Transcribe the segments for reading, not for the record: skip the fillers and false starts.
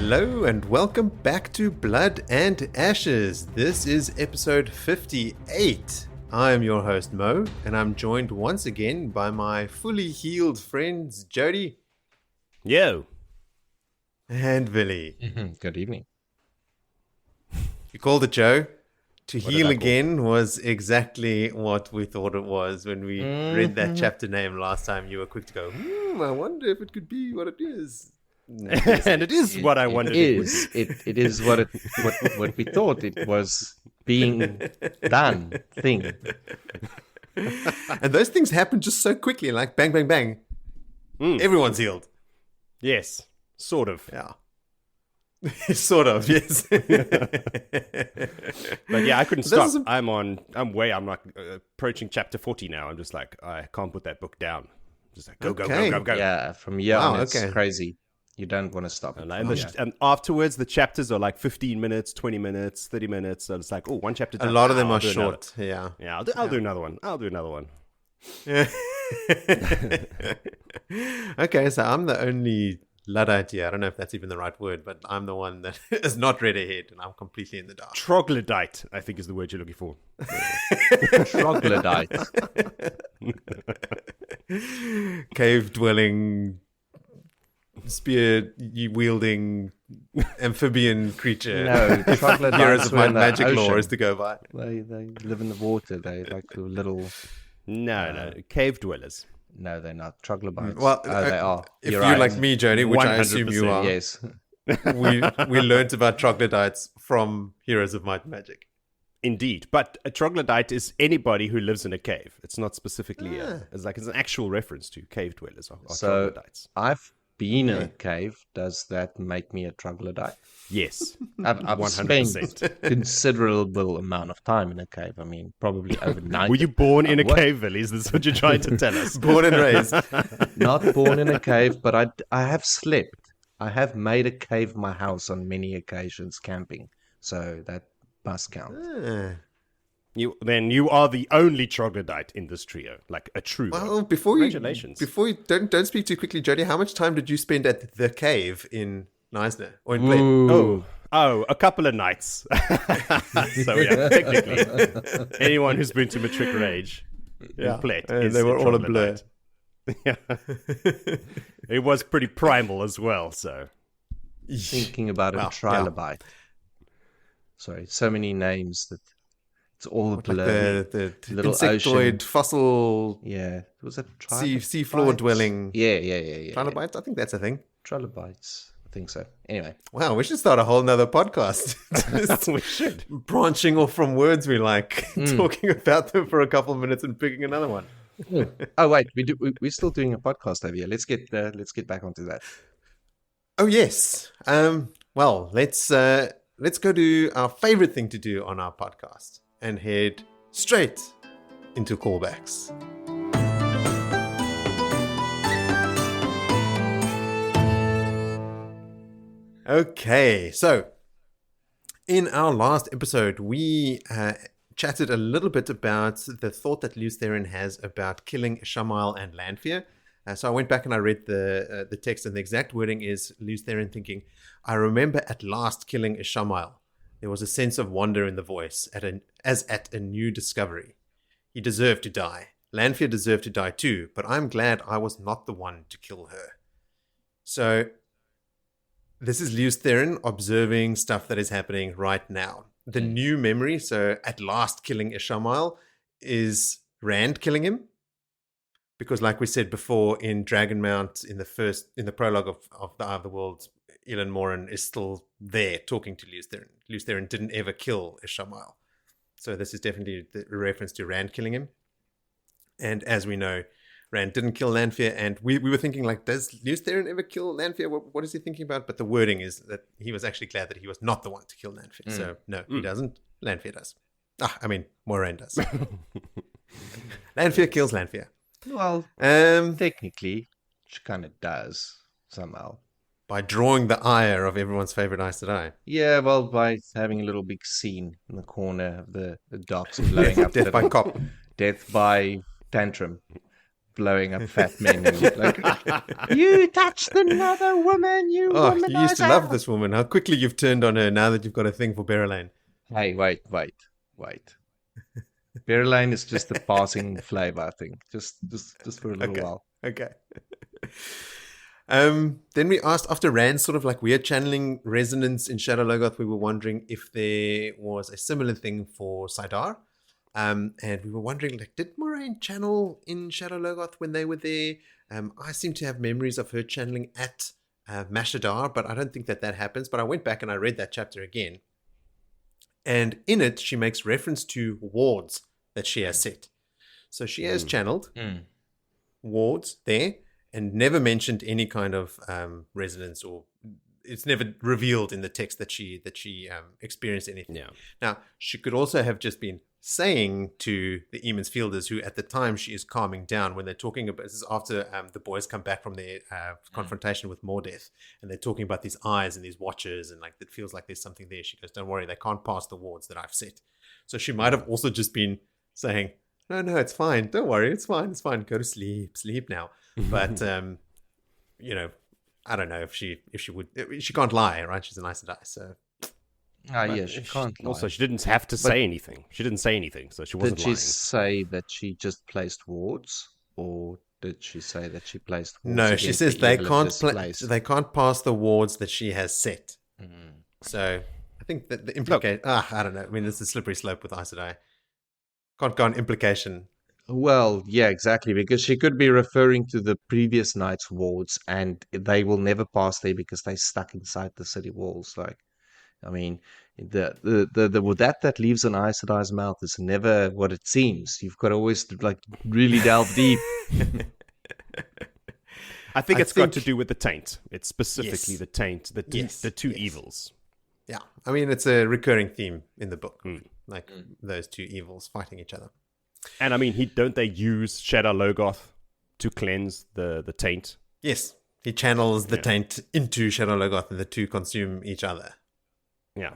Hello and welcome back to Blood and Ashes. This is episode 58. I am your host Mo, and I'm joined once again by my fully healed friends Jody. Yo. And Willie. Good evening. You called it, Joe. To heal again was exactly what we thought it was when we read that chapter name last time. You were quick to go, I wonder if it could be what it is. And it is what I wondered. It is what we thought it was being done thing. And those things happen just so quickly, like bang, bang, bang. Everyone's healed. Yes, sort of. Yeah. Sort of, yes. But yeah, I couldn't stop. I'm not approaching chapter 40 now. I'm just like, I can't put that book down. Just like, go. Yeah, from here on, it's crazy. You don't want to stop. And afterwards, the chapters are like 15 minutes, 20 minutes, 30 minutes. So it's like, one chapter. A lot of them are short. Yeah. Yeah, I'll do another one. Yeah. Okay, so I'm the only Luddite here. I don't know if that's even the right word, but I'm the one that is not read ahead, and I'm completely in the dark. Troglodyte, I think, is the word you're looking for. Troglodyte. Cave-dwelling, spear-wielding amphibian creature. No, troglodytes. Heroes of my magic ocean. lore is to go by. They live in the water. They like the little. No, cave dwellers. No, they're not troglodytes. Well, they are. If you're like me, Jody, which I assume you are, yes. we learned about troglodytes from Heroes of Might and Magic. Indeed, but a troglodyte is anybody who lives in a cave. It's not specifically it's an actual reference to cave dwellers are troglodytes. I've been in a cave. Does that make me a troglodyte? Yes, I've 100%. spent considerable amount of time in a cave. I mean, probably overnight. Were you born in a cave, Willie? Is this what you're trying to tell us? Born and raised. Not born in a cave, but I have slept. I have made a cave my house on many occasions camping. So that must count. You are the only troglodyte in this trio, like a true. Well, congratulations. Before you don't speak too quickly, Jody. How much time did you spend at the cave in Nynaeve or in Bled? Oh, a couple of nights. So yeah, technically, anyone who's been to Matric Rage, Bled, they were all a blur. Yeah, it was pretty primal as well. So thinking about a trilobite. Sorry, so many names that. It's all blurry. Like the little insectoid ocean. Fossil. Yeah, was it seafloor dwelling? Yeah. Trilobites. I think that's a thing. Trilobites. I think so. Anyway, wow, we should start a whole nother podcast. We should branching off from words we like, talking about them for a couple of minutes and picking another one. Oh wait, we're still doing a podcast over here. Let's get back onto that. Oh yes. Well, let's go do our favorite thing to do on our podcast and head straight into callbacks. Okay, so in our last episode, we chatted a little bit about the thought that Lews Therin has about killing Ishamael and Lanfear. So I went back and I read the text, and the exact wording is Lews Therin thinking, I remember at last killing Ishamael. There was a sense of wonder in the voice, as at a new discovery. He deserved to die. Lanfear deserved to die too, but I'm glad I was not the one to kill her. So this is Lews Therin observing stuff that is happening right now. The new memory, so at last killing Ishamael, is Rand killing him. Because like we said before, in Dragonmount, in the prologue of the Eye of the Worlds, Elin Morin is still there talking to Lews Therin. Lews Therin didn't ever kill Ishamael. So this is definitely a reference to Rand killing him. And as we know, Rand didn't kill Lanfear, and we were thinking, like, does Lews Therin ever kill Lanfear? What is he thinking about? But the wording is that he was actually glad that he was not the one to kill Lanfear. So no, he doesn't. Lanfear does. Moiraine does. Lanfear kills Lanfear. Well, technically, she kind of does somehow. By drawing the ire of everyone's favorite Aes Sedai. Yeah, well, by having a little big scene in the corner of the docks blowing up. Death by cop. Death by tantrum. blowing up fat men. And like, you touched another woman, you Oh, womanizer. you used to love this woman. How quickly you've turned on her now that you've got a thing for Berylane. Hey, wait. Berylane is just a passing flavor, I think. Just for a little while. Okay. Then we asked, after Rand's sort of like weird channeling resonance in Shadow Logoth, we were wondering if there was a similar thing for Salidar. And we were wondering, like, did Moraine channel in Shadow Logoth when they were there? I seem to have memories of her channeling at Mashadar, but I don't think that happens. But I went back and I read that chapter again. And in it, she makes reference to wards that she has set. So she has channeled wards there and never mentioned any kind of resonance, or it's never revealed in the text that she experienced anything. Yeah. Now, she could also have just been saying to the Eamon's Fielders, who at the time she is calming down when they're talking about, this is after the boys come back from their confrontation with Mordeth, and they're talking about these eyes and these watchers, and like it feels like there's something there. She goes, don't worry, they can't pass the wards that I've set. So she might have also just been saying, no, it's fine, don't worry, it's fine, go to sleep now. But you know, I don't know if she would. She can't lie, right? She's an Aes Sedai, so. Yeah, she can't lie. Also, she didn't have to say anything. She didn't say anything, so she wasn't lying. Did she say that she just placed wards, or did she say that she placed wards? No, she says they can't pass the wards that she has set. So I think that the implication. I don't know. I mean, it's a slippery slope with Aes Sedai. Can't go on implication. Well, yeah, exactly, because she could be referring to the previous night's wards, and they will never pass there because they're stuck inside the city walls. Like, I mean, the that leaves an Aes Sedai's mouth is never what it seems. You've got to always like really delve deep. I think it's got to do with the taint. It's specifically the taint, the two evils. Yeah, I mean, it's a recurring theme in the book, those two evils fighting each other. And I mean, don't they use Shadow Logoth to cleanse the taint? Yes, he channels the taint into Shadow Logoth, and the two consume each other. Yeah.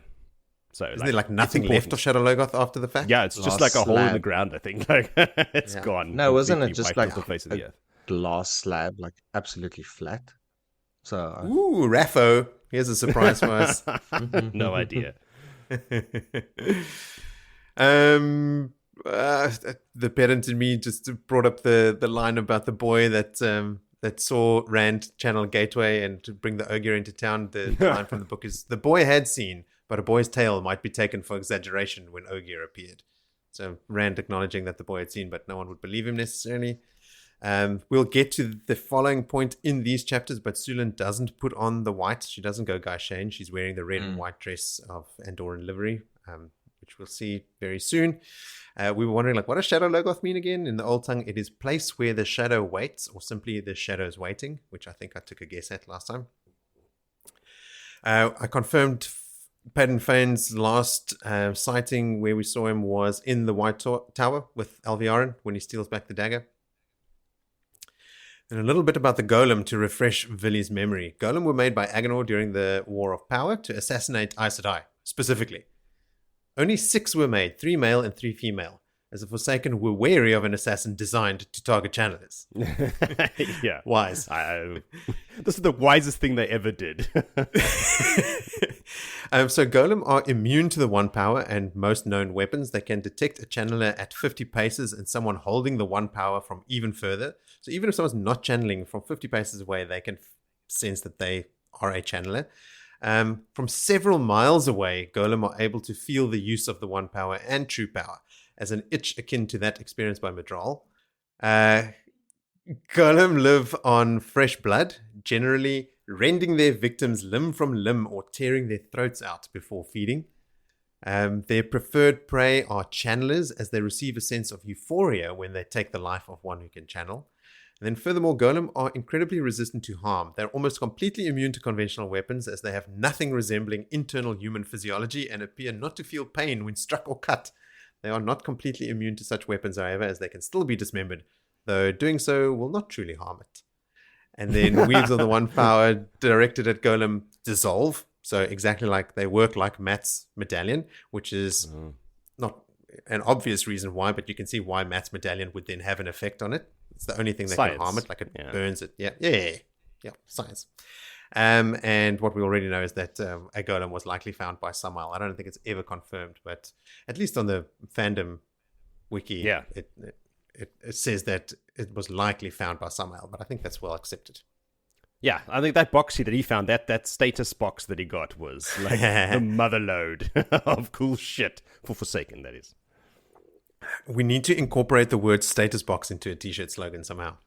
So isn't there like nothing left of Shadow Logoth after the fact? Yeah, it's just like a hole in the ground, I think. Like it's gone. No, wasn't it just like the face of the earth? Glass slab, like absolutely flat? So ooh, Raffo, here's a surprise for us. No idea. The parent in me just brought up the line about the boy that saw Rand channel Gateway and to bring the Ogier into town. The line from the book is, the boy had seen, but a boy's tale might be taken for exaggeration when Ogier appeared. So Rand acknowledging that the boy had seen, but no one would believe him necessarily. We'll get to the following point in these chapters, but Sulan doesn't put on the white. She doesn't go Guy Shane. She's wearing the red and white dress of Andoran livery, which we'll see very soon. We were wondering, like, what does Shadow Logoth mean again? In the old tongue, it is place where the shadow waits, or simply the shadow's waiting, which I think I took a guess at last time. I confirmed Padan Fain's last sighting where we saw him was in the White Tower with Alviarin when he steals back the dagger. And a little bit about the Golem to refresh Villy's memory. Golem were made by Agenor during the War of Power to assassinate Aes Sedai, specifically. Only 6 were made, 3 male and 3 female, as the Forsaken were wary of an assassin designed to target channelers. Yeah. Wise. This is the wisest thing they ever did. So Golem are immune to the 1 power and most known weapons. They can detect a channeler at 50 paces and someone holding the 1 power from even further. So even if someone's not channeling from 50 paces away, they can sense that they are a channeler. From several miles away, Golem are able to feel the use of the 1 power and true power, as an itch akin to that experienced by Madral. Golem live on fresh blood, generally rending their victims limb from limb or tearing their throats out before feeding. Their preferred prey are channelers, as they receive a sense of euphoria when they take the life of one who can channel. And then furthermore, Golem are incredibly resistant to harm. They're almost completely immune to conventional weapons, as they have nothing resembling internal human physiology and appear not to feel pain when struck or cut. They are not completely immune to such weapons, however, as they can still be dismembered, though doing so will not truly harm it. And then weaves of the 1 power directed at Golem dissolve. So exactly like they work like Matt's medallion, which is not an obvious reason why, but you can see why Matt's medallion would then have an effect on it. It's the only thing that Science. can harm it. Like it burns it. Yeah. Science. And what we already know is that a golem was likely found by Samael. I don't think it's ever confirmed, but at least on the fandom wiki, it says that it was likely found by Samael, but I think that's well accepted. Yeah, I think that box that he found, that status box that he got was like the mother load of cool shit for Forsaken, that is. We need to incorporate the word status box into a t-shirt slogan somehow.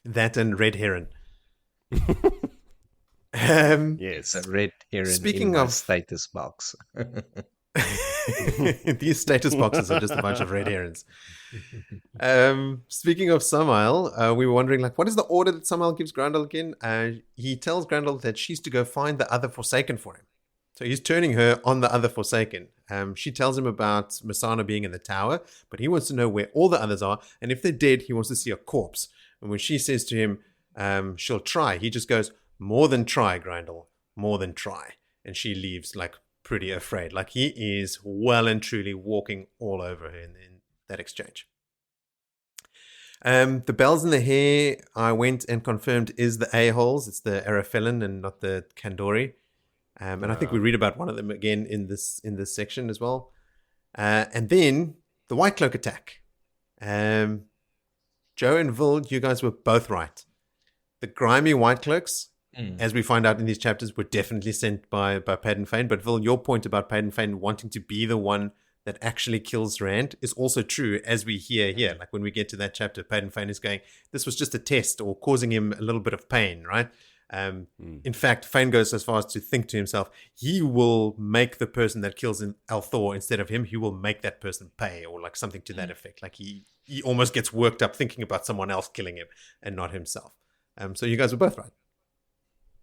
That and red heron. Yes, a red heron. Speaking in of status box, these status boxes are just a bunch of red herons. Speaking of Samael, we were wondering, like, what is the order that Samael gives Grendel again? He tells Grendel that she's to go find the other Forsaken for him. So he's turning her on the other Forsaken. She tells him about Masana being in the tower, but he wants to know where all the others are, and if they're dead, he wants to see a corpse. And when she says to him, she'll try, he just goes, more than try, Grendel, more than try. And she leaves, like, pretty afraid. Like, he is well and truly walking all over her in that exchange. The bells in the hair, I went and confirmed, is the a-holes. It's the Arafelin and not the Kandori. And I think we read about one of them again in this section as well. And then the White Cloak attack. Joe and Vil, you guys were both right. The grimy White Cloaks, as we find out in these chapters, were definitely sent by Padan Fain. But Vil, your point about Padan Fain wanting to be the one that actually kills Rand is also true, as we hear here. Like when we get to that chapter, Padan Fain is going, this was just a test or causing him a little bit of pain, right? In fact, Fain goes as far as to think to himself, he will make the person that kills Althor instead of him, he will make that person pay, or like something to that effect. Like he almost gets worked up thinking about someone else killing him and not himself. So you guys were both right.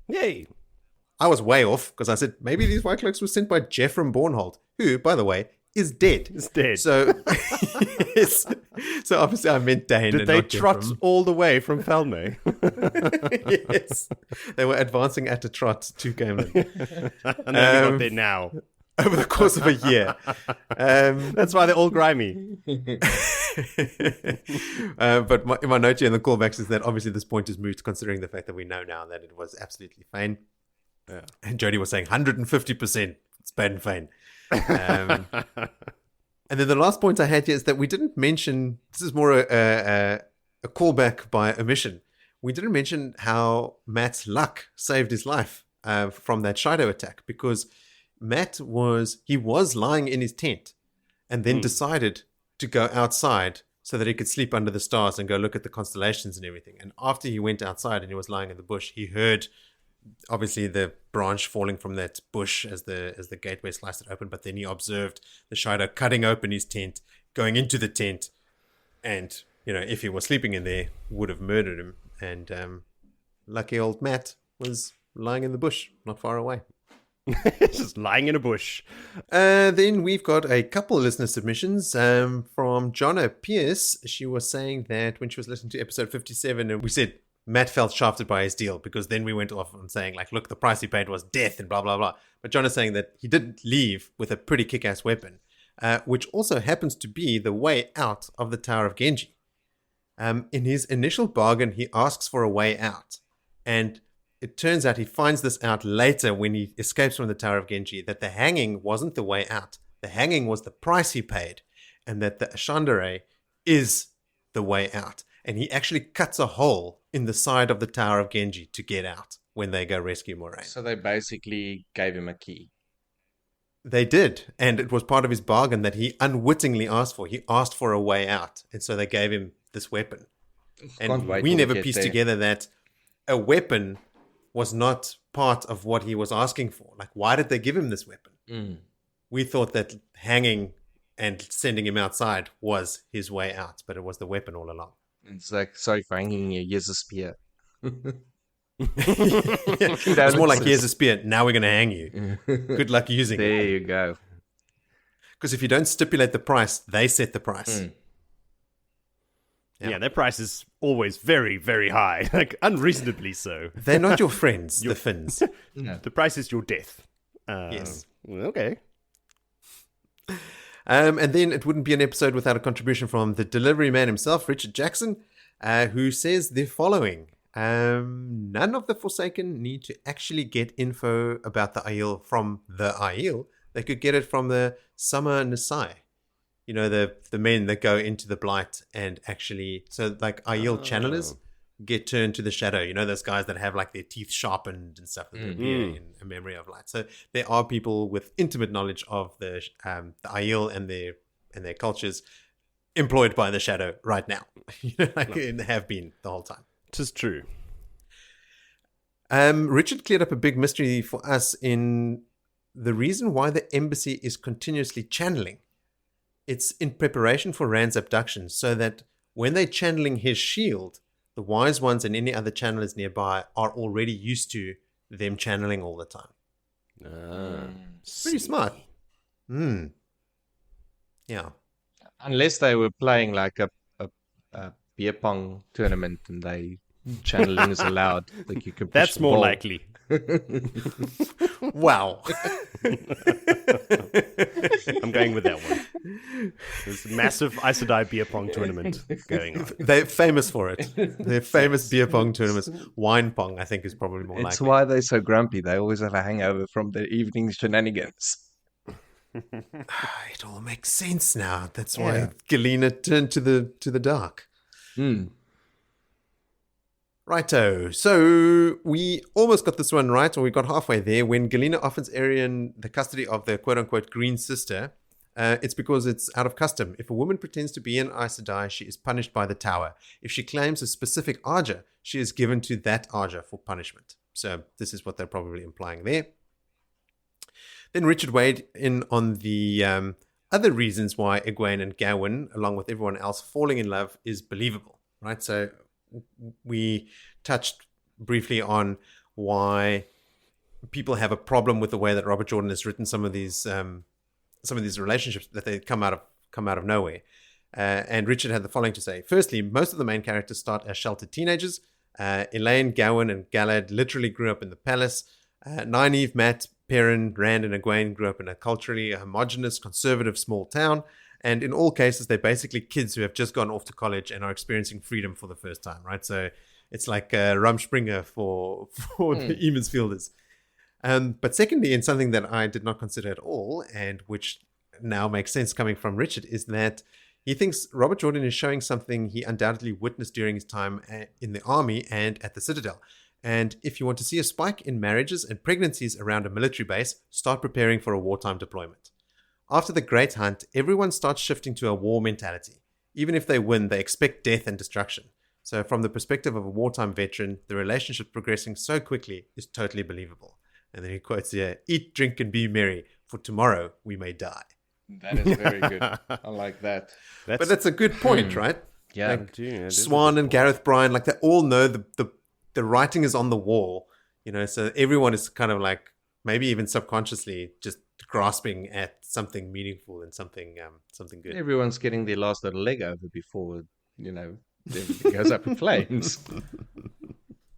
Yay! I was way off because I said maybe these White Cloaks were sent by Jeffrem Bornhold, who, by the way, is dead. Is dead. So, yes. So obviously I meant Dane. Did and they not trot Jeffrem. all the way from Falme? Yes. They were advancing at a trot to Caemlyn. And they got there now. Over the course of a year. That's why they're all grimy. But in my note here in the callbacks is that obviously this point is moot, considering the fact that we know now that it was absolutely Fain. Yeah. And Jody was saying 150%. It's Padan Fain. And then the last point I had here is that we didn't mention, this is more a callback by omission. We didn't mention how Matt's luck saved his life from that shadow attack, because Matt was lying in his tent and then decided to go outside so that he could sleep under the stars and go look at the constellations and everything. And after he went outside and he was lying in the bush, he heard obviously the branch falling from that bush as the gateway sliced it open, but then he observed the shadow cutting open his tent, going into the tent, and if he was sleeping in there, would have murdered him. And lucky old Matt was lying in the bush not far away. Just lying in a bush. Then we've got a couple of listener submissions from Jonna Pierce. She was saying that when she was listening to episode 57, and we said Matt felt shafted by his deal, because then we went off on saying, like, look, the price he paid was death and blah, blah, blah. But Jonna's saying that he didn't leave with a pretty kick-ass weapon, which also happens to be the way out of the Tower of Genji. In his initial bargain, he asks for a way out. And it turns out he finds this out later when he escapes from the Tower of Genji, that the hanging wasn't the way out. The hanging was the price he paid, and that the Asan'gar is the way out. And he actually cuts a hole in the side of the Tower of Genji to get out when they go rescue Moraine. So they basically gave him a key. They did, and it was part of his bargain that he unwittingly asked for. He asked for a way out, and so they gave him this weapon. And we never pieced together that a weapon was not part of what he was asking for. Like, why did they give him this weapon? We thought that hanging and sending him outside was his way out, but it was the weapon all along. It's like, sorry for hanging you, here's a spear. It's more like, here's a spear, now we're going to hang you. Good luck using it. There you go. Because if you don't stipulate the price, they set the price. Yeah, their price is always very, very high. Like, unreasonably so. They're not your friends, the Finns. No. The price is your death. Yes. Okay. And then it wouldn't be an episode without a contribution from the delivery man himself, Richard Jackson. who says the following. None of the Forsaken need to actually get info about the Aiel from the Aiel. They could get it from the Summer Nisai. You know, the men that go into the Blight and actually... So, like, Aiel channelers get turned to the Shadow. You know, those guys that have, like, their teeth sharpened and stuff that appear in A Memory of Light. So, there are people with intimate knowledge of the Aiel and their cultures employed by the Shadow right now. You know, like, they have been the whole time. 'Tis true. Richard cleared up a big mystery for us in the reason why the embassy is continuously channeling. It's in preparation for Rand's abduction, so that when they're channeling his shield, the wise ones and any other channelers nearby are already used to them channeling all the time. Pretty smart. Yeah. Unless they were playing like a beer pong tournament and channeling is allowed. Like you can push That's the more ball. likely. Wow. I'm going with that one. There's a massive Aes Sedai beer pong tournament going on. They're famous for it. They're famous beer pong tournaments. Wine pong, I think, is probably more It's likely. why they're so grumpy. They always have a hangover from their evening shenanigans. It all makes sense now. That's why Galena turned to the dark. Righto. So we almost got this one right, or we got halfway there. When Galena offers Arian the custody of the quote-unquote green sister, it's because it's out of custom. If a woman pretends to be an Aes Sedai, she is punished by the tower. If she claims a specific Arja, she is given to that Arja for punishment. So this is what they're probably implying there. Then Richard weighed in on the other reasons why Egwene and Gawain, along with everyone else, falling in love is believable, right? So we touched briefly on why people have a problem with the way that Robert Jordan has written some of these relationships, that they come out of nowhere. And Richard had the following to say. Firstly, most of the main characters start as sheltered teenagers. Elaine, Gawain, and Galad literally grew up in the palace. Nynaeve, Matt, Perrin, Rand, and Egwene grew up in a culturally homogenous, conservative small town. And in all cases, they're basically kids who have just gone off to college and are experiencing freedom for the first time, right? So it's like Rumspringa for the Eamonsfielders. But secondly, and something that I did not consider at all, and which now makes sense coming from Richard, is that he thinks Robert Jordan is showing something he undoubtedly witnessed during his time in the army and at the Citadel. And if you want to see a spike in marriages and pregnancies around a military base, start preparing for a wartime deployment. After the Great Hunt, everyone starts shifting to a war mentality. Even if they win, they expect death and destruction. So from the perspective of a wartime veteran, the relationship progressing so quickly is totally believable. And then he quotes here, "Eat, drink, and be merry, for tomorrow we may die." That is very good. I like that. But that's a good point, right? Yeah. Like, Swan and Gareth Bryan, like they all know the writing is on the wall, you know, so everyone is kind of like maybe even subconsciously just grasping at something meaningful and something good. Everyone's getting their last little leg over before, everything goes up in flames.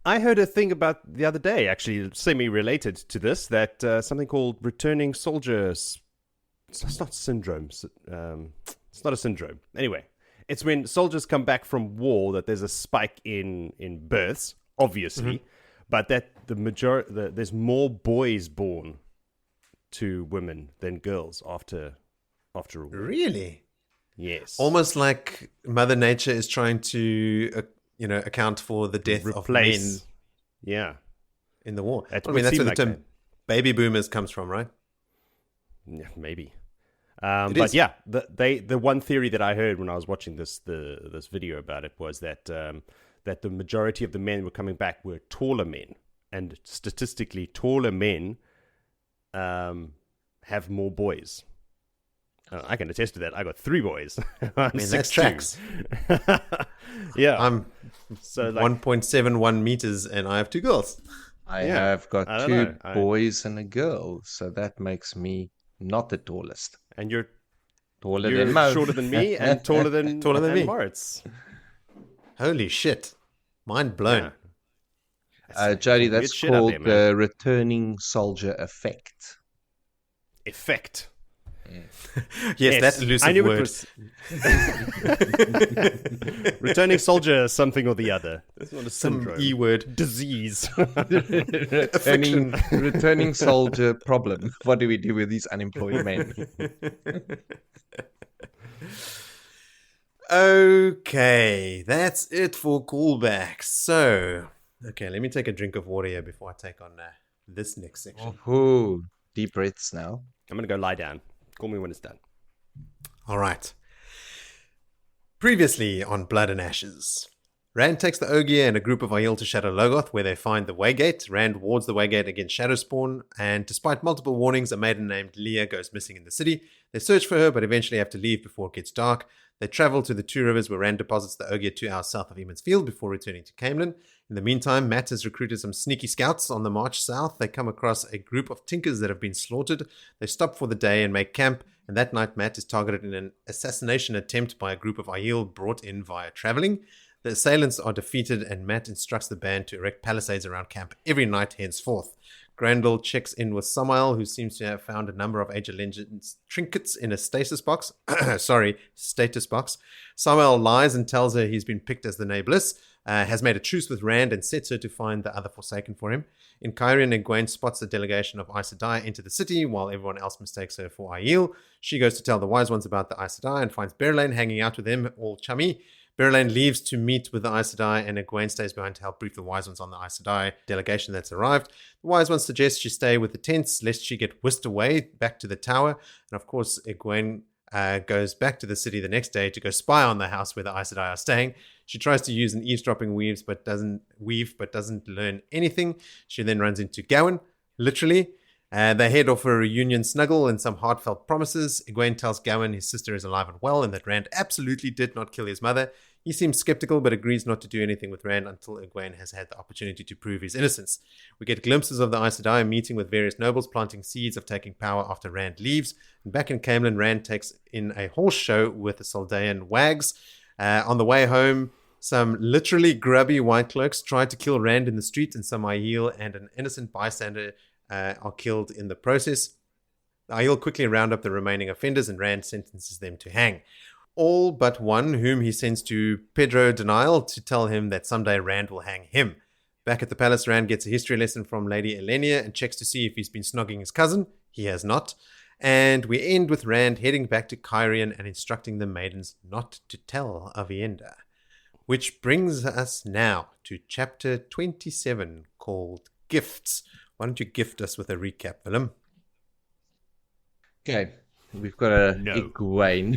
I heard a thing about the other day, actually semi-related to this, that something called returning soldiers. It's not syndrome. It's not a syndrome. Anyway, it's when soldiers come back from war that there's a spike in births, obviously, but that there's more boys born to women than girls after a war. Really? Yes. Almost like Mother Nature is trying to account for the death of men in the war. It I mean, that's where the like term that. baby boomers comes from, right? Yeah, maybe. It But is. yeah, the one theory that I heard when I was watching this video about it was that that the majority of the men were coming back were taller men, and statistically, taller men have more boys. I can attest to that. I got 3 boys. I'm I mean, that 6'2". tracks. Yeah, I'm so like, 1.71 meters and I have 2 girls. I Yeah, have got I don't 2 know. boys and a girl, so that makes me not the tallest. and you're Taller than Mo. shorter than me and taller than me. Moritz. Holy shit. Mind blown. Jody, weird that's shit out called there, man. the returning soldier effect. Effect. Yes, that elusive I knew word. it was returning soldier, something or the other. It's not a Some syndrome. E word. Disease. Returning soldier problem. What do we do with these unemployed men? Okay, that's it for callbacks. So, okay, let me take a drink of water here before I take on this next section. Oh, deep breaths now. I'm going to go lie down. Call me when it's done. All right. Previously on Blood and Ashes, Rand takes the Ogier and a group of Aiel to Shadow Logoth, where they find the Waygate. Rand wards the Waygate against Shadowspawn, and despite multiple warnings, a maiden named Leah goes missing in the city. They search for her, but eventually have to leave before it gets dark. They travel to the Two Rivers, where Rand deposits the Ogier 2 hours south of Eamon's Field before returning to Caemlyn. In the meantime, Matt has recruited some sneaky scouts on the march south. They come across a group of Tinkers that have been slaughtered. They stop for the day and make camp, and that night Matt is targeted in an assassination attempt by a group of Aiel brought in via traveling. The assailants are defeated, and Matt instructs the band to erect palisades around camp every night henceforth. Grendel checks in with Samael, who seems to have found a number of Age of Legends trinkets in a stasis box. Status box. Samael lies and tells her he's been picked as the Nabliss, has made a truce with Rand, and sets her to find the other Forsaken for him. In Cairn, Egwene spots a delegation of Aes Sedai enter the city, while everyone else mistakes her for Aiel. She goes to tell the Wise Ones about the Aes Sedai and finds Berelain hanging out with them, all chummy. Berelain leaves to meet with the Aes Sedai, and Egwene stays behind to help brief the Wise Ones on the Aes Sedai delegation that's arrived. The Wise Ones suggest she stay with the tents, lest she get whisked away back to the tower. And of course, Egwene goes back to the city the next day to go spy on the house where the Aes Sedai are staying. She tries to use an eavesdropping weave, but doesn't learn anything. She then runs into Gawain, literally. They head off for a reunion snuggle and some heartfelt promises. Egwene tells Gawain his sister is alive and well, and that Rand absolutely did not kill his mother. He seems skeptical, but agrees not to do anything with Rand until Egwene has had the opportunity to prove his innocence. We get glimpses of the Aes Sedai meeting with various nobles, planting seeds of taking power after Rand leaves. And back in Caemlyn, Rand takes in a horse show with the Saldaean wags. On the way home, some literally grubby white cloaks try to kill Rand in the street, and some Aiel and an innocent bystander are killed in the process. The Aiel quickly round up the remaining offenders, and Rand sentences them to hang. All but one, whom he sends to Pedro Denial to tell him that someday Rand will hang him. Back at the palace, Rand gets a history lesson from Lady Elenia and checks to see if he's been snogging his cousin. He has not. And we end with Rand heading back to Cairn and instructing the maidens not to tell Avienda. Which brings us now to chapter 27, called Gifts. Why don't you gift us with a recap, Willem? Okay, we've got a Egwene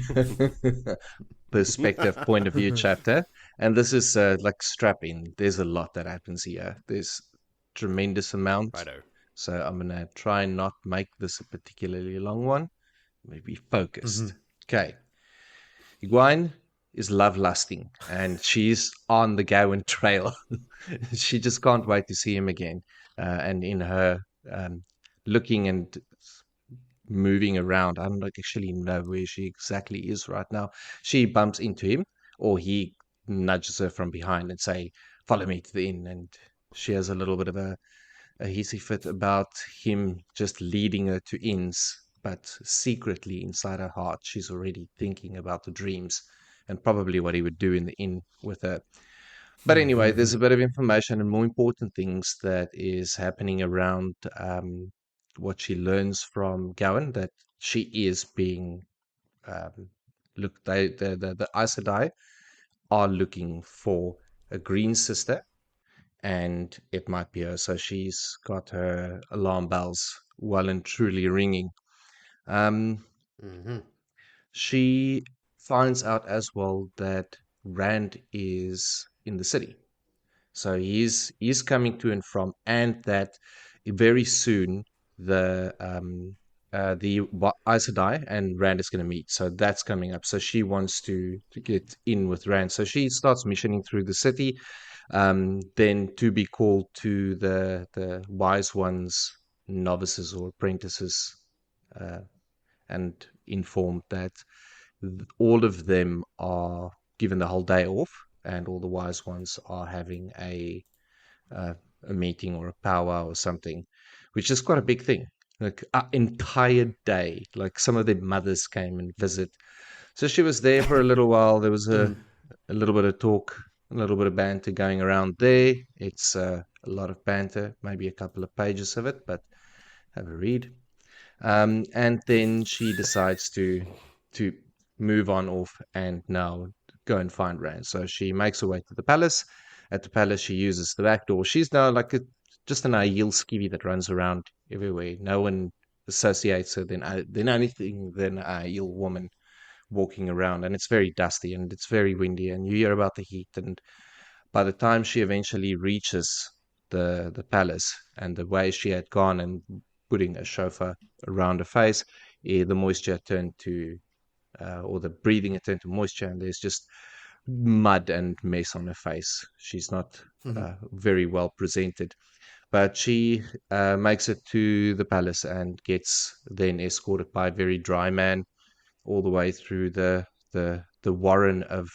perspective, point of view chapter, and this is like strapping. There's a lot that happens here. There's tremendous amount. Righto. So I'm gonna try and not make this a particularly long one. Maybe focused. Okay, Egwene is love lusting, and she's on the Gawain trail. She just can't wait to see him again. And in her looking and moving around, I don't actually know where she exactly is right now. She bumps into him, or he nudges her from behind and say, "Follow me to the inn." And she has a little bit of a hissy fit about him just leading her to inns, but secretly inside her heart, she's already thinking about the dreams and probably what he would do in the inn with her. But anyway, there's a bit of information and more important things that is happening around what she learns from Gawain, that she is being the Aes Sedai are looking for a green sister, and it might be her. So she's got her alarm bells well and truly ringing. She finds out as well that Rand is in the city. So he's coming to and from, and that very soon the Aes Sedai and Rand is going to meet. So that's coming up. So she wants to get in with Rand. So she starts missioning through the city, then to be called to the Wise Ones, novices or apprentices, and informed that all of them are given the whole day off, and all the Wise Ones are having a meeting or a powwow or something, which is quite a big thing. like an entire day. Like some of their mothers came and visit. So she was there for a little while. There was a little bit of talk, a little bit of banter going around there. It's a lot of banter, maybe a couple of pages of it, but have a read. And then she decides to move on off and now go and find Rand. So she makes her way to the palace. At the palace, she uses the back door. She's now like just an Aiel skivvy that runs around everywhere. No one associates her than anything than a Aiel woman walking around, and it's very dusty and it's very windy, and you hear about the heat. And by the time she eventually reaches the palace, and the way she had gone and putting a chauffeur around her face, the moisture turned to or the breathing had turned to moisture, and there's just mud and mess on her face. She's not very well presented. But she makes it to the palace and gets then escorted by a very dry man all the way through the warren of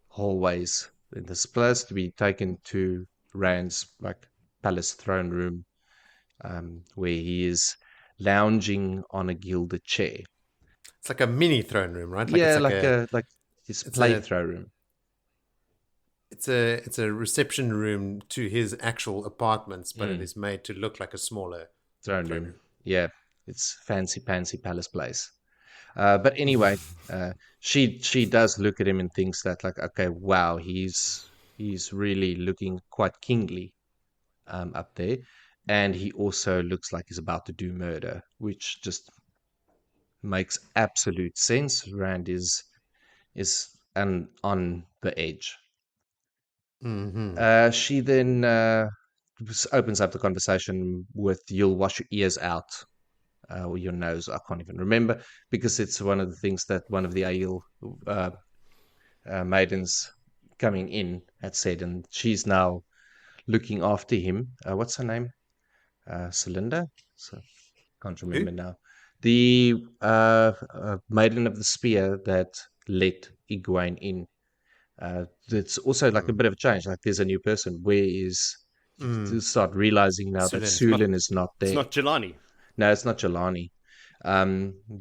hallways. And this supposed to be taken to Rand's like palace throne room, where he is lounging on a gilded chair. It's like a mini throne room, right? Like Yeah, it's like a like his it's play a throne room. it's a reception room to his actual apartments, but it Mm. is made to look like a smaller Throne throne room. room. Yeah, it's fancy pantsy palace place. But anyway, she does look at him and thinks that like, okay, wow, he's really looking quite kingly up there, and he also looks like he's about to do murder, which just makes absolute sense. Rand is on the edge. Mm-hmm. She then opens up the conversation with "You'll wash your ears out." Or your nose, I can't even remember, because it's one of the things that one of the Aiel maidens coming in had said, and she's now looking after him. What's her name? Celinda? So, can't Who? remember now. The maiden of the spear that let Egwene in. It's also like a bit of a change. Like there's a new person. Where is you Mm. start realizing now that Sulin. Not. Sulin is not It's there. not Jelani. No, it's not Jelani.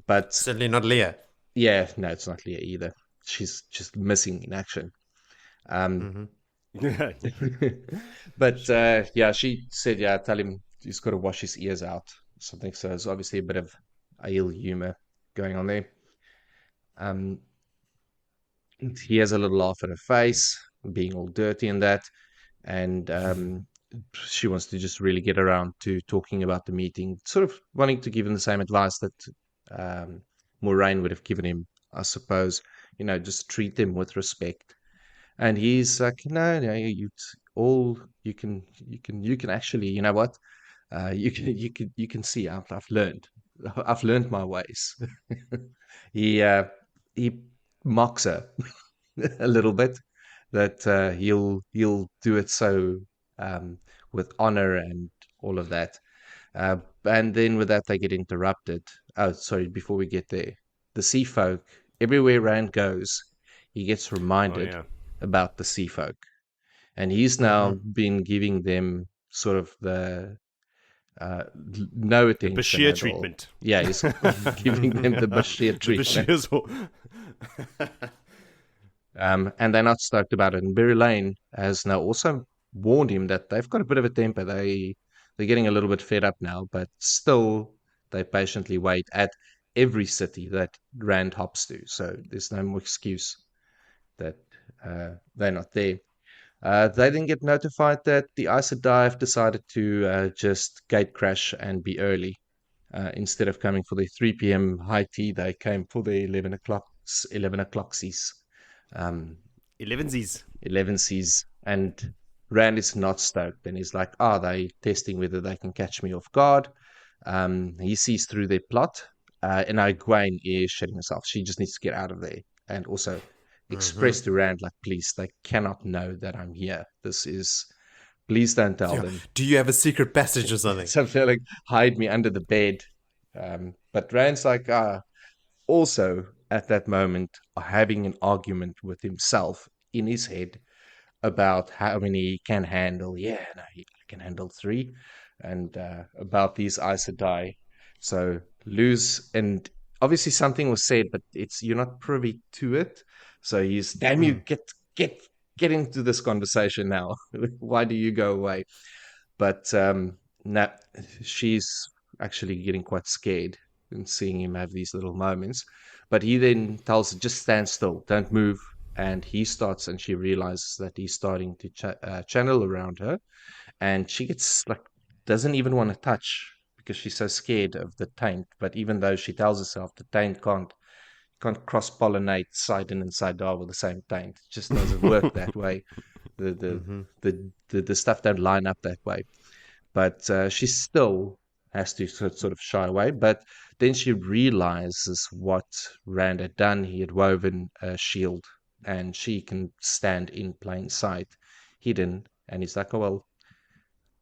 But Certainly not Leah. yeah, no, it's not Leah either. She's just missing in action. Um, Mm-hmm. but yeah, she said, yeah, tell him he's got to wash his ears out. Something. So there's obviously a bit of ill humor going on there. Um, he has a little laugh at her face, being all dirty and that. And she wants to just really get around to talking about the meeting, sort of wanting to give him the same advice that Moraine would have given him, I suppose. Just treat them with respect. And he's like, no, no, all you can actually, you know what? You can see I've learned my ways. he he mocks her a little bit, that he'll do it so um, with honor and all of that. And then with that, they get interrupted. Oh, sorry, before we get there, the sea folk, everywhere Rand goes, he gets Oh reminded yeah. about the sea folk. And he's now Mm-hmm. been giving them sort of the no The attention Bashir at all. treatment. Yeah, he's giving them the Bashir The treatment. Bashir's all... And they're not stoked about it. And Berry Lane has now also warned him that they've got a bit of a temper. They're getting a little bit fed up now, but still they patiently wait at every city that Rand hops to. So there's no more excuse that they're not there. They then get notified that the Aes Sedai have decided to just gate crash and be early. Instead of coming for the 3 p.m. high tea, they came for the 11 o'clocksies. 11sies. 11Cs, and Rand is not stoked, and he's like, are they testing whether they can catch me off guard? He sees through their plot, and now Egwene is shitting herself. She just needs to get out of there, and also Mm-hmm. express to Rand, like, please, they cannot know that I'm here. Please don't tell Yeah. them. Do you have a secret passage or something? Something like, hide me under the bed. But Rand's like, also at that moment, having an argument with himself in his head about how many he can handle. Yeah, no, he can handle 3. And about these Aes Sedai. So lose, and obviously something was said, but you're not privy to it. So he's, damn you, get into this conversation now. Why do you go away? But now she's actually getting quite scared and seeing him have these little moments. But he then tells her, just stand still, don't move. And he starts, and she realizes that he's starting to channel around her. And she gets like, doesn't even want to touch because she's so scared of the taint. But even though she tells herself the taint can't cross pollinate Sidon and Salidar with the same taint, it just doesn't work that way. The stuff don't line up that way. But she still has to sort of shy away. But then she realizes what Rand had done. He had woven a shield, and she can stand in plain sight, hidden. And he's like, oh, well,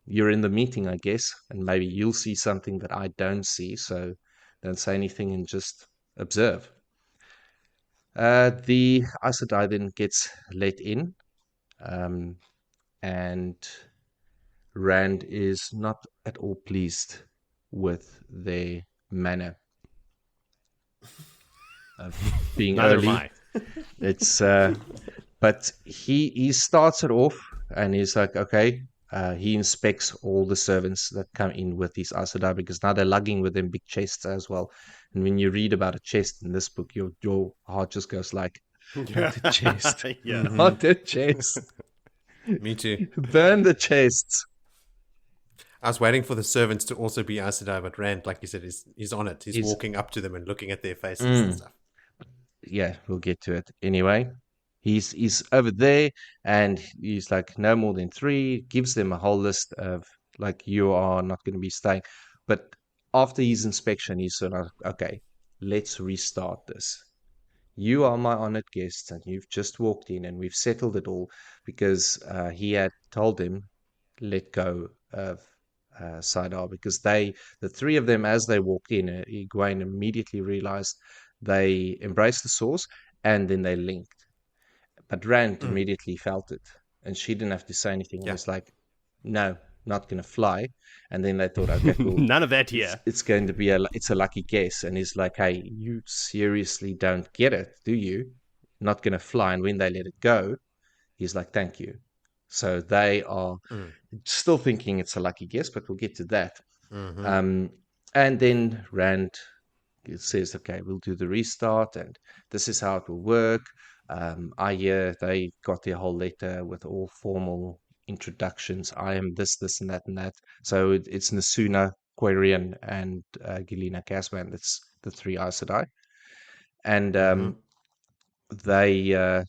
you're in the meeting, I guess, and maybe you'll see something that I don't see. So don't say anything and just observe. The Aes Sedai then gets let in, and Rand is not at all pleased with their manner of being Neither early. am I. It's but he starts it off, and he's like, okay. He inspects all the servants that come in with these Aes Sedai, because now they're lugging with them big chests as well. And when you read about a chest in this book, your heart just goes like, not a chest, Yeah. not a chest. Me too. Burn the chests. I was waiting for the servants to also be Aes Sedai, but Rand, like you said, is on it. He's walking up to them and looking at their faces and stuff. Yeah, we'll get to it. Anyway, he's over there, and he's like, no more than 3, gives them a whole list of, like, you are not going to be staying. But after his inspection, he's sort of, okay, let's restart this. You are my honored guests, and you've just walked in, and we've settled it all, because he had told them, let go of Salidar, because the 3 of them, as they walked in, Egwene immediately realized they embraced the source, and then they linked. But Rand immediately felt it, and she didn't have to say anything. Yeah. It was like, no, not going to fly. And then they thought, okay, cool. None of that here. It's going to be it's a lucky guess. And he's like, hey, you seriously don't get it, do you? Not going to fly. And when they let it go, he's like, thank you. So they are still thinking it's a lucky guess, but we'll get to that. And then Rand says, okay, we'll do the restart, and this is how it will work. I hear they got their whole letter with all formal introductions. I am this, and that, and that. So it's Nasuna, Quarian, and Galina Casban. That's the 3 Aes Sedai. And they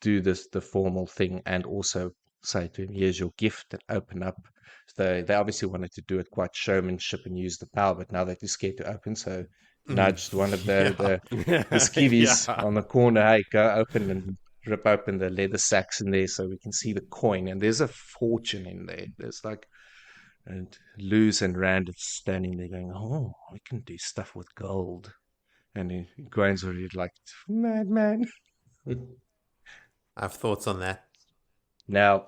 do the formal thing, and also say to him, here's your gift, and open up. So they obviously wanted to do it quite showmanship and use the power, but now they're too scared to open, so nudged one of the skivvies on the corner, hey, go open and rip open the leather sacks in there so we can see the coin. And there's a fortune in there. There's like, and Luz and Rand are standing there going, oh, we can do stuff with gold. And Gwen's already like, madman. I have thoughts on that. Now,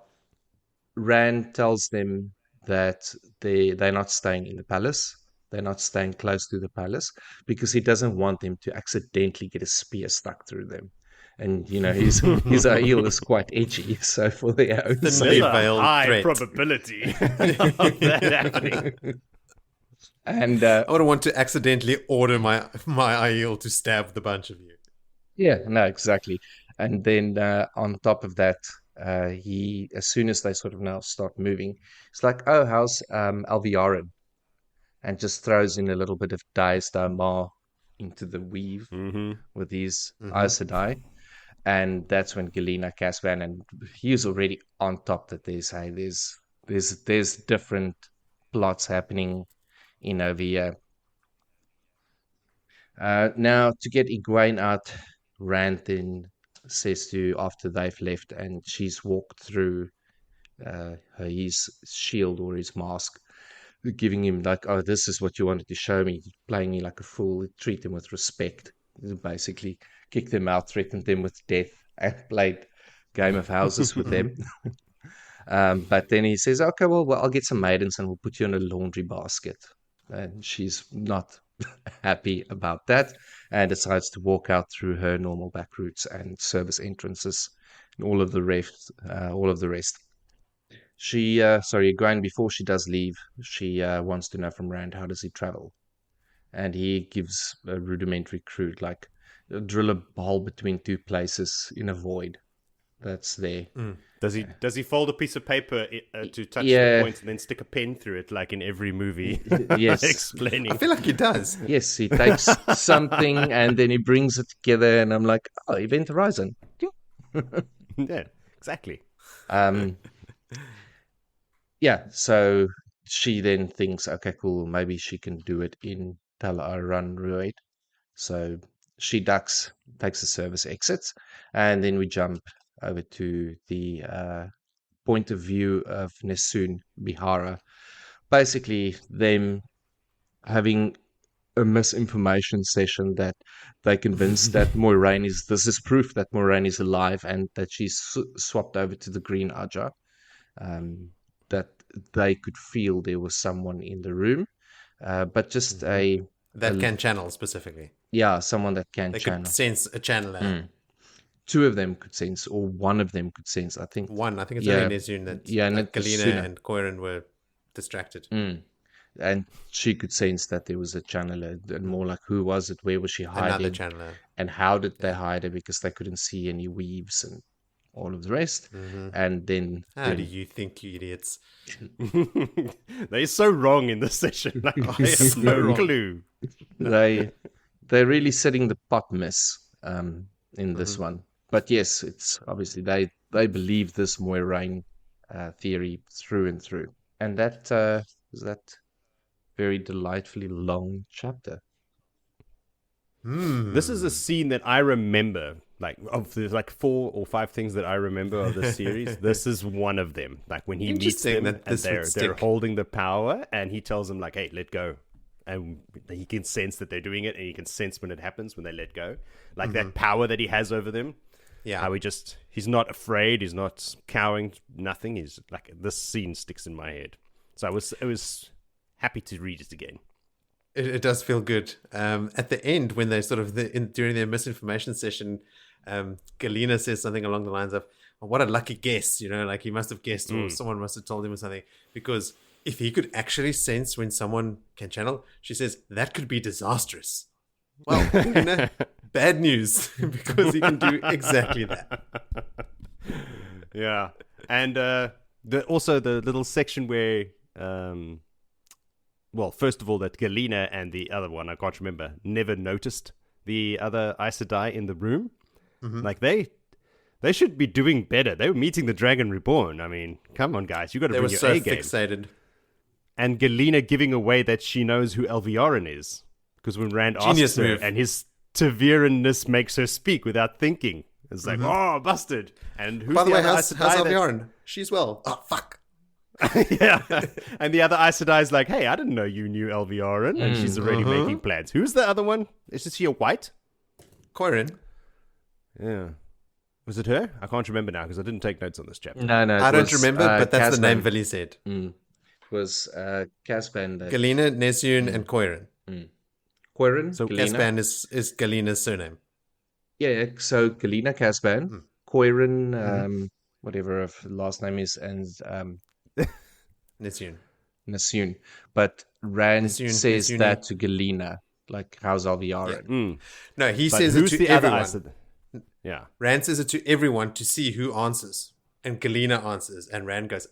Rand tells them that they're not staying in the palace. They're not staying close to the palace, because he doesn't want them to accidentally get a spear stuck through them. And, you know, his Aiel is quite edgy, so for their own The sake. high threat. Probability of that happening. And I wouldn't want to accidentally order my Aiel to stab the bunch of you. Yeah, no, exactly. And then on top of that, he, as soon as they sort of now start moving, it's like, oh, how's Alviarin? And just throws in a little bit of Dias Damar into the weave with his Aes Sedai. And that's when Galina Casban, and he's already on top that there's different plots happening in over here. Now, to get Egwene out, Rand then says to, after they've left and she's walked through his shield or his mask, giving him like, oh, this is what you wanted to show me, playing me like a fool, treat him with respect, basically kicked them out, threatened them with death, and played game of houses with them. But then he says, okay, well, I'll get some maidens and we'll put you in a laundry basket. and she's not happy about that, and decides to walk out through her normal back routes and service entrances, and all of the rest. She, sorry, Gwen, before she does leave, she wants to know from Rand, how does he travel? And he gives a rudimentary clue, like drill a hole between two places in a void that's there. Does he fold a piece of paper to touch Yeah. the points and then stick a pen through it, like in every movie? Yes. Explaining. I feel like he does. Yes, he takes something and then he brings it together, and I'm like, oh, Event Horizon. Yeah, exactly. Yeah, so she then thinks, okay, cool, maybe she can do it in Tal Aran Ruid. So she ducks, takes the service exits, and then we jump over to the point of view of Nessun Bihara. Basically, them having a misinformation session that they convinced that Moiraine this is proof that Moiraine is alive and that she's swapped over to the Green Aja. That they could feel there was someone in the room, but just That can channel specifically. someone that can They channel. could sense a channeler. Two of them could sense, or one of them could sense. I think One, I think it's Yeah. only Nezun that Yeah, that Galina Nesuna. and Coirin were distracted. and she could sense that there was a channeler, and more like, who was it? Where was she hiding? Another channeler. And how did they hide her? Because they couldn't see any weaves and all of the rest. And then How do you think, you idiots? They're so wrong in this session. Like, I have no clue. they're really setting the pot miss in this one. But yes, it's obviously they believe this Moiraine theory through and through. And that is that very delightfully long chapter. This is a scene that I remember. Like, of the 4 or 5 things that I remember of the series, this is one of them. Like, when he meets Interesting them that and this would they're stick. holding the power, and he tells them, like, hey, let go. And he can sense that they're doing it, and he can sense when it happens, when they let go. Like, that power that he has over them. Yeah. How he's not afraid, he's not cowing, nothing. He's like, this scene sticks in my head. So I was happy to read it again. It does feel good. At the end, when they sort of during their misinformation session, Galina says something along the lines of, oh, "What a lucky guess!" Like he must have guessed, or someone must have told him or something. Because if he could actually sense when someone can channel, she says that could be disastrous. Well, bad news because he can do exactly that. Yeah, and also the little section where. Well, first of all, that Galina and the other one, I can't remember, never noticed the other Aes Sedai in the room. Like, they should be doing better. They were meeting the Dragon Reborn. I mean, come on, guys. You got to They bring were your so A game. fixated. And Galina giving away that she knows who Elviarin is. Because when Rand Genius asks her, move. and his Taviranness makes her speak without thinking. It's like, oh, busted. And who's By the way, other how's Aes Sedai that- Alviarin? She's well. Oh, fuck. Yeah, and the other Aes Sedai is like, hey, I didn't know you knew Elviarin, and she's already making plans. Who's the other one? Is she a white? Coirin. Yeah. Was it her? I can't remember now because I didn't take notes on this chapter. No, I don't remember, but that's the name Casban. Villy said. It was Casban. Galina, Nezun, and Coirin. Coirin. So Galina. Casban is Galina's surname. Yeah, so Galina Casban, Coirin, whatever her last name is, and Nezun. Nassun. But Rand Nassun- says Nassuni. that to Galina, like, how's Alviarin? No, he But says it who's to the other everyone. Aes Sedai? Yeah. Rand says it to everyone to see who answers. And Galina answers. And Rand goes,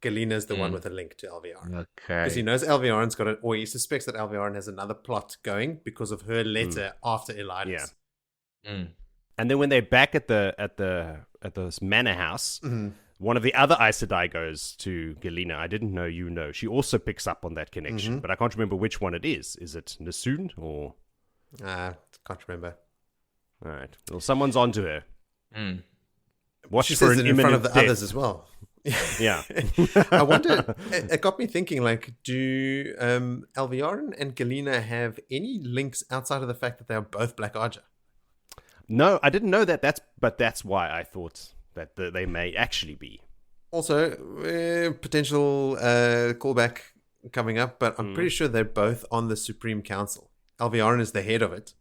Galina's the one with a link to Alviarin. Because he Okay. knows Alviarin's got it, or he suspects that Alviarin has another plot going because of her letter after Elaida's. Yeah. And then when they're back at this manor house, one of the other Aes Sedai goes to Galina. I didn't know you know. She also picks up on that connection, but I can't remember which one it is. Is it Nassun or? Can't remember. All right. Well, someone's onto her. Watch She for says an it in front of imminent the death. others as well. Yeah. I wonder, it got me thinking, like, do Alviarin and Galina have any links outside of the fact that they are both Black Aja? No, I didn't know that. That's why I thought that they may actually be. Also, potential callback coming up, but I'm pretty sure they're both on the Supreme Council. Alviarin is the head of it.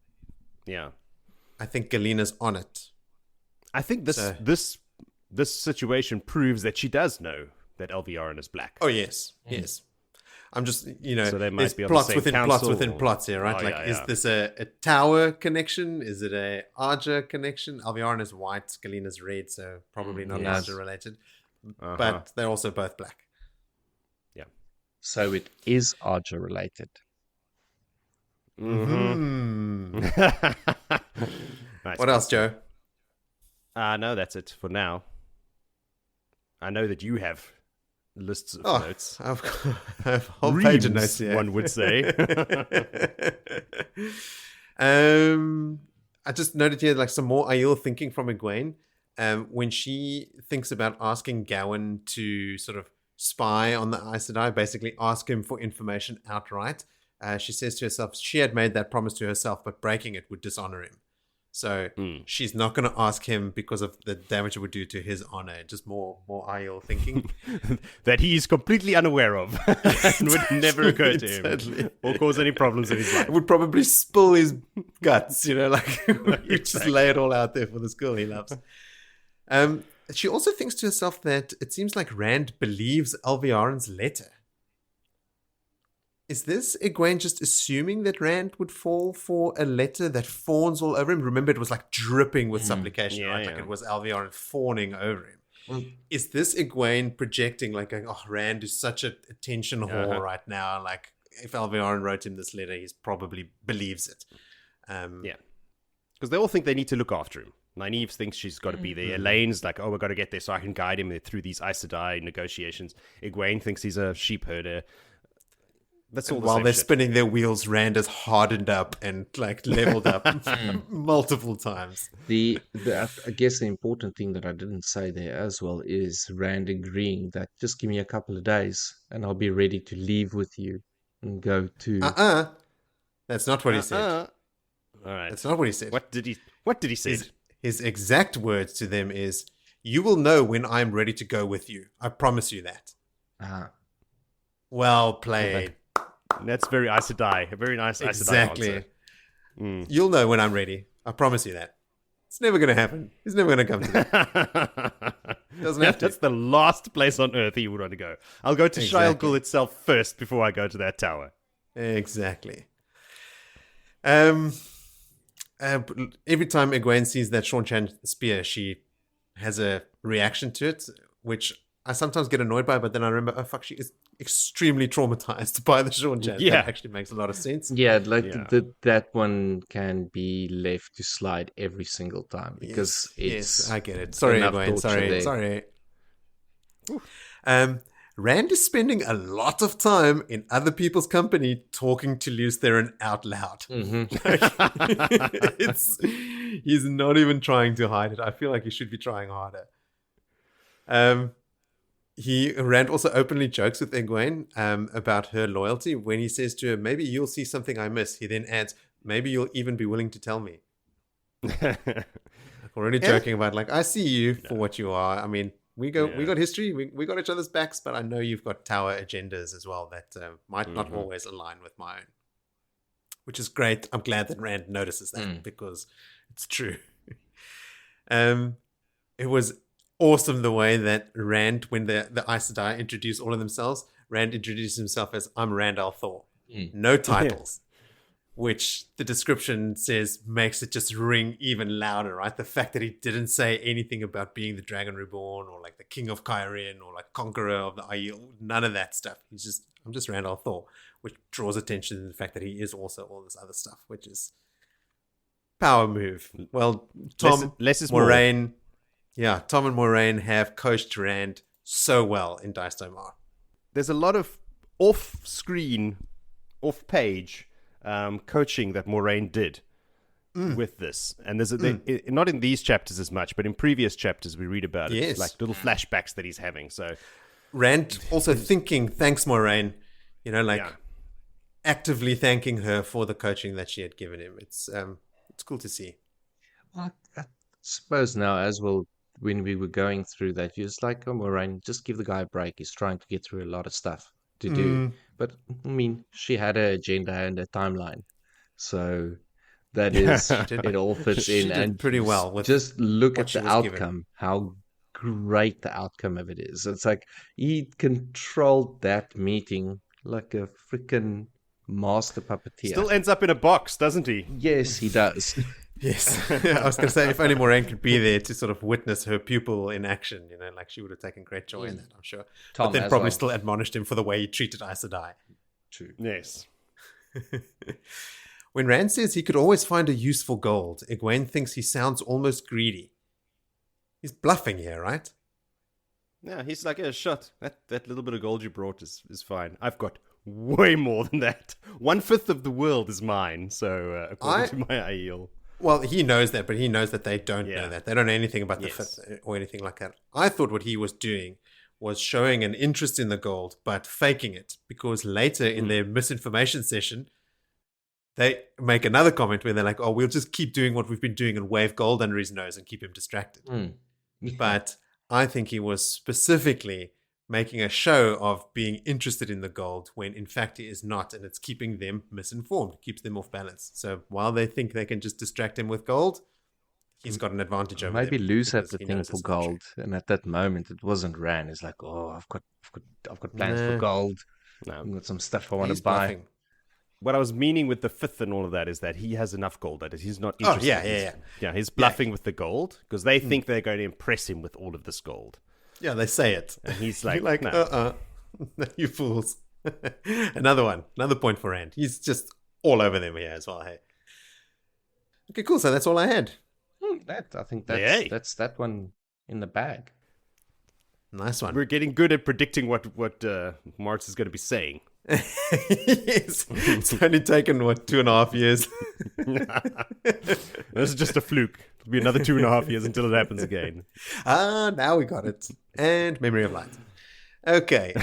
Yeah. I think Galena's on it. I think this situation proves that she does know that Alviarin is black. Oh, yes. Yes. I'm just, So they might there's be on the plots same within plots council within or- plots here, right? Oh, like, yeah, is yeah. this a Tower connection? Is it a Arja connection? Alviarin is white, Galena's red, so probably not Yes. Arja related. Uh-huh. But they're also both black. So it is Arja related. Mm-hmm. Nice. What else, Joe? No, that's it for now. I know that you have lists of Oh, notes. I've got a whole page of Reams, notes here. one would say. I just noted here like some more Aiel thinking from Egwene. When she thinks about asking Gawain to sort of spy on the Aes Sedai, basically ask him for information outright, she says to herself she had made that promise to herself, but breaking it would dishonor him. So she's not going to ask him because of the damage it would do to his honor. Just more Aiel thinking. That he is completely unaware of and would never occur to him Totally. or cause any problems in his life. Would probably spill his guts, like you just lay it all out there for this girl he loves. She also thinks to herself that it seems like Rand believes Alviarin's letter. Is this Egwene just assuming that Rand would fall for a letter that fawns all over him? Remember, it was like dripping with supplication, Yeah, right? Like yeah. it was Alviarin fawning over him. Mm. Is this Egwene projecting, like, going, oh, Rand is such a attention whore right now. Like, if Alviarin wrote him this letter, he probably believes it. Yeah. Because they all think they need to look after him. Nynaeve thinks she's got to be there. Elaine's like, oh, we've got to get there so I can guide him through these Aes Sedai negotiations. Egwene thinks he's a sheep herder. That's all the While same they're shit. spinning their wheels, Rand has hardened up and like leveled up multiple times. I guess the important thing that I didn't say there as well is Rand agreeing that just give me a couple of days and I'll be ready to leave with you and go to. That's not what he said. All right. That's not what he said. What did he say? His exact words to them is, "You will know when I'm ready to go with you. I promise you that." Well played. That's very Aes Sedai. A very nice Aes Sedai Exactly. answer. You'll know when I'm ready. I promise you that. It's never going to happen. He's never going to come to that. Doesn't have to. That's the last place on earth he would want to go. I'll go to Exactly. Shire Gul itself first before I go to that tower. Exactly. Every time Egwene sees that Sean Chan spear, she has a reaction to it, which I sometimes get annoyed by, but then I remember, oh fuck, she is extremely traumatized by the Sean Chan. Yeah. That actually makes a lot of sense. Yeah, like Yeah. that one can be left to slide every single time because it's. Yes, I get it. Sorry, enough Egwene. torture Sorry, there. sorry. Rand is spending a lot of time in other people's company talking to Lews Theron out loud. He's not even trying to hide it. I feel like he should be trying harder. Rand also openly jokes with Egwene about her loyalty when he says to her, maybe you'll see something I miss. He then adds, maybe you'll even be willing to tell me. Already joking about, like, I see you for what you are. I mean, we got history, we got each other's backs, but I know you've got tower agendas as well that might not always align with my own. Which is great. I'm glad that Rand notices that because it's true. It was awesome the way that Rand, when the Aes Sedai introduced all of themselves, Rand introduced himself as, I'm Rand al'Thor. No titles. Which the description says makes it just ring even louder, right? The fact that he didn't say anything about being the Dragon Reborn or like the King of Caerhun or like Conqueror of the Aiel, none of that stuff. I'm just Rand al'Thor, which draws attention to the fact that he is also all this other stuff, which is power move. Well, Tom, less is more. Moraine, Tom and Moraine have coached Rand so well in Dice Tomar. There's a lot of off-screen, off-page coaching that Moraine did with this. And there's not in these chapters as much, but in previous chapters we read about it. Yes. Like little flashbacks that he's having. So Rand also thinking, thanks, Moraine, actively thanking her for the coaching that she had given him. It's cool to see. Well, I suppose now as well, when we were going through that, you're just like, oh, Moraine, just give the guy a break. He's trying to get through a lot of stuff to do. But I mean, she had her agenda and her timeline, so that is did. it. All fits She in, did and pretty well with just look what at she the was given. outcome. How great the outcome of it is. It's like he controlled that meeting like a freaking master puppeteer. Still ends up in a box, doesn't he? Yes, he does. Yes. I was going to say, if only Moraine could be there to sort of witness her pupil in action, like she would have taken great joy in that, I'm sure. Tom but then as probably well. still admonished him for the way he treated Aes Sedai. True. Yes. When Rand says he could always find a useful gold, Egwene thinks he sounds almost greedy. He's bluffing here, right? Yeah, he's like, yeah, shut. That little bit of gold you brought is fine. I've got way more than that. 1/5 of the world is mine, so according to my Aiel. Well, he knows that, but he knows that they don't know that. They don't know anything about the Yes. fit or anything like that. I thought what he was doing was showing an interest in the gold, but faking it, because later in their misinformation session, they make another comment where they're like, oh, we'll just keep doing what we've been doing and wave gold under his nose and keep him distracted. But I think he was specifically making a show of being interested in the gold when in fact he is not, and it's keeping them misinformed, keeps them off balance. So while they think they can just distract him with gold, he's got an advantage over Maybe them. lose at because the he thing knows for it's not true. gold, and at that moment it wasn't Rand. It's like, oh, I've got plans for gold. No. I've got some stuff I want He's to buy. bluffing. What I was meaning with the 5th and all of that is that he has enough gold that he's not Oh, interested. yeah. He's bluffing with the gold because they think they're going to impress him with all of this gold. Yeah, they say it. And he's You're like, like, no. you fools. Another point for Rand. He's just all over them here as well. Hey. Okay, cool. So that's all I had. I think Yay. that's that one in the bag. Nice one. We're getting good at predicting what Marx is going to be saying. Yes. It's only taken, 2.5 years? This is just a fluke. It'll be another 2.5 years until it happens again. Now we got it. And Memory of Light. Okay.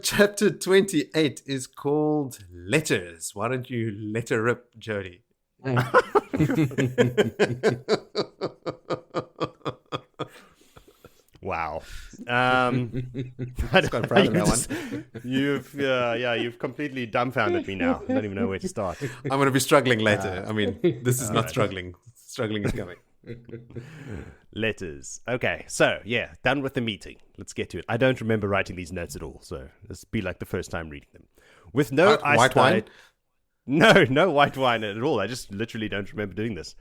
Chapter 28 is called Letters. Why don't you letter rip, Jody? Wow. Quite proud of that one. You've completely dumbfounded me now. I don't even know where to start. I'm going to be struggling later. I mean, this is not struggling. Struggling is coming. Letters. Okay, so yeah, done with the meeting. Let's get to it. I don't remember writing these notes at all, so this will be like the first time reading them. With no White wine? No white wine at all. I just literally don't remember doing this.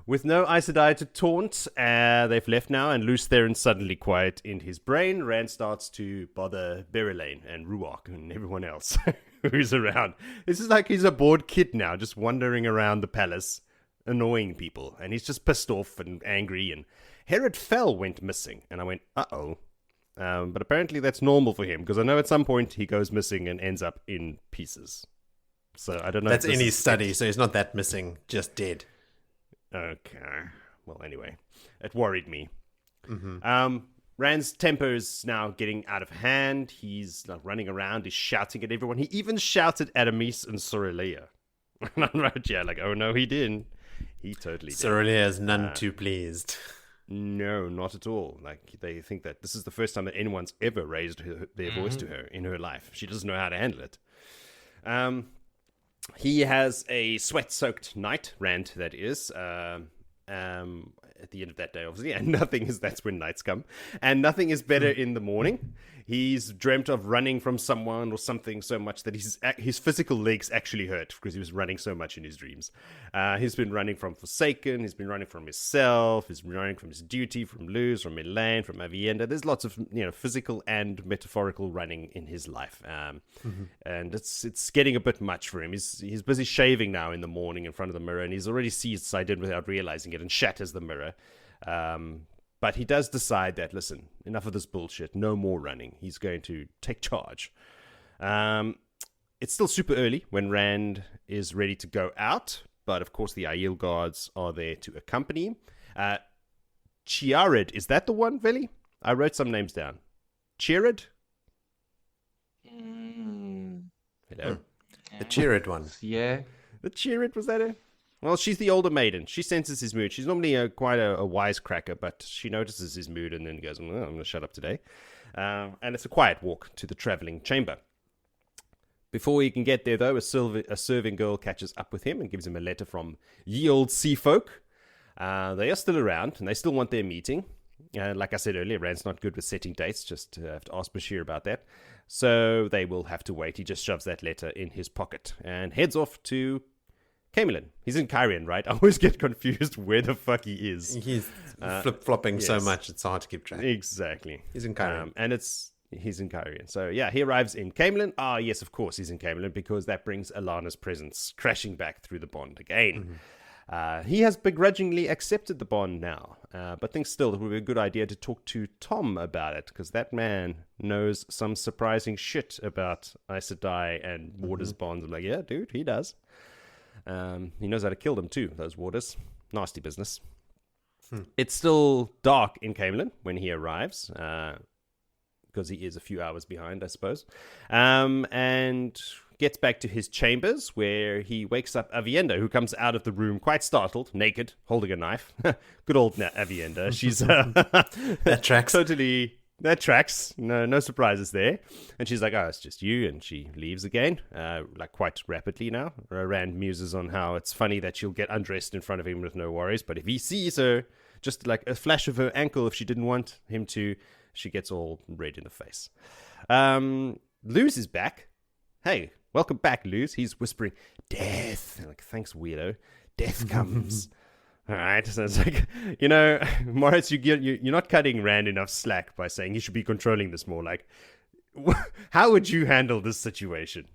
With no Aes Sedai to taunt, they've left now, and Luce Theron's suddenly quiet in his brain. Rand starts to bother Berylane and Ruark and everyone else who's around. This is like he's a bored kid now, just wandering around the palace, annoying people. And he's just pissed off and angry. And Herod Fell went missing. And I went, uh-oh. But apparently that's normal for him, because I know at some point he goes missing and ends up in pieces. So I don't know. That's in his study, so he's not that missing, just dead. Okay. Well, anyway, it worried me. Rand's temper is now getting out of hand. He's like running around. He's shouting at everyone. He even shouted at Amis and Sorelea. And I'm right, yeah, like, oh no, he didn't. He totally did. Sorelea is none too pleased. No, not at all. Like, they think that this is the first time that anyone's ever raised their voice to her in her life. She doesn't know how to handle it. He has a sweat-soaked night, Rand, that is, at the end of that day, obviously, and that's when nights come, and nothing is better in the morning. He's dreamt of running from someone or something so much that his physical legs actually hurt because he was running so much in his dreams. He's been running from Forsaken, he's been running from himself, he's been running from his duty, from Luz, from Elaine, from Avienda. There's lots of physical and metaphorical running in his life, and it's getting a bit much for him. He's busy shaving now in the morning in front of the mirror, and he's already seasighted without realizing it and shatters the mirror. But he does decide that, listen, enough of this bullshit, no more running. He's going to take charge. It's still super early when Rand is ready to go out, but of course the Aiel guards are there to accompany him. Chiarid, is that the one, Veli? I wrote some names down. Chiarid? Hello? The Chiarid one. Yeah. The Chiarid, was that it? Well, she's the older maiden. She senses his mood. She's normally quite a wisecracker, but she notices his mood and then goes, well, I'm going to shut up today. And it's a quiet walk to the traveling chamber. Before he can get there, though, a serving girl catches up with him and gives him a letter from ye old sea folk. They are still around, and they still want their meeting. Like I said earlier, Rand's not good with setting dates. Just have to ask Bashir about that. So they will have to wait. He just shoves that letter in his pocket and heads off to Caemlyn. He's in Cairn, right? I always get confused where the fuck he is. He's flip-flopping so much, it's hard to keep track. Exactly. He's in Cairn. He's in Cairn. So, yeah, he arrives in Caemlyn. Ah, yes, of course, he's in Caemlyn because that brings Alana's presence crashing back through the bond again. He has begrudgingly accepted the bond now, but thinks still it would be a good idea to talk to Tom about it because that man knows some surprising shit about Aes Sedai and Warders' bonds. I'm like, yeah, dude, he does. He knows how to kill them too, those Warders. Nasty business. It's still dark in Caemlyn when he arrives. Because he is a few hours behind, I suppose. And gets back to his chambers, where he wakes up Avienda, who comes out of the room quite startled, naked, holding a knife. Good old Avienda. She's that tracks. That tracks. No surprises there. And she's like, oh, it's just you. And she leaves again, like quite rapidly now. Rand muses on how it's funny that she'll get undressed in front of him with no worries. But if he sees her, just like a flash of her ankle, if she didn't want him to, she gets all red in the face. Luz is back. Hey, welcome back, Luz. He's whispering, death. I'm like, thanks, weirdo. Death comes. All right. So it's like, Moritz, you're not cutting Rand enough slack by saying he should be controlling this more. Like, how would you handle this situation?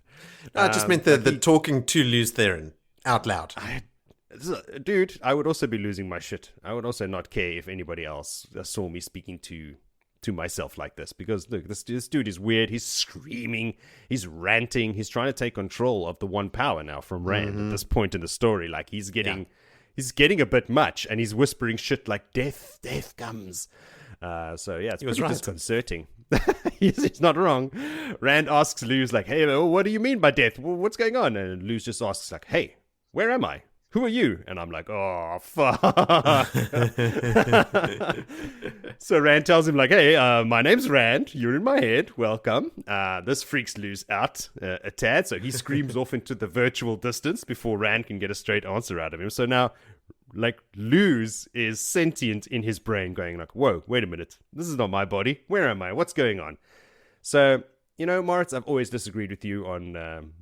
I just meant the talking to Luz Theron out loud. Dude, I would also be losing my shit. I would also not care if anybody else saw me speaking to myself like this, because look, this dude is weird. He's screaming, he's ranting, he's trying to take control of the one power now from Rand at this point in the story. Like he's getting a bit much, and he's whispering shit like death comes. So yeah, it's pretty disconcerting. He's not wrong. Rand asks Luz like, hey, what do you mean by death? What's going on? And Luz just asks like, hey, where am I? Who are you? And I'm like, oh, fuck. So Rand tells him like, hey, my name's Rand. You're in my head. Welcome. This freaks Luz out a tad. So he screams off into the virtual distance before Rand can get a straight answer out of him. So now, like, Luz is sentient in his brain going like, whoa, wait a minute. This is not my body. Where am I? What's going on? So, Moritz, I've always disagreed with you on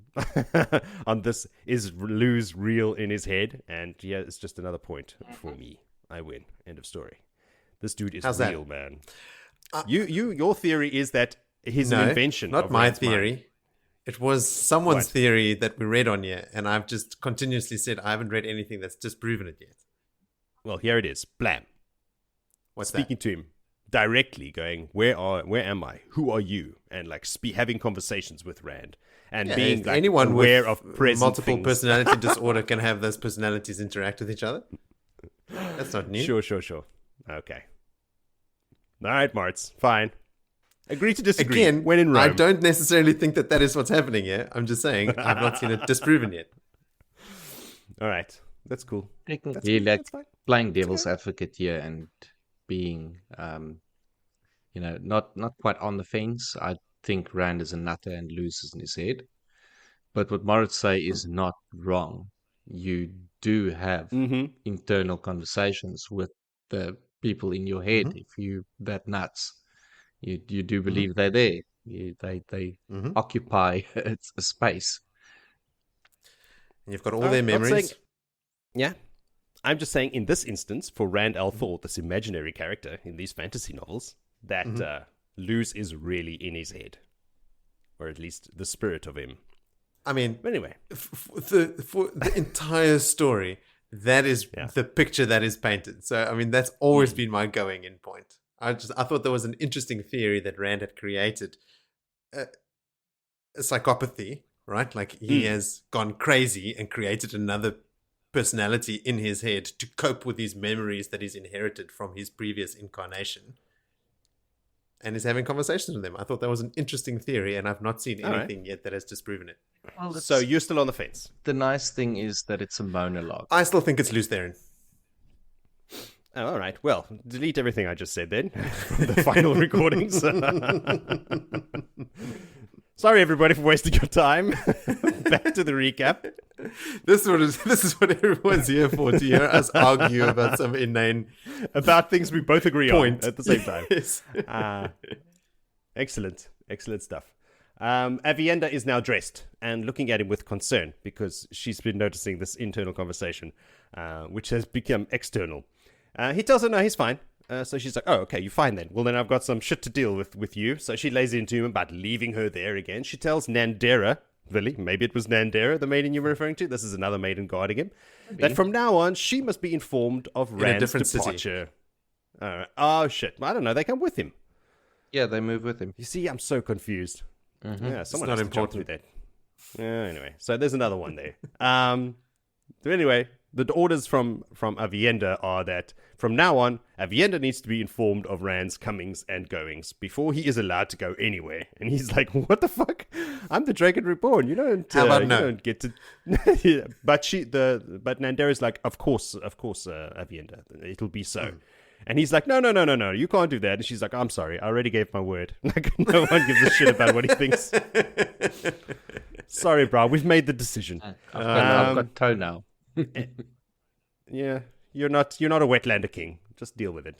on this. Is Luz real in his head? And yeah, it's just another point for me. I win. End of story. This dude is real, man. Your theory is that his invention. Not of my Rand's theory. mind. It was someone's theory that we read on here, and I've just continuously said I haven't read anything that's disproven it yet. Well, here it is. Blam. What's Speaking to him directly, going, where am I? Who are you? And like having conversations with Rand. And being like anyone aware with of present multiple things. personality disorder can have those personalities interact with each other. That's not new. Sure. Okay. All right, Martz. Fine. Agree to disagree. Again, when in Rome. I don't necessarily think that is what's happening here. I'm just saying I've not seen it disproven yet. All right. That's cool. Technically, like playing devil's advocate here and being, not quite on the fence. I think Rand is a nutter and loses in his head. But what Moritz say is not wrong. You do have internal conversations with the people in your head. If you that nuts, you do believe they're there. They occupy a space. And you've got all their memories. I'm just saying in this instance, for Rand al'Thor, this imaginary character in these fantasy novels, that Luz is really in his head. Or at least the spirit of him. I mean, but anyway, for the entire story, that is the picture that is painted. So, I mean, that's always been my going in point. I thought there was an interesting theory that Rand had created a psychopathy, right? Like he has gone crazy and created another personality in his head to cope with these memories that he's inherited from his previous incarnation. And is having conversations with them. I thought that was an interesting theory, and I've not seen anything yet that has disproven it. Well, so you're still on the fence. The nice thing is that it's a monologue. I still think it's Luz Theron. Oh, all right. Well, delete everything I just said then from the final recordings. Sorry, everybody, for wasting your time. Back to the recap. This is what everyone's here for, to hear us argue about some inane About things we both agree point on at the same time. Yes. Excellent stuff. Avienda is now dressed and looking at him with concern because she's been noticing this internal conversation, which has become external. He tells her, no, he's fine. So she's like, oh, okay, you're fine then. Well, then I've got some shit to deal with you. So she lays into him about leaving her there again. She tells Nandera, Willie, maybe it was Nandera, the maiden you were referring to. This is another maiden guarding him. Maybe. That from now on, she must be informed of Rand's departure. Oh, shit. I don't know. They come with him. Yeah, they move with him. You see, I'm so confused. Mm-hmm. Yeah, someone it's has not to jump through that. Anyway, so there's another one there. So anyway, the orders from Avienda are that from now on, Avienda needs to be informed of Rand's comings and goings before he is allowed to go anywhere. And he's like, "What the fuck? I'm the Dragon Reborn. You don't. How about you no? don't get to." Yeah, but Nandera's like, "Of course, Avienda. It'll be so." And he's like, no, you can't do that. And she's like, I'm sorry, I already gave my word. Like, no one gives a shit about what he thinks. Sorry, bro, we've made the decision. I've got toe now. Yeah, you're not a Wetlander king. Just deal with it.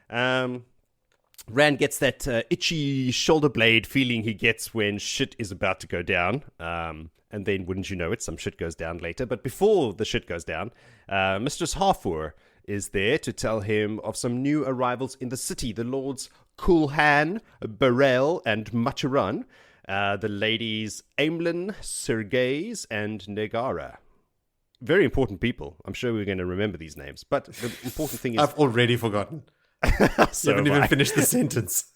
Rand gets that itchy shoulder blade feeling he gets when shit is about to go down. And then, wouldn't you know it, some shit goes down later. But before the shit goes down, Mistress Harfour is there to tell him of some new arrivals in the city. The lords Kulhan, Burrell, and Macharan. The ladies Caemlyn, Sergeys, and Negara. Very important people. I'm sure we're going to remember these names. But the important thing is... I've already forgotten. So you haven't even finished the sentence.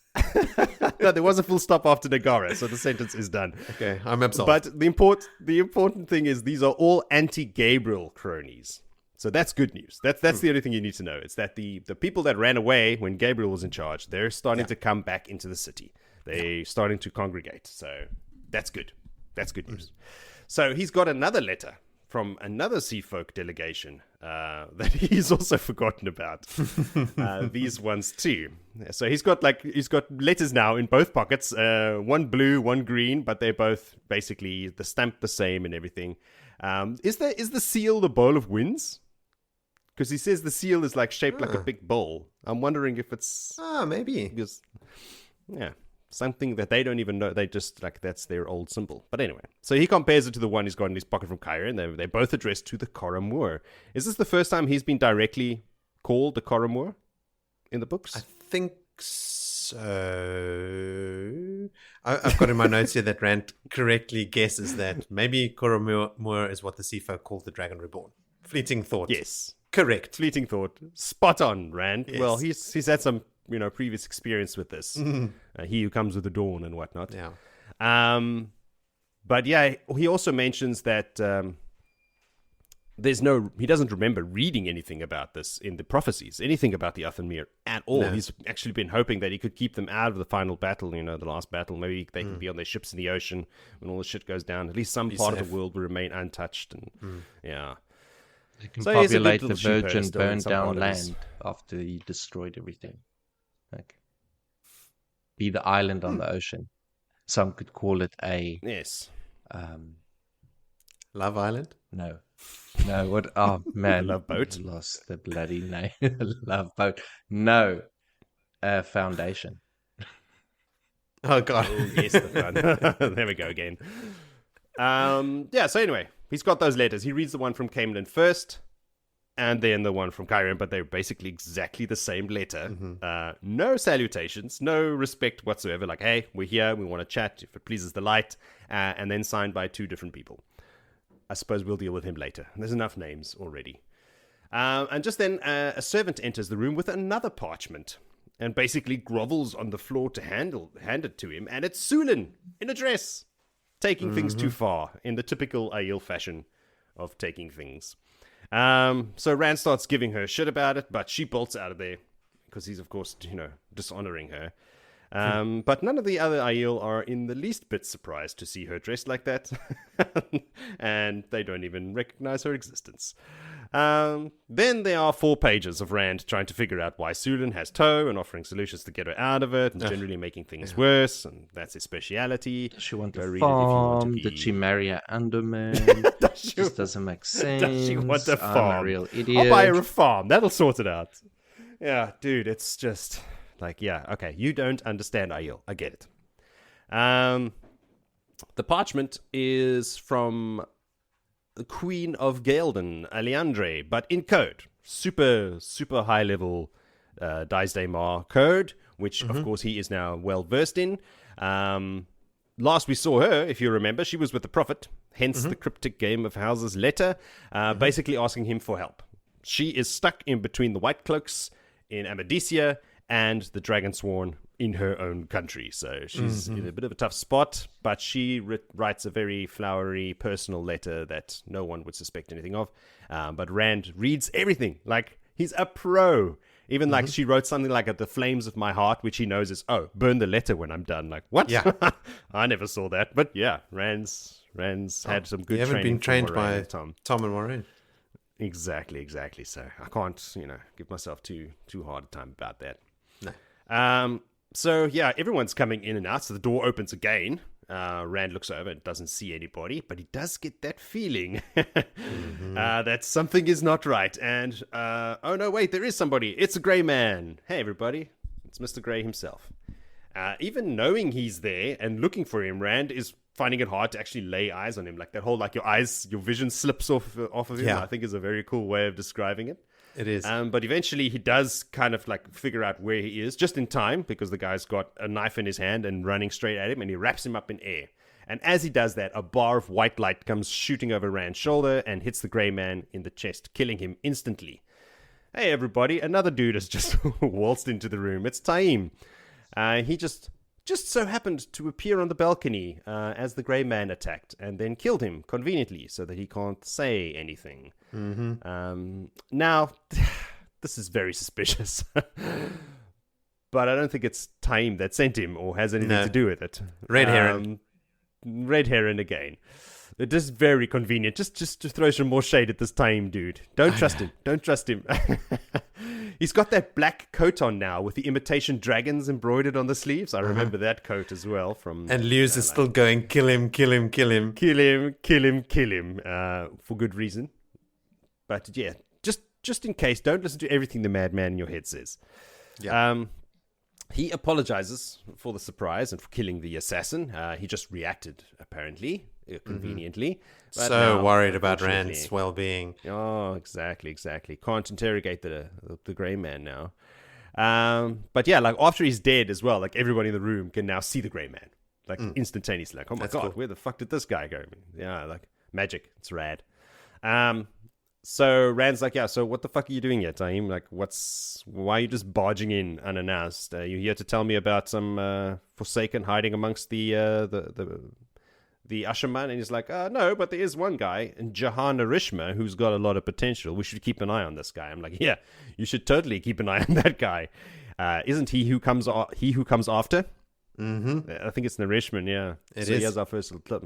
No, there was a full stop after Negara, so the sentence is done. Okay, I'm absolved. But the important thing is these are all anti-Gabriel cronies. So that's good news. That's the only thing you need to know. It's that the people that ran away when Gabriel was in charge, they're starting to come back into the city. They're starting to congregate. So that's good. That's good news. So he's got another letter from another Sea Folk delegation that he's also forgotten about. These ones too. So he's got letters now in both pockets. One blue, one green, but they're both basically the stamp the same and everything. Is the seal the bowl of winds? Because he says the seal is like shaped like a big bowl. I'm wondering if it's maybe because something that they don't even know. They just like that's their old symbol. But anyway, so he compares it to the one he's got in his pocket from Kyra, and they're both addressed to the Coromor. Is this the first time he's been directly called the Coromor in the books? I think so. I've got in my notes here that Rand correctly guesses that maybe Coromor is what the Sea Folk call the Dragon Reborn. Fleeting thought. Yes. Correct. Fleeting thought. Spot on, Rand. Yes. Well, he's had some previous experience with this. He who comes with the dawn and whatnot. Yeah. But yeah, he also mentions that he doesn't remember reading anything about this in the prophecies, anything about the Asan'gar at all. No. He's actually been hoping that he could keep them out of the final battle, the last battle. Maybe they can be on their ships in the ocean when all the shit goes down. At least some part of the world will remain untouched. And yeah. They can populate the virgin burned down land after he destroyed everything. Like, be the island on the ocean. Some could call it a... Yes. Love Island? No, what? Oh, man. Love Boat? Lost the bloody name. Love Boat. No. Foundation. Oh, God. Oh, yes, the fun. There we go again. So anyway, he's got those letters. He reads the one from Caemlyn first, and then the one from Chiron, but they're basically exactly the same letter. No salutations, no respect whatsoever. Like, hey, we're here, we want to chat, if it pleases the light, and then signed by two different people. I suppose we'll deal with him later. There's enough names already. And just then, a servant enters the room with another parchment, and basically grovels on the floor to hand it to him, and it's Sulin in a dress, taking things too far in the typical Aiel fashion of taking things. So Rand starts giving her shit about it, but she bolts out of there because he's, of course, dishonoring her. But none of the other Aiel are in the least bit surprised to see her dressed like that, and they don't even recognize her existence. Then there are 4 pages of Rand trying to figure out why Sulin has tow and offering solutions to get her out of it and generally making things worse, and that's his speciality. Does she want Go to read it if you want to farm? be- Did she marry an underman? Just doesn't make sense. Does she want a farm? I'm a real idiot. I'll buy her a farm. That'll sort it out. Yeah, dude, it's just like, yeah, okay, you don't understand Aiel. I get it. The parchment is from the Queen of Gaelden, Aleandre, but in code. Super, super high level Dies Daymar code, which of course he is now well versed in. Last we saw her, if you remember, she was with the Prophet, hence the cryptic Game of Houses letter, basically asking him for help. She is stuck in between the White Cloaks in Amadicia and the Dragonsworn in her own country. So she's in a bit of a tough spot, but she writes a very flowery personal letter that no one would suspect anything of. But Rand reads everything. Like, he's a pro. Even like she wrote something like "At the flames of my heart," which he knows is, oh, burn the letter when I'm done. Like, what? Yeah. I never saw that. But yeah, Rand's had some good You haven't been training trained from Moraine by and Tom. Tom and Maureen. Exactly. So I can't, give myself too hard a time about that. No. So yeah, everyone's coming in and out. So the door opens again. Rand looks over and doesn't see anybody, but he does get that feeling that something is not right. And oh no, wait, there is somebody. It's a Grey Man. Hey everybody, it's Mr. Grey himself. Even knowing he's there and looking for him, Rand is finding it hard to actually lay eyes on him. Like that whole, like your vision slips off of him. Yeah. I think is a very cool way of describing it. It is. But eventually he does kind of like figure out where he is just in time, because the guy's got a knife in his hand and running straight at him, and he wraps him up in air. And as he does that, a bar of white light comes shooting over Rand's shoulder and hits the Grey Man in the chest, killing him instantly. Hey everybody, another dude has just waltzed into the room. It's Taim. He just so happened to appear on the balcony as the Grey Man attacked, and then killed him conveniently so that he can't say anything. Now, this is very suspicious. But I don't think it's Taim that sent him or has anything to do with it. Red Heron. Red Heron again. It is very convenient. Just to throw some more shade at this Taim dude. Don't trust him. Don't trust him. He's got that black coat on now with the imitation dragons embroidered on the sleeves. I remember that coat as well from... And Lewis is still going, kill him, kill him, kill him. Kill him, kill him, kill him. For good reason. But yeah, just in case, don't listen to everything the madman in your head says. Yeah. He apologizes for the surprise and for killing the assassin. He just reacted, apparently, conveniently. But So now, worried about unfortunately- Rand's well-being. Oh, exactly. Can't interrogate the Grey Man now. But yeah, like after he's dead as well, like everybody in the room can now see the Grey Man. Like instantaneously. Like, oh my That's God, cool. where the fuck did this guy go? Yeah, like magic. It's rad. So Rand's like, yeah, so what the fuck are you doing here, Taim? Like, why are you just barging in unannounced? You here to tell me about some Forsaken hiding amongst the Usherman? And he's like, no, but there is one guy, Jahan Arishma, who's got a lot of potential. We should keep an eye on this guy. I'm like, yeah, you should totally keep an eye on that guy. Isn't he who comes after? Mm-hmm. I think it's Narishman, yeah. It so is. he has our first little clip.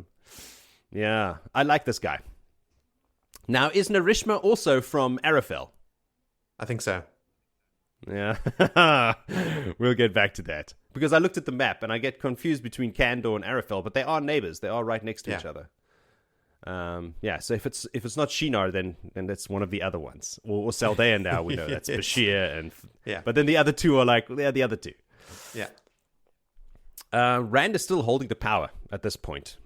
Yeah, I like this guy. Now, is Narishma also from Arafel? I think so. Yeah. We'll get back to that. Because I looked at the map and I get confused between Kandor and Arafel, but they are neighbors. They are right next to each other. Yeah, so if it's not Shinar, then that's one of the other ones. Or Saldaean now, we know that's Bashir. And Yeah. But then the other two are like, they're the other two. Yeah. Rand is still holding the power at this point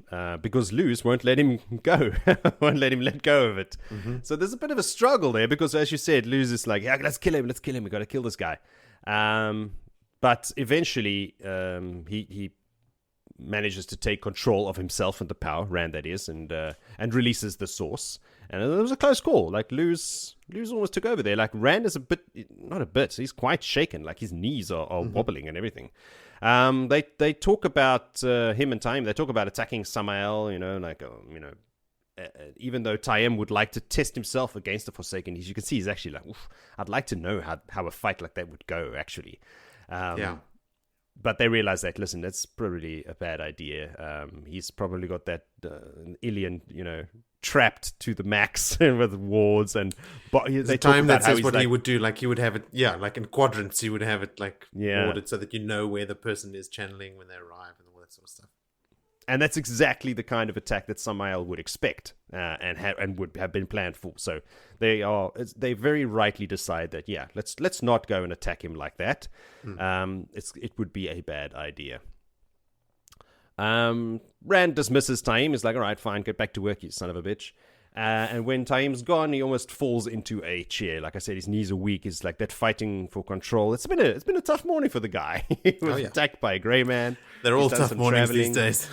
because Luz won't let him go, won't let him let go of it. So there's a bit of a struggle there because, as you said, Luz is like, yeah, let's kill him, we got to kill this guy. But eventually he manages to take control of himself and the power, Rand that is, and releases the source. And it was a close call. Like Luz almost took over there. Like Rand is he's quite shaken. Like his knees are wobbling and everything. They talk about him and Taim. They talk about attacking Samael. Even though Taim would like to test himself against the Forsaken, as you can see, he's actually like, oof, I'd like to know how a fight like that would go. Actually, Yeah. But they realize that, listen, that's probably a bad idea. He's probably got that alien, trapped to the max with wards. And they talk time about that how says what like, he would do. Like he would have it, like in quadrants, he would have it like Yeah. ordered so that you know where the person is channeling when they arrive and all that sort of stuff. And that's exactly the kind of attack that Samael would expect and would have been planned for. So they very rightly decide that, let's not go and attack him like that. It would be a bad idea. Rand dismisses Taim. He's like, all right, fine, get back to work, you son of a bitch. And when Taim's gone, he almost falls into a chair. Like I said, his knees are weak. He's like that fighting for control. It's been a tough morning for the guy. He was attacked by a grey man. They're all tough mornings these days.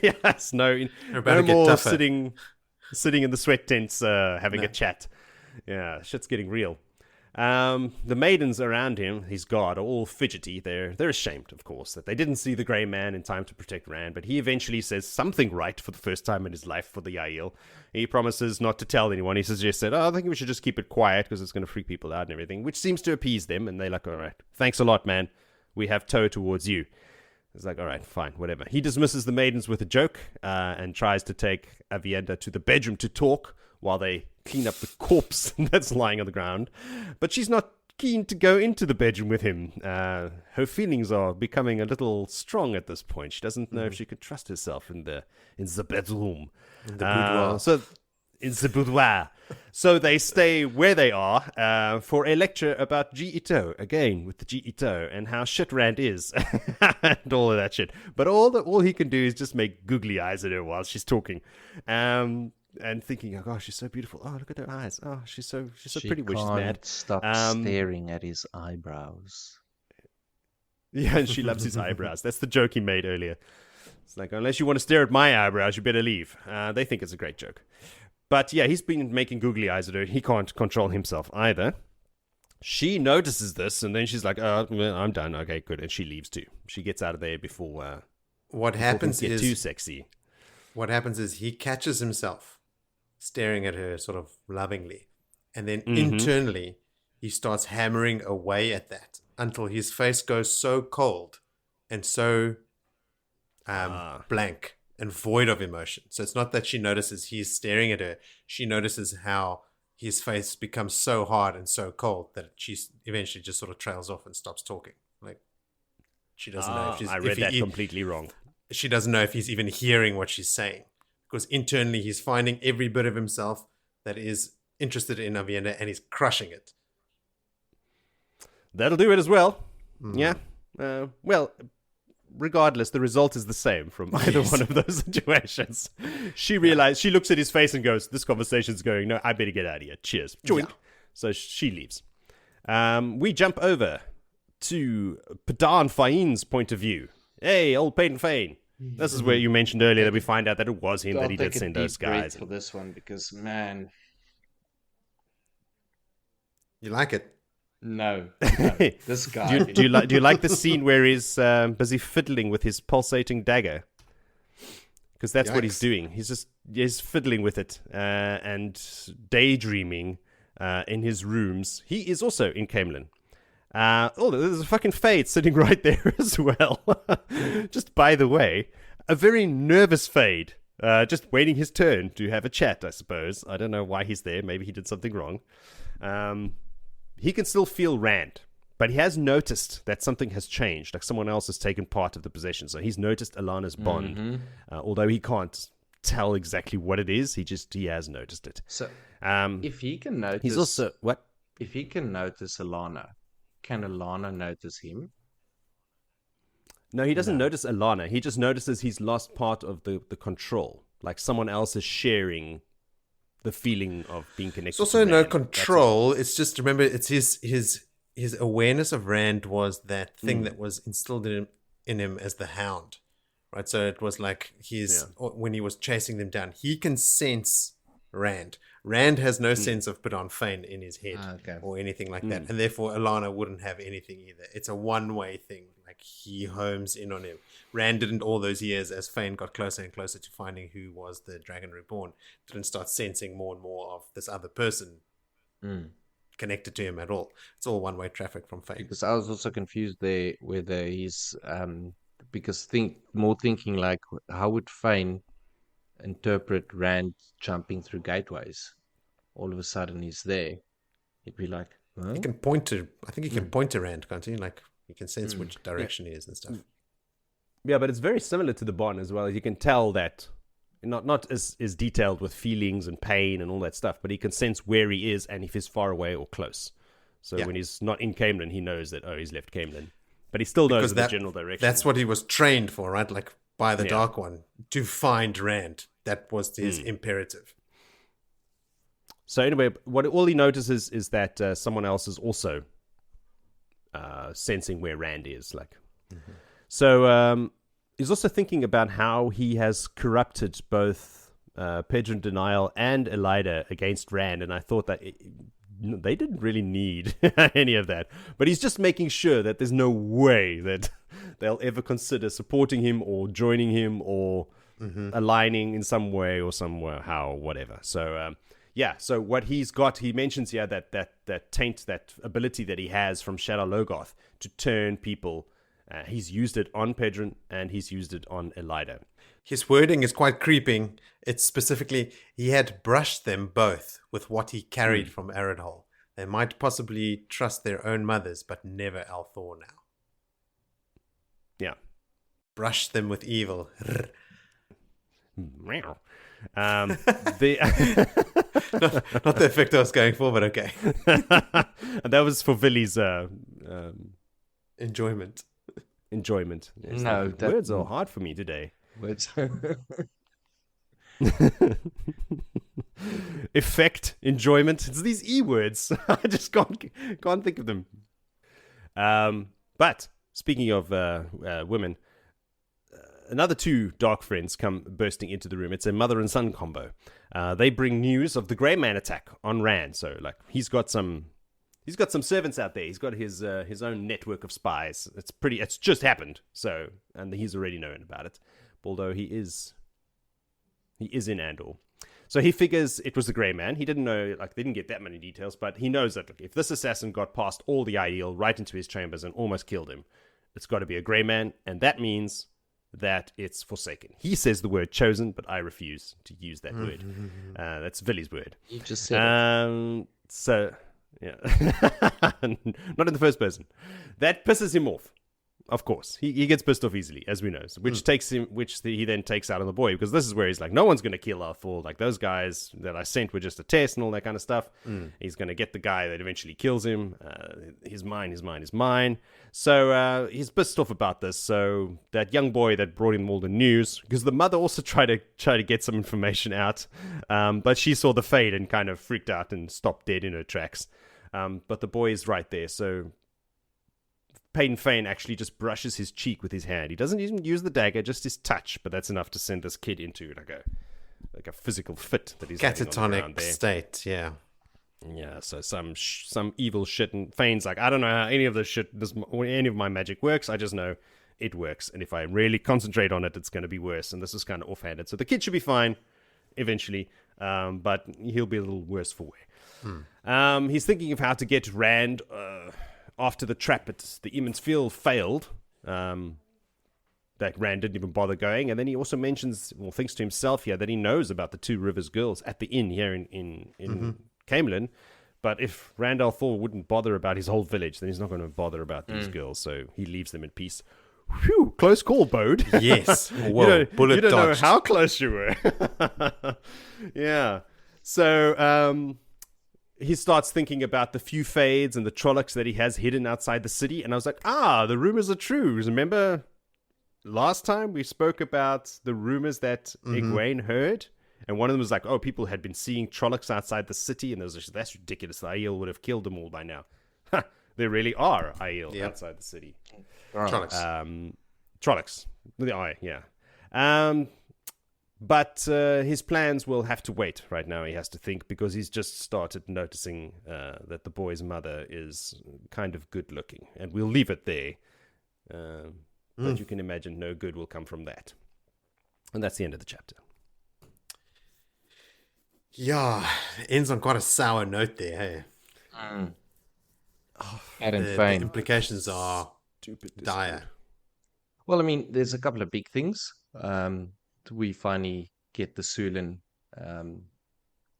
Yes, no more sitting in the sweat tents having a chat. Yeah, shit's getting real. The maidens around him, his guard, are all fidgety. They're ashamed, of course, that they didn't see the grey man in time to protect Rand, but he eventually says something right for the first time in his life for the Yael. He promises not to tell anyone. He suggests that, I think we should just keep it quiet because it's going to freak people out and everything, which seems to appease them, and they're like, all right, thanks a lot, man. We have tow towards you. It's like, all right, fine, whatever. He dismisses the maidens with a joke and tries to take Avienda to the bedroom to talk while they clean up the corpse that's lying on the ground. But she's not keen to go into the bedroom with him. Her feelings are becoming a little strong at this point. She doesn't know if she could trust herself in the bedroom. In the boudoir. In the boudoir. So they stay where they are for a lecture about G-Ito, again, with the G-Ito, and how shit Rand is, and all of that shit. But all he can do is just make googly eyes at her while she's talking. And thinking, oh gosh, she's so beautiful. Oh, look at her eyes. Oh, she's so pretty when she's mad. Stop staring at his eyebrows. Yeah, and she loves his eyebrows. That's the joke he made earlier. It's like, unless you want to stare at my eyebrows, you better leave. They think it's a great joke. But yeah, he's been making googly eyes at her. He can't control himself either. She notices this, and then she's like, oh, well, I'm done. Okay, good. And she leaves too. She gets out of there before what happens things is get too sexy. What happens is he catches himself staring at her sort of lovingly. And then internally, he starts hammering away at that until his face goes so cold and so blank and void of emotion. So it's not that she notices he's staring at her. She notices how his face becomes so hard and so cold that she eventually just sort of trails off and stops talking. Like, she doesn't know if she's... I read that completely wrong. She doesn't know if he's even hearing what she's saying. Because internally, he's finding every bit of himself that is interested in Avienda, and he's crushing it. That'll do it as well. Yeah. Well, regardless, the result is the same from either one of those situations. She realizes, she looks at his face and goes, this conversation's going, no, I better get out of here. Cheers. Joink. Yeah. So she leaves. We jump over to Padan Fain's point of view. Hey, old Padan Fain. This is where you mentioned earlier that we find out that it was him that he did send those guys. For this one, because man, you like it? No. This guy. Do you like the scene where he's busy fiddling with his pulsating dagger? Because that's what he's doing. He's fiddling with it and daydreaming in his rooms. He is also in Caemlyn. There's a fucking Fade sitting right there as well. Just by the way, a very nervous Fade, just waiting his turn to have a chat, I suppose. I don't know why he's there. Maybe he did something wrong. He can still feel Rand, but he has noticed that something has changed, like someone else has taken part of the possession. So he's noticed Alana's bond, although he can't tell exactly what it is. He has noticed it. So if he can notice... He's also... What? If he can notice Alana... Can Alana notice him? No, he doesn't notice Alana. He just notices he's lost part of the control. Like someone else is sharing the feeling of being connected. It's also no control. It's just, remember, it's his awareness of Rand was that thing that was instilled in him as the Hound, right? So it was like when he was chasing them down, he can sense Rand. Rand has no sense of Padan Fain in his head or anything like that. And therefore, Alana wouldn't have anything either. It's a one-way thing. Like, he homes in on him. Rand didn't all those years, as Fain got closer and closer to finding who was the Dragon Reborn, didn't start sensing more and more of this other person connected to him at all. It's all one-way traffic from Fain. Because I was also confused there whether he's because thinking like, how would Fain interpret Rand jumping through gateways? All of a sudden he's there. He'd be like, huh? He can point to. I think he can point to Rand, can't he? Like he can sense which direction he is and stuff. Yeah, but it's very similar to the Bond as well. You can tell that not as detailed with feelings and pain and all that stuff, but he can sense where he is and if he's far away or close. So when he's not in Caemlyn, he knows that he's left Caemlyn, but he still knows the general direction. That's what he was trained for, right? Like by the Dark One to find Rand. That was his imperative. So anyway, all he notices is that someone else is also sensing where Rand is. So he's also thinking about how he has corrupted both Pedron Denial and Elaida against Rand, and I thought that they didn't really need any of that. But he's just making sure that there's no way that they'll ever consider supporting him or joining him or aligning in some way or somewhere, how, whatever. So so what he's got, he mentions here that taint, that ability that he has from Shadar Logoth to turn people. He's used it on Pedron and he's used it on Elaida. His wording is quite creeping. It's specifically, he had brushed them both with what he carried from Aradhol. They might possibly trust their own mothers, but never Althor now. Yeah. Brush them with evil. Meow. Not the effect I was going for, but okay. And that was for Willie's enjoyment. Enjoyment. Yes, No, words are hard for me today. Words. Effect, enjoyment. It's these E words. I just can't think of them. But speaking of women, another two dark friends come bursting into the room. It's a mother and son combo. They bring news of the Grey Man attack on Rand. So he's got some servants out there. He's got his own network of spies. It's just happened. So, and he's already known about it. Although he is in Andor. So he figures it was the Grey Man. He didn't know, they didn't get that many details, but he knows that if this assassin got past all the ideal right into his chambers and almost killed him, it's got to be a Grey Man, and that means that it's Forsaken. He says the word chosen, but I refuse to use that word. That's Willie's word. You just said it. So, yeah. Not in the first person. That pisses him off. Of course, he gets pissed off easily, as we know, which he then takes out on the boy, because this is where he's like, no one's going to kill Althor. Like, those guys that I sent were just a test and all that kind of stuff. He's going to get the guy that eventually kills him. His mine. So he's pissed off about this. So that young boy that brought him all the news, because the mother also tried to get some information out, but she saw the fade and kind of freaked out and stopped dead in her tracks. But the boy is right there, so Padan Fain actually just brushes his cheek with his hand. He doesn't even use the dagger, just his touch, but that's enough to send this kid into like a physical fit that he's catatonic state. Yeah. Yeah, so some evil shit, and Fain's like, I don't know how any of this shit, any of my magic works. I just know it works, and if I really concentrate on it, it's going to be worse. And this is kind of offhanded. So the kid should be fine eventually, but he'll be a little worse for wear. He's thinking of how to get Rand after the trap at the Eamon's Field failed. That Rand didn't even bother going, and then he also thinks to himself here that he knows about the Two Rivers girls at the inn here in Caemlyn, but if Rand al'Thor wouldn't bother about his whole village, then he's not going to bother about these girls, so he leaves them in peace. Whew, close call, Bode. Yes. Whoa, you don't know how close you were. Yeah. So he starts thinking about the few fades and the Trollocs that he has hidden outside the city, and I was like, the rumors are true. Remember last time we spoke about the rumors that Egwene heard? And one of them was like, people had been seeing Trollocs outside the city, and that's ridiculous. Aiel would have killed them all by now. There really are Aiel outside the city. Trollocs. Trollocs. The eye, yeah. But his plans will have to wait right now. He has to think, because he's just started noticing that the boy's mother is kind of good looking. And we'll leave it there. But you can imagine no good will come from that. And that's the end of the chapter. Yeah, ends on quite a sour note there, hey? Mm. Oh, Padan the Fain. implications are Stupid dire. Discord. Well, I mean, there's a couple of big things. We finally get the Sulan um,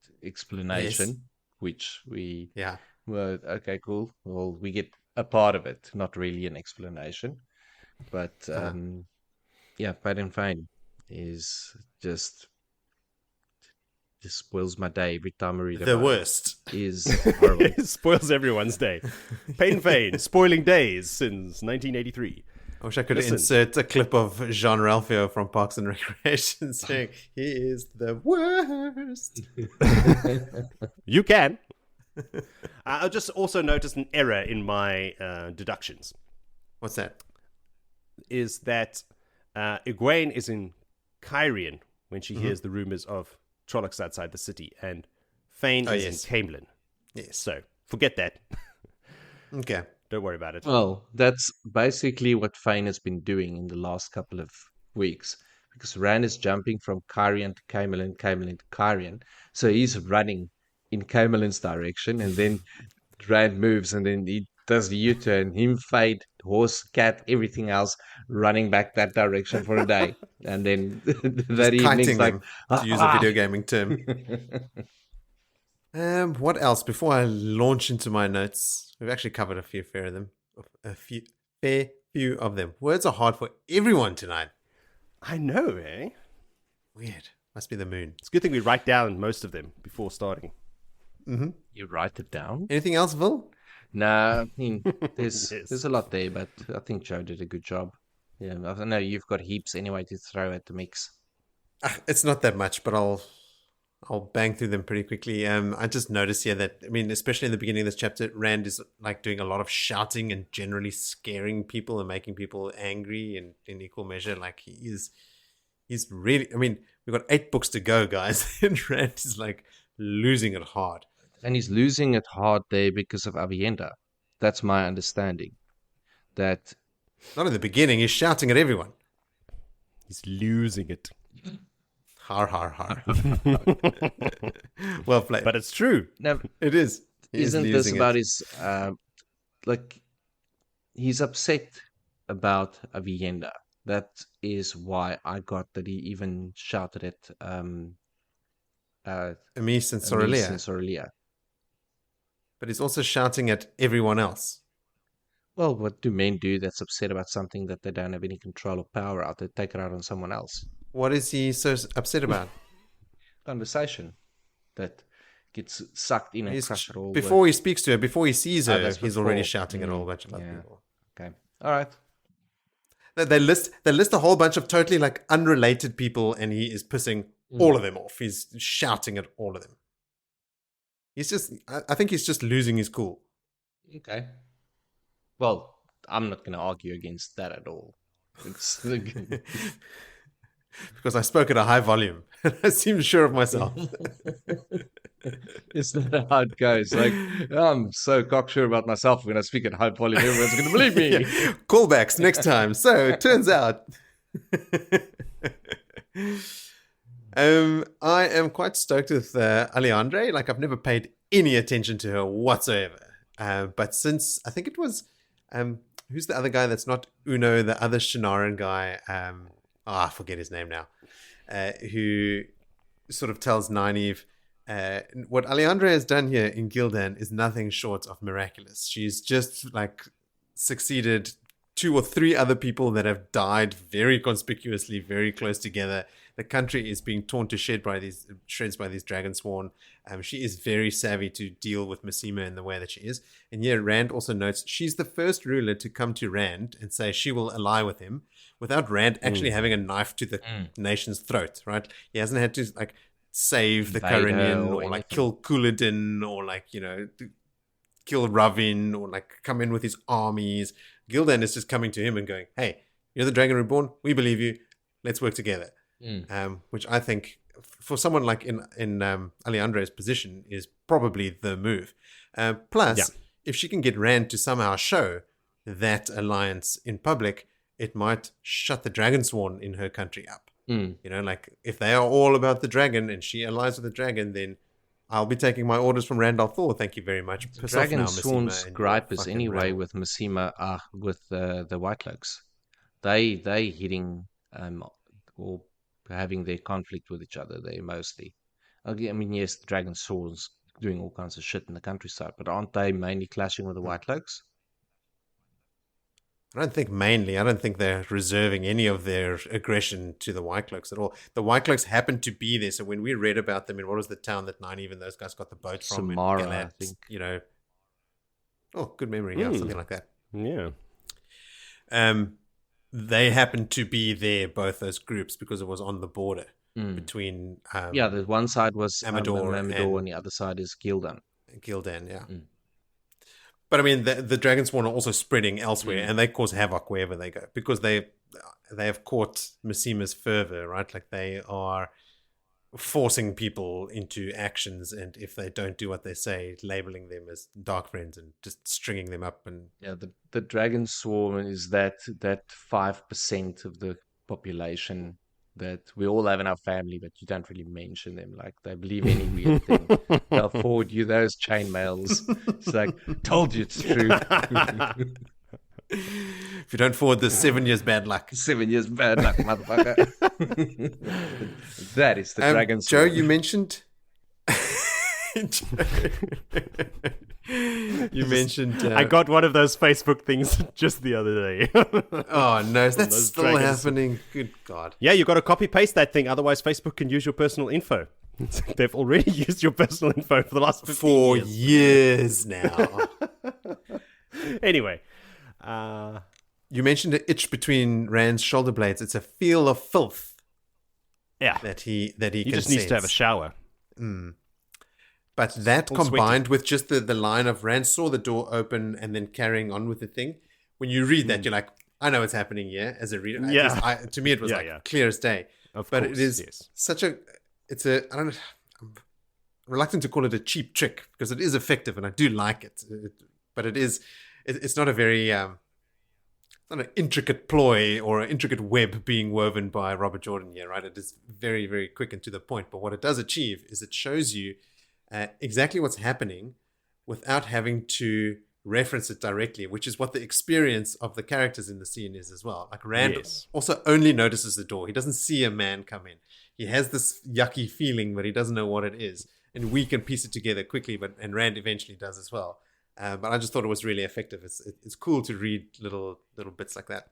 Yes. explanation, which we Yeah. were okay, cool. Well, we get a part of it, not really an explanation. But Uh-huh. yeah, Padan Fain is just spoils my day every time I read The about him. worst. Is horrible. It spoils everyone's day. Padan Fain, spoiling days since 1983. I wish I could Listen. insert a clip of Jean Ralphio from Parks and Recreation saying he is the worst. You can. I just also noticed an error in my deductions. What's that? Is that Egwene is in Cairhien when she hears the rumors of Trollocs outside the city, and Fain is yes. in Caemlyn. Yes. So forget that. Okay. Don't worry about it. Well, that's basically what Fain has been doing in the last couple of weeks, because Rand is jumping from Cairhien to Caemlyn, Caemlyn to Cairhien. So he's running in Caemlyn's direction, and then Rand moves, and then he does the U-turn. Him, Fade, horse, cat, everything else, running back that direction for a day, and then that Just evening's kiting like, them, to use a video gaming term. What else? Before I launch into my notes, we've actually covered a fair few of them. Words are hard for everyone tonight. I know, eh? Weird. Must be the moon. It's a good thing we write down most of them before starting. You write it down? Anything else, Vil? Nah, I mean, there's Yes. there's a lot there, but I think Joe did a good job. Yeah, I know you've got heaps anyway to throw at the mix. It's not that much, but I'll bang through them pretty quickly. I just noticed here that, I mean, especially in the beginning of this chapter, Rand is like doing a lot of shouting and generally scaring people and making people angry and in equal measure. Like he's really, I mean, we've got 8 books to go, guys. And Rand is like losing it hard. And he's losing it hard there because of Avienda. That's my understanding. That Not in the beginning, he's shouting at everyone. He's losing it. Har, har, har. Well played. But it's true. now, It is. He is isn't this losing about it. his like he's upset about Avienda. That is why I got that he even shouted at Amis and Amis Sorelia. and Sorelia. But he's also shouting at everyone else. Well, what do men do that's upset about something that they don't have any control or power out? They take it out on someone else. What is he so upset about? Conversation that gets sucked in and He's- crushed it all. before he speaks to her, before he sees Oh, her, that's he's already before. shouting at a whole bunch of other Yeah. people. Okay. All right. They list a whole bunch of totally like unrelated people, and he is pissing all of them off. He's shouting at all of them. He's just, I think he's just losing his cool. Okay. Well, I'm not going to argue against that at all. It's Because I spoke at a high volume. I seem sure of myself. it's not how it goes. Like, I'm so cocksure about myself when I speak at high volume. Everyone's going to believe me. Yeah. Callbacks next time. So it turns out. I am quite stoked with Alejandre. Like, I've never paid any attention to her whatsoever. But since, I think it was, who's the other guy that's not Uno, the other Shinaran guy? I forget his name now. Who sort of tells Nynaeve, what Alejandra has done here in Gildan is nothing short of miraculous. She's just like succeeded 2 or 3 other people that have died very conspicuously, very close together. The country is being torn to shreds by these dragonsworn. She is very savvy to deal with Massima in the way that she is. And yeah, Rand also notes she's the first ruler to come to Rand and say she will ally with him without Rand actually having a knife to the nation's throat, right? He hasn't had to like save the Invade her Carinian or or like anything. kill Couladin or like, kill Ravin or like come in with his armies. Gildan is just coming to him and going, hey, you're the Dragon Reborn. We believe you. Let's work together. Which I think for someone like in Alejandro's position is probably the move. Plus, if she can get Rand to somehow show that alliance in public, it might shut the Dragonsworn in her country up. Like if they are all about the dragon and she allies with the dragon, then I'll be taking my orders from Randall Thor. Thank you very much. Piss off Dragon now, Sworn's Massima, and your gripe is fucking anyway rabble. with Massima, with the White Cloaks. They hitting or having their conflict with each other there mostly. I mean, yes, the Dragon Sworn's doing all kinds of shit in the countryside, but aren't they mainly clashing with the White Cloaks? I don't think mainly. I don't think they're reserving any of their aggression to the White Cloaks at all. The White Cloaks happen to be there. So when we read about them in what was the town that Nynaeve and those guys got the boat from? Samara, in Galad, I think. You know. Oh, good memory. Yeah, something like that. Yeah. They happen to be there, both those groups, because it was on the border between the one side was Amador and the other side is Gildan. Gildan, yeah. But I mean, the Dragonsworn are also spreading elsewhere, and they cause havoc wherever they go because they have caught Massima's fervor, right? Like they are forcing people into actions, and if they don't do what they say, labeling them as dark friends and just stringing them up. And the Dragon Swarm is that 5% of the population that we all have in our family, but you don't really mention them. Like they believe any weird thing, they'll forward you those chain mails. It's like, told you it's true. If you don't forward this, 7 years bad luck. 7 years bad luck, motherfucker. That is the Dragon Joe, Swarm. you mentioned. You mentioned. I got one of those Facebook things just the other day. Oh no, that's still dragons. happening. Good God. Yeah, you got to copy paste that thing, otherwise Facebook can use your personal info. They've already used your personal info for the last 15 years now. Anyway, you mentioned an itch between Rand's shoulder blades. It's a feel of filth. Yeah, that he he can just needs sense. to have a shower. But that All combined with just the line of Rand saw the door open and then carrying on with the thing. When you read that, you're like, I know what's happening here as a reader. Yeah. At least to me, it was clear as day. Of but course, it is yes. such a, I'm reluctant to call it a cheap trick because it is effective and I do like it. But it's not a very, it's not an intricate ploy or an intricate web being woven by Robert Jordan here, right? It is very, very quick and to the point. But what it does achieve is it shows you exactly what's happening without having to reference it directly, which is what the experience of the characters in the scene is as well. Like Rand also only notices the door. He doesn't see a man come in. He has this yucky feeling, but he doesn't know what it is. And we can piece it together quickly, and Rand eventually does as well. But I just thought it was really effective. It's cool to read little bits like that.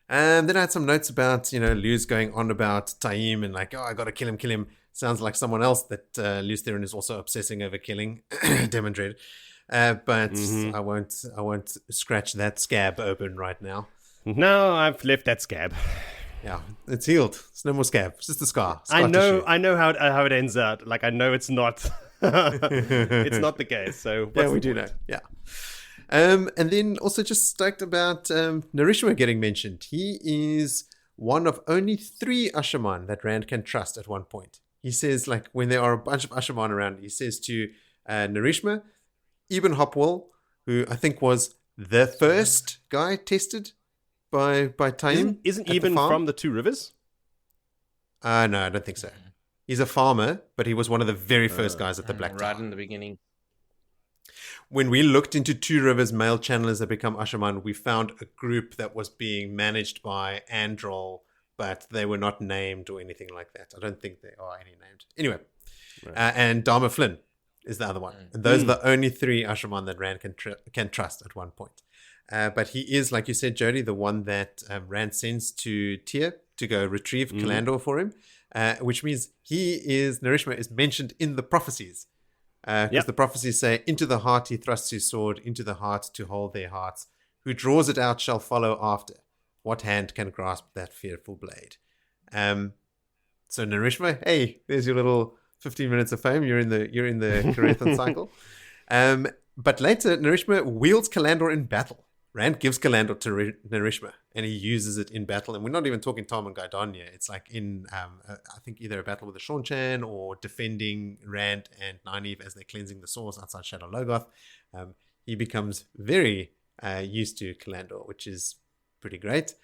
And then I had some notes about, Luz going on about Taim and like, oh, I got to kill him. Sounds like someone else that Luz Theron is also obsessing over killing, Demon but I won't scratch that scab open right now. No, I've left that scab. Yeah, it's healed. It's no more scab. It's just a scar. I know how it ends out. Like I know it's not. It's not the case. So yeah, we do know. Yeah. And then also just stoked about Narishma getting mentioned. He is one of only 3 Ashaman that Rand can trust at one point. He says, like, when there are a bunch of Ashaman around, he says to Narishma, Ibn Hopwell, who I think was the first guy tested by Taim. Isn't Ibn from the Two Rivers? No, I don't think so. He's a farmer, but he was one of the very first guys at the Black Tower. Right in the beginning. When we looked into Two Rivers male channelers that become Ashaman, we found a group that was being managed by Androl, but they were not named or anything like that. I don't think they are any named. Anyway, and Dharma Flynn is the other one. And those are the only 3 Ashaman that Rand can trust at one point. But he is, like you said, Jody, the one that Rand sends to Tyr to go retrieve Kalandor for him, which means Narishma is mentioned in the prophecies. Because the prophecies say, into the heart he thrusts his sword, into the heart to hold their hearts. Who draws it out shall follow after. What hand can grasp that fearful blade? So Narishma, hey, there's your little 15 minutes of fame. You're in the Karathon cycle. But later, Narishma wields Kalandor in battle. Rand gives Kalandor to Narishma, and he uses it in battle. And we're not even talking Tom and Gaidon here. It's like in, I think, either a battle with the Shaunchan or defending Rand and Nynaeve as they're cleansing the source outside Shadow Logoth. He becomes very used to Kalandor, which is pretty great.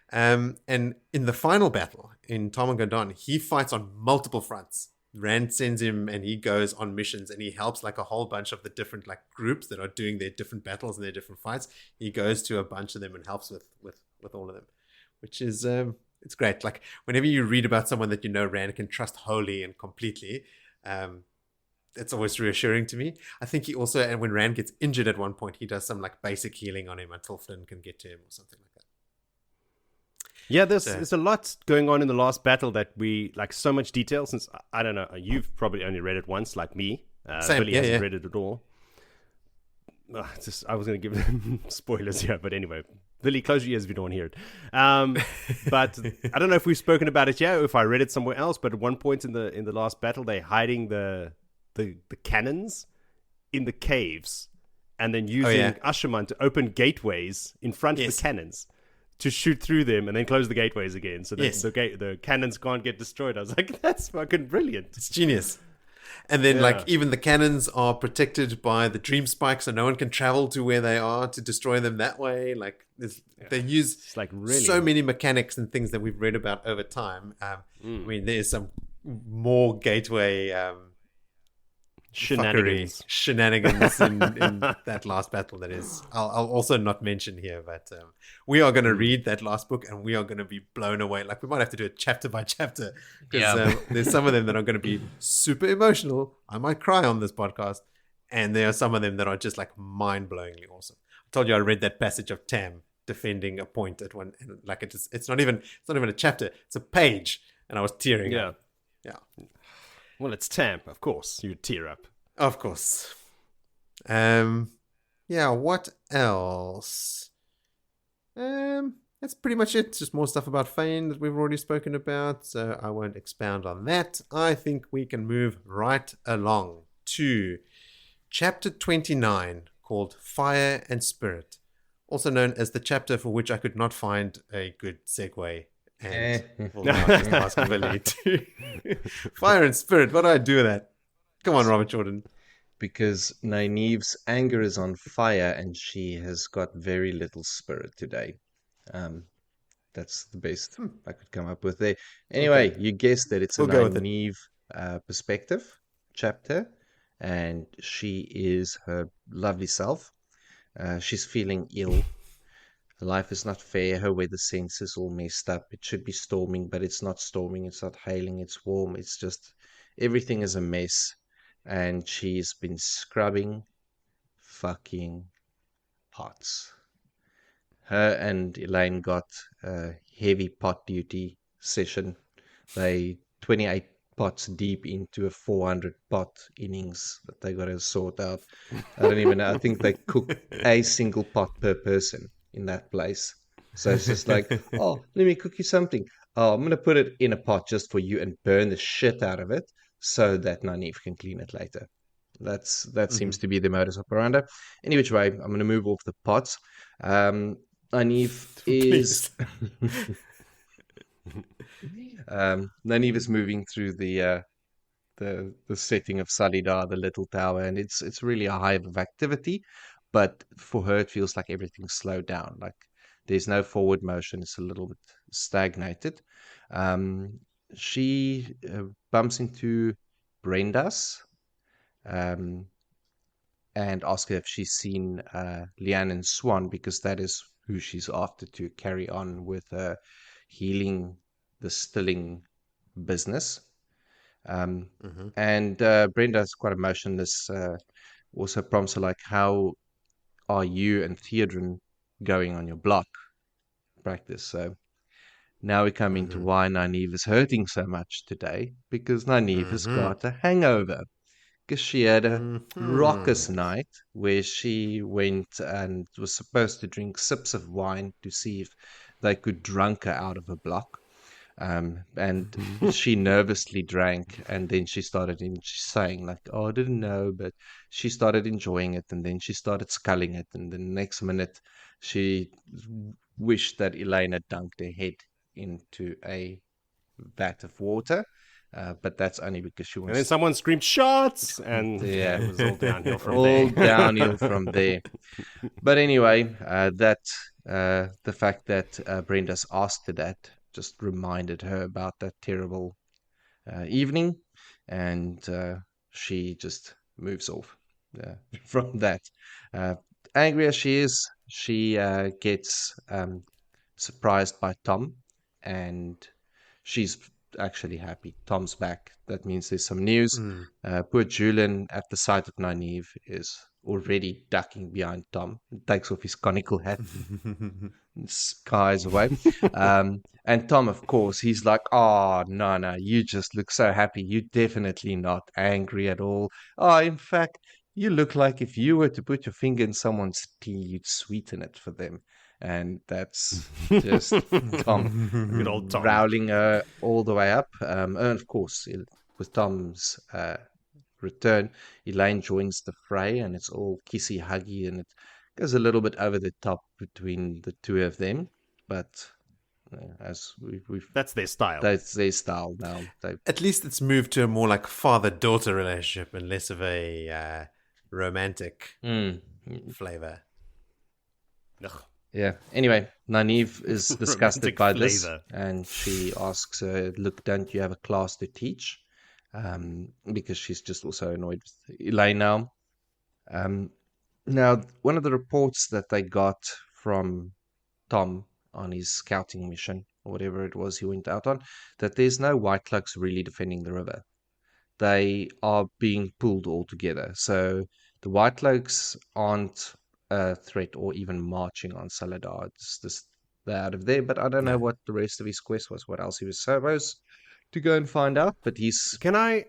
And in the final battle, in Tom and Gaidon, he fights on multiple fronts. Rand sends him and he goes on missions and he helps like a whole bunch of the different like groups that are doing their different battles and their different fights. He goes to a bunch of them and helps with all of them, which is it's great. Like whenever you read about someone that you know Rand can trust wholly and completely, it's always reassuring to me. I think he also, and when Rand gets injured at one point, he does some like basic healing on him until Flynn can get to him or something like that. Yeah, there's a lot going on in the last battle that we like so much detail. Since I don't know, you've probably only read it once, like me. Same, Billy hasn't read it at all. I was going to give them spoilers here, but anyway, Billy, close your ears if you don't want to hear it. But I don't know if we've spoken about it yet, or if I read it somewhere else. But at one point in the last battle, they're hiding the cannons in the caves, and then using Ashaman to open gateways in front of the cannons to shoot through them and then close the gateways again, so that the cannons can't get destroyed. I was like, that's fucking brilliant. It's genius. And then like even the cannons are protected by the dream spike, so no one can travel to where they are to destroy them that way. Like they use like really so many mechanics and things that we've read about over time. I mean, there's some more gateway shenanigans in that last battle that is I'll also not mention here, but we are going to read that last book and we are going to be blown away. Like we might have to do it chapter by chapter because there's some of them that are going to be super emotional. I might cry on this podcast, and there are some of them that are just like mind-blowingly awesome. I told you I read that passage of Tam defending a point at one, and like it's not even a chapter, it's a page, and I was tearing up. Well, it's Tam, of course. You tear up. Of course. What else? That's pretty much it. Just more stuff about Fain that we've already spoken about, so I won't expound on that. I think we can move right along to chapter 29, called Fire and Spirit, also known as the chapter for which I could not find a good segue. And we'll now just ask Willie to Fire and Spirit. What do I do with that? Come on, Robert Jordan. Because Nynaeve's anger is on fire and she has got very little spirit today. That's the best I could come up with there. Anyway, you guessed that it's a Nynaeve perspective chapter, and she is her lovely self. She's feeling ill. Life is not fair. Her weather sense is all messed up. It should be storming, but it's not storming. It's not hailing. It's warm. It's just everything is a mess. And she's been scrubbing fucking pots. Her and Elaine got a heavy pot duty session. They 28 pots deep into a 400 pot innings that they got to sort out. I don't even know. I think they cook a single pot per person in that place. So it's just like, oh, let me cook you something. Oh, I'm going to put it in a pot just for you and burn the shit out of it so that Nynaeve can clean it later. That seems to be the modus operandi. Any which way, I'm going to move off the pots. Nynaeve is Nynaeve is moving through the setting of Salidar, the little tower, and it's really a hive of activity. But for her, it feels like everything's slowed down. Like there's no forward motion. It's a little bit stagnated. She bumps into Brenda's and asks her if she's seen Leanne and Swan, because that is who she's after to carry on with her healing, the stilling business. And Brenda's quite emotionless. Also prompts her, like, how are you and Theodrin going on your block practice? So now we come into why Nynaeve is hurting so much today, because Nynaeve has got a hangover. Because she had a raucous night where she went and was supposed to drink sips of wine to see if they could drunk her out of her block. And she nervously drank, and then she's saying like, oh, I didn't know, but she started enjoying it, and then she started sculling it, and the next minute she wished that Elaine had dunked her head into a vat of water, but that's only because she wants. And then someone screamed shots, and it was all downhill from there. All downhill from there. But anyway, the fact that Brenda's asked her that just reminded her about that terrible evening, and she just moves off from that. Angry as she is, she gets surprised by Tom, and she's actually happy. Tom's back. That means there's some news. Mm. Poor Julian, at the sight of Nynaeve, is already ducking behind Tom. Takes off his conical hat, skies away. And Tom, of course, he's like, "Oh, no, you just look so happy. You're definitely not angry at all. Oh, in fact, you look like if you were to put your finger in someone's tea, you'd sweeten it for them." And that's just Tom Good old Tom. rowling her all the way up. And of course, with Tom's return, Elaine joins the fray, and it's all kissy huggy, and it goes a little bit over the top between the two of them. But as we've That's their style. that's their style now. At least it's moved to a more like father-daughter relationship and less of a romantic flavor. Ugh. Yeah. Anyway, Nynaeve is disgusted Romantic by this, flavor. and she asks her, "Look, don't you have a class to teach?" Because she's just also annoyed with Elaine now. Now, one of the reports that they got from Tom on his scouting mission, or whatever it was he went out on, that there's no White Cloaks really defending the river. They are being pulled all together. So the White Cloaks aren't a threat or even marching on Salidar. It's just they're out of there. But I don't know what the rest of his quest was, what else he was supposed to go and find out. But he's... Can I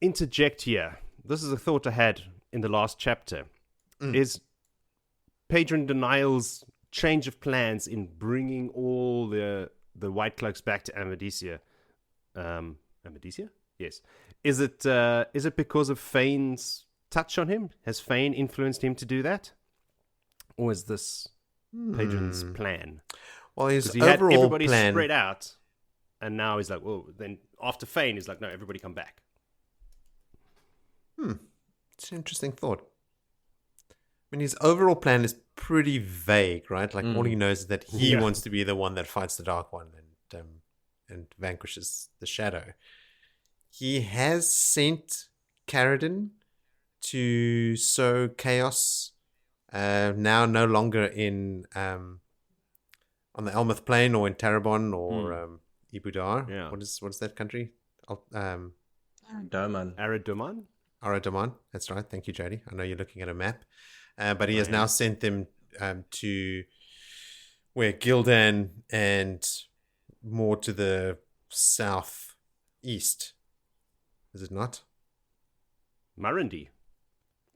interject here? This is a thought I had in the last chapter. Is Padan Denial's change of plans in bringing all the White Cloaks back to Amadicia? Amadicia? Yes. Is it because of Fain's touch on him? Has Fain influenced him to do that? Or is this Padan's plan? Well, his Because he had overall everybody plan. spread out, and now he's like, well, then after Fain, he's like, no, everybody come back. It's an interesting thought. I mean, his overall plan is pretty vague, right? Like all he knows is that he wants to be the one that fights the Dark One and vanquishes the Shadow. He has sent Caradin to sow chaos. Now no longer in on the Elmeth Plain or in Tarabon or Ibudar. Yeah. What is that country? Doman. Aradoman? Aradaman. That's right. Thank you, Jody. I know you're looking at a map. But he has now sent them to where Gildan and more to the southeast. Is it not? Marindi.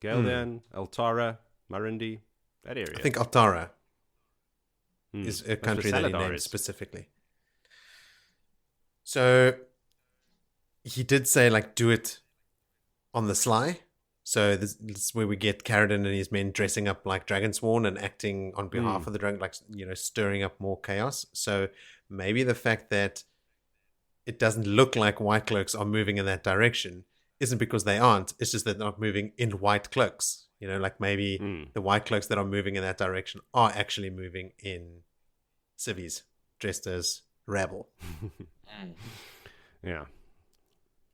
Galdan, Altara, Marindi, that area. I think Altara is a That's country where that he Salidar named is. specifically. So he did say, like, do it on the sly. So this is where we get Caradin and his men dressing up like Dragonsworn and acting on behalf of the dragon, like, stirring up more chaos. So maybe the fact that it doesn't look like White Cloaks are moving in that direction isn't because they aren't. It's just that they're not moving in white cloaks. Like maybe the White Cloaks that are moving in that direction are actually moving in civvies dressed as rabble. Yeah.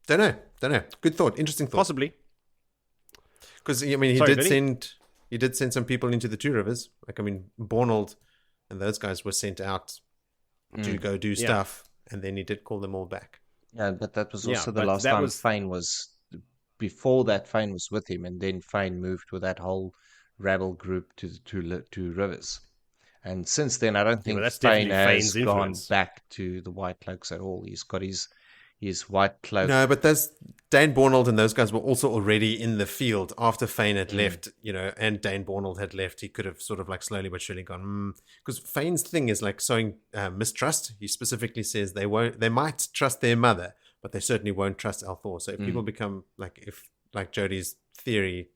Don't know. Good thought. Interesting thought. Possibly. Because he Sorry, did send some people into the Two Rivers. Like, Bornold and those guys were sent out to go do stuff, and then he did call them all back. Yeah, but that was Yeah, also the but last that time was- Fain was... Before that, Fain was with him, and then Fain moved with that whole rabble group to the two rivers. And since then, I don't think but that's Fain definitely has Fain's gone influence. back to the White Cloaks at all. He's got his White Cloak. No, but Dane Bornold and those guys were also already in the field after Fain had left, and Dane Bornold had left. He could have sort of like slowly but surely gone, because Fain's thing is like sowing mistrust. He specifically says they might trust their mother, but they certainly won't trust Althor. So if people become like Jody's theory,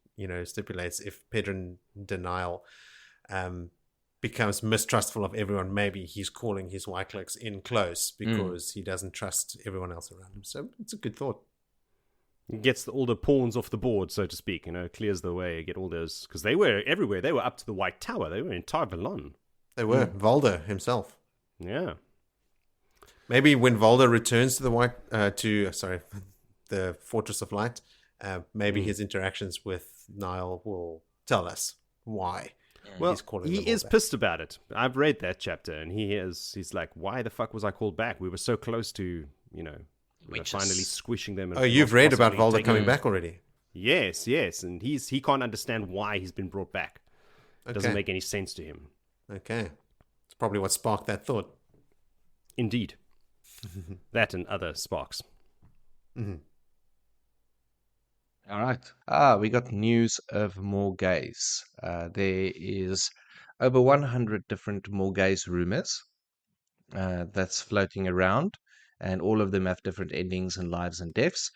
stipulates, if Padan Denial becomes mistrustful of everyone, maybe he's calling his White Cloaks in close because he doesn't trust everyone else around him. So it's a good thought. Gets all the pawns off the board, so to speak, clears the way, get all those, because they were everywhere. They were up to the White Tower. They were in Tarvalon. They were. Valder himself. Yeah. Maybe when Valder returns to the the Fortress of Light. Maybe his interactions with Niall will tell us why Well, he's calling he them all is back. pissed about it. I've read that chapter, and he's like, "Why the fuck was I called back? We were so close to, Witches. finally squishing them." And Oh, you've read about possibly Valda coming taking- back already? Yes, and he can't understand why he's been brought back. It doesn't Okay. make any sense to him. Okay. It's probably what sparked that thought. Indeed, that and other sparks. All right. We got news of Morgaze. There is over 100 different Morgaze rumors that's floating around, and all of them have different endings and lives and deaths.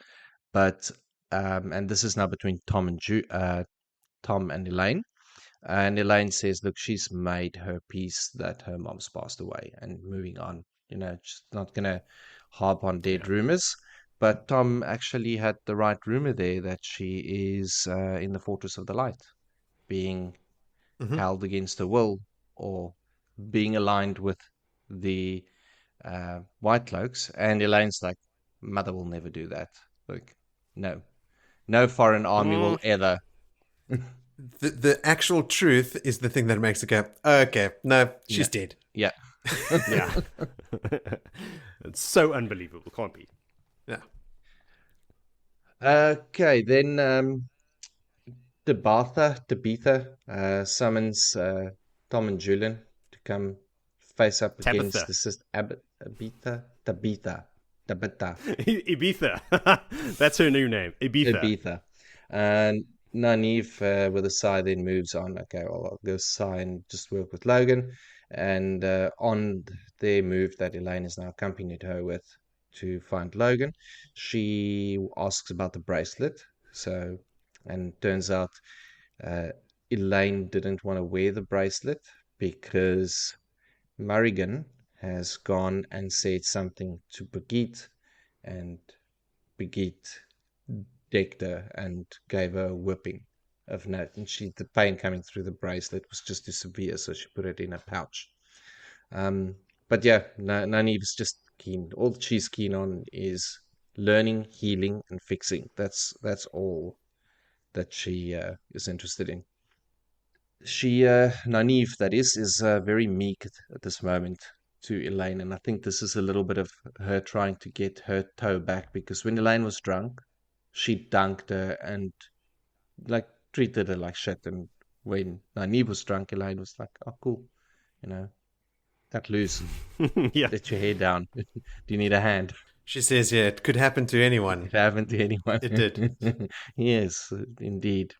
But and this is now between Tom and Elaine. And Elaine says, look, she's made her peace that her mom's passed away and moving on. She's not going to harp on dead rumors. But Tom actually had the right rumor there that she is in the Fortress of the Light, being held against her will or being aligned with the White Cloaks. And Elaine's like, Mother will never do that. Like, no foreign army will ever. The actual truth is the thing that makes it go, okay, no, she's dead. Yeah. Yeah, it's so unbelievable. Can't be. Yeah. Okay, then Tabitha summons Tom and Julian to come face up Tabitha. against the sister Tabitha. Ibiza. That's her new name. Ibiza. And Nynaeve with a sigh then moves on. Okay, well, I'll go sigh and just work with Logan. And on their move that Elaine has now accompanied her with to find Logan, she asks about the bracelet. And turns out Elaine didn't want to wear the bracelet because Murrigan has gone and said something to Brigitte, and Brigitte decked her and gave her a whipping of note. And the pain coming through the bracelet was just too severe, so she put it in a pouch. But yeah, Nynaeve's just keen. All that she's keen on is learning, healing, and fixing. That's all that she is interested in. Nynaeve, that is very meek at this moment to Elaine, and I think this is a little bit of her trying to get her toe back, because when Elaine was drunk, she dunked her and like treated her like shit, and when Nynaeve was drunk, Elaine was like, oh cool, cut loose, Yeah. let your hair down. Do you need a hand? She says, yeah, it could happen to anyone. It happened to anyone. It did. Yes, indeed.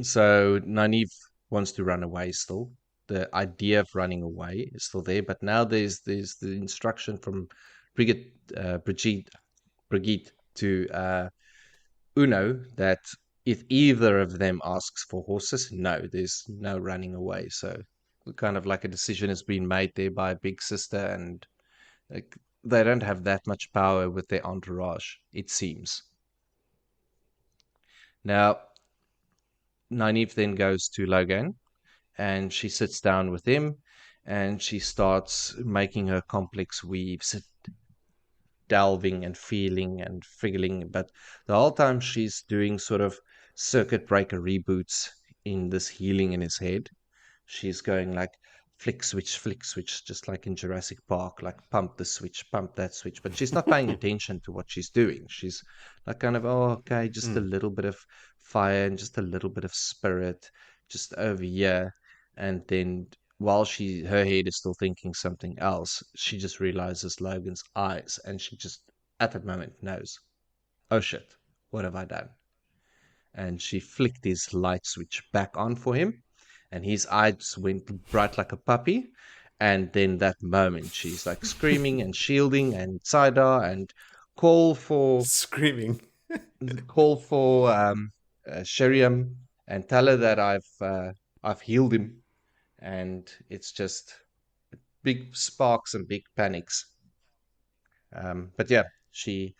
So Nynaeve wants to run away still. The idea of running away is still there, but now there's the instruction from Brigitte to Uno that if either of them asks for horses, no, there's no running away. So kind of like a decision has been made there by Big Sister, and like, they don't have that much power with their entourage, it seems. Now, Nynaeve then goes to Logan, and she sits down with him, and she starts making her complex weaves, delving and feeling and figgling. But the whole time she's doing sort of circuit breaker reboots in this healing in his head. She's going like flick switch, just like in Jurassic Park, like pump the switch, pump that switch. But she's not paying attention to what she's doing. She's like kind of, oh, okay, just a little bit of fire and just a little bit of spirit just over here. And then while her head is still thinking something else, she just realizes Logan's eyes, and she just at that moment knows, oh shit, what have I done? And she flicked his light switch back on for him, and his eyes went bright like a puppy. And then that moment, she's like screaming and shielding and Salidar and call for Screaming. Sheriam and tell her that I've healed him. And it's just big sparks and big panics. But yeah, she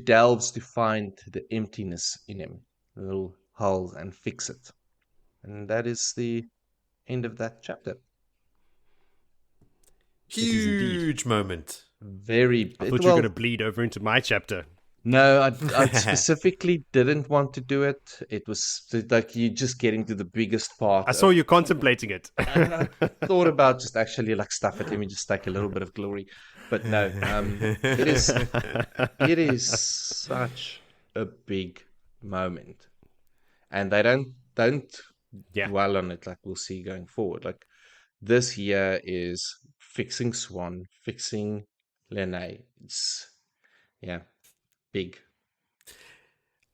delves to find the emptiness in him, the little hole, and fix it. And that is the end of that chapter. Huge moment. Very. I thought you were going to bleed over into my chapter. No, I specifically didn't want to do it. It was like you just getting to the biggest part. I saw you contemplating it. And I thought about just actually like stuff it. Let me just take a little bit of glory, but no. It is such a big moment, and they don't Yeah. dwell on it like we'll see going forward. Like this year is fixing Swan, fixing Lene. It's big.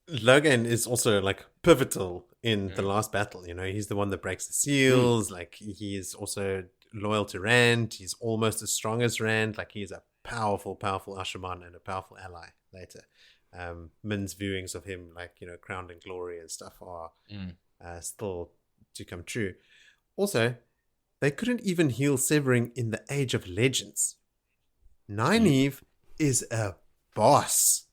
Logan is also like pivotal in the last battle. You know, he's the one that breaks the seals. Like he is also loyal to Rand. He's almost as strong as Rand. Like he's a powerful Ashaman and a powerful ally later. Min's viewings of him, like, you know, crowned in glory and stuff are still to come true. Also, they couldn't even heal Severing in the Age of Legends. Nynaeve is a boss.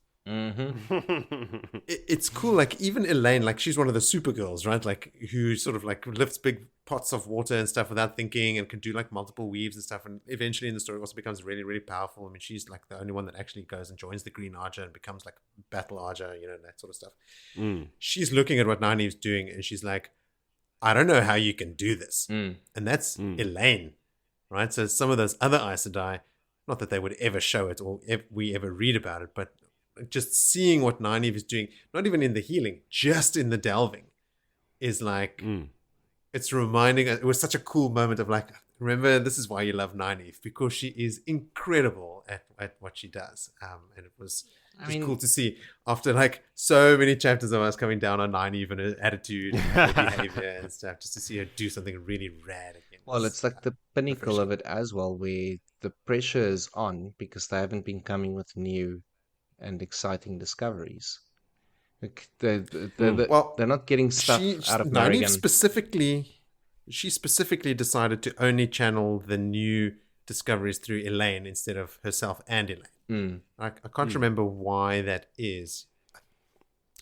It's cool. Like even Elaine, like she's one of the Supergirls, right? Like who sort of like lifts big pots of water and stuff without thinking and can do like multiple weaves and stuff. And eventually in the story also becomes really, really powerful. I mean, she's like the only one that actually goes and joins the Green Archer and becomes like Battle Archer, you know, that sort of stuff. She's looking at what Nynaeve's doing and she's like, I don't know how you can do this. And that's Elaine, right? So some of those other Aes Sedai, not that they would ever show it or we ever read about it, but just seeing what Nynaeve is doing, not even in the healing, just in the delving, is like, it's reminding us, it was such a cool moment of like, remember, this is why you love Nynaeve, because she is incredible at what she does. And it was just cool to see after like so many chapters of us coming down on Nynaeve and her attitude and her behavior and stuff, just to see her do something really rad again. Well, it's like the pinnacle of it as well, where the pressure is on because they haven't been coming with new and exciting discoveries. Like they're not getting stuff out of Nynaeve she specifically decided to only channel the new discoveries through Elaine instead of herself and Elaine. I can't remember why that is.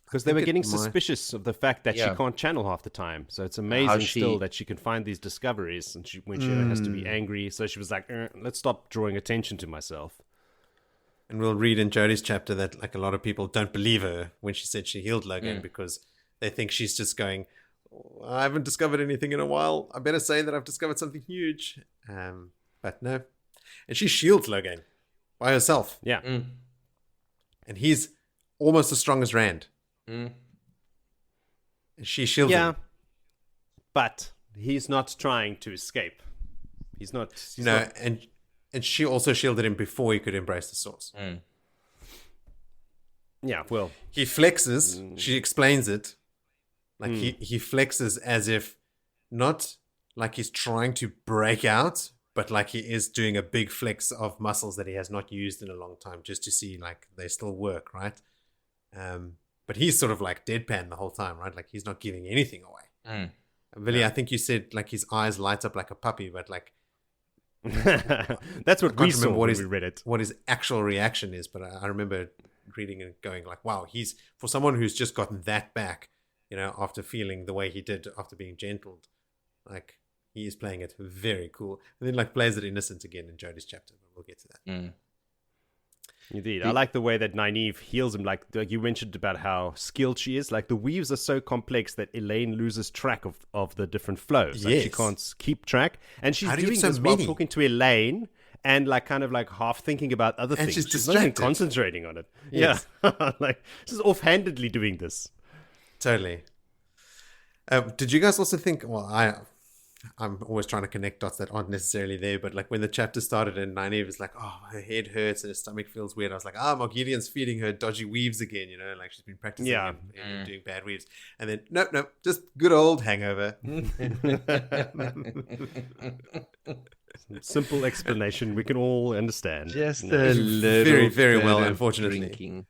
Because they were getting suspicious of the fact that she can't channel half the time. So it's amazing still that she can find these discoveries and when she has to be angry. So she was like, let's stop drawing attention to myself. And we'll read in Jody's chapter that like a lot of people don't believe her when she said she healed Logan because they think she's just going, I haven't discovered anything in a while. I better say that I've discovered something huge. But no. And she shields Logan by herself. Yeah. And he's almost as strong as Rand. And she shields him. But he's not trying to escape. He's not. And she also shielded him before he could embrace the Source. Yeah, well. He flexes. She explains it. Like he flexes as if not like he's trying to break out, but like he is doing a big flex of muscles that he has not used in a long time just to see like they still work, right? But he's sort of like deadpan the whole time, right? Like he's not giving anything away. Willie, I think you said like his eyes light up like a puppy, but like that's what we saw when we read it. What his actual reaction is, but I remember reading and going like, wow, he's, for someone who's just gotten that back, you know, after feeling the way he did after being gentled, like he is playing it very cool. And then like plays it innocent again in Jody's chapter, but we'll get to that. Indeed. I like the way that Nynaeve heals him. Like you mentioned about how skilled she is. Like the weaves are so complex that Elaine loses track of the different flows. Like she can't keep track. And she's doing this while talking to Elaine and like kind of like half thinking about other things. She's not even concentrating on it. Yes. Yeah. Like she's offhandedly doing this. Totally. Did you guys also think, well, I'm always trying to connect dots that aren't necessarily there, but like when the chapter started and Nynaeve is like, oh, her head hurts and her stomach feels weird, I was like, Margideon's feeding her dodgy weaves again, you know, like she's been practicing and doing bad weaves. And then, nope, just good old hangover. Simple explanation we can all understand. Just a little very, very well, unfortunately. Drinking.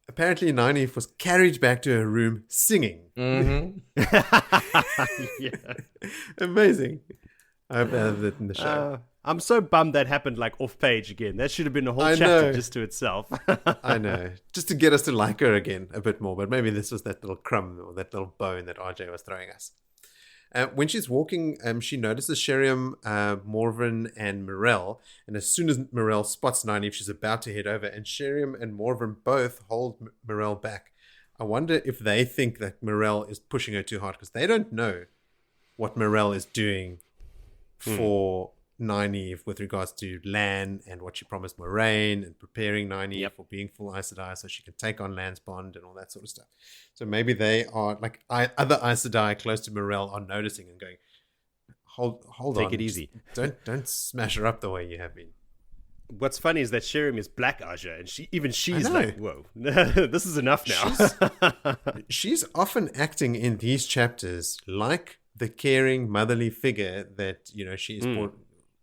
Apparently, Nynaeve was carried back to her room singing. Amazing. I hope they have that in the show. I'm so bummed that happened like off page again. That should have been a whole chapter just to itself. I know. Just to get us to like her again a bit more. But maybe this was that little crumb or that little bone that RJ was throwing us. When she's walking, she notices Sheriam, Morven, and Morel. And as soon as Morel spots Nynaeve, she's about to head over. And Sheriam and Morven both hold Morel back. I wonder if they think that Morel is pushing her too hard, because they don't know what Morel is doing for Nynaeve with regards to Lan and what she promised Moraine and preparing Nynaeve for being full Aes Sedai so she can take on Lan's bond and all that sort of stuff. So maybe they are, like other Aes Sedai close to Morel are noticing and going, hold on. Take it easy. Don't smash her up the way you have been. What's funny is that Sheriam is Black Aja, and she's know. like, whoa, this is enough now. She's often acting in these chapters like the caring motherly figure that, you know, she is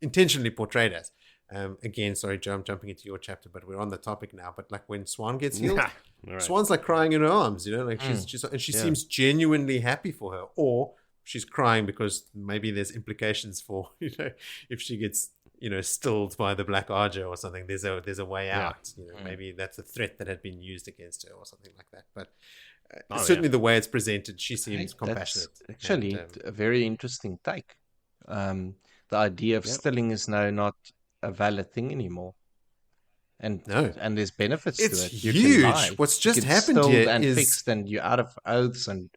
intentionally portrayed as. Again, sorry, Joe, I'm jumping into your chapter, but we're on the topic now. But like when Swan gets healed, right. Swan's like crying in her arms, you know, like she seems genuinely happy for her, or she's crying because maybe there's implications for, you know, if she gets, you know, stilled by the Black Arger or something, there's a way out. You know, maybe that's a threat that had been used against her or something like that. But certainly the way it's presented, she seems compassionate. That's actually a very interesting take. The idea of stilling is now not a valid thing anymore. And there's benefits to it. It's You can lie. huge. What's You just get happened stilled here and is fixed, and you're out of oaths and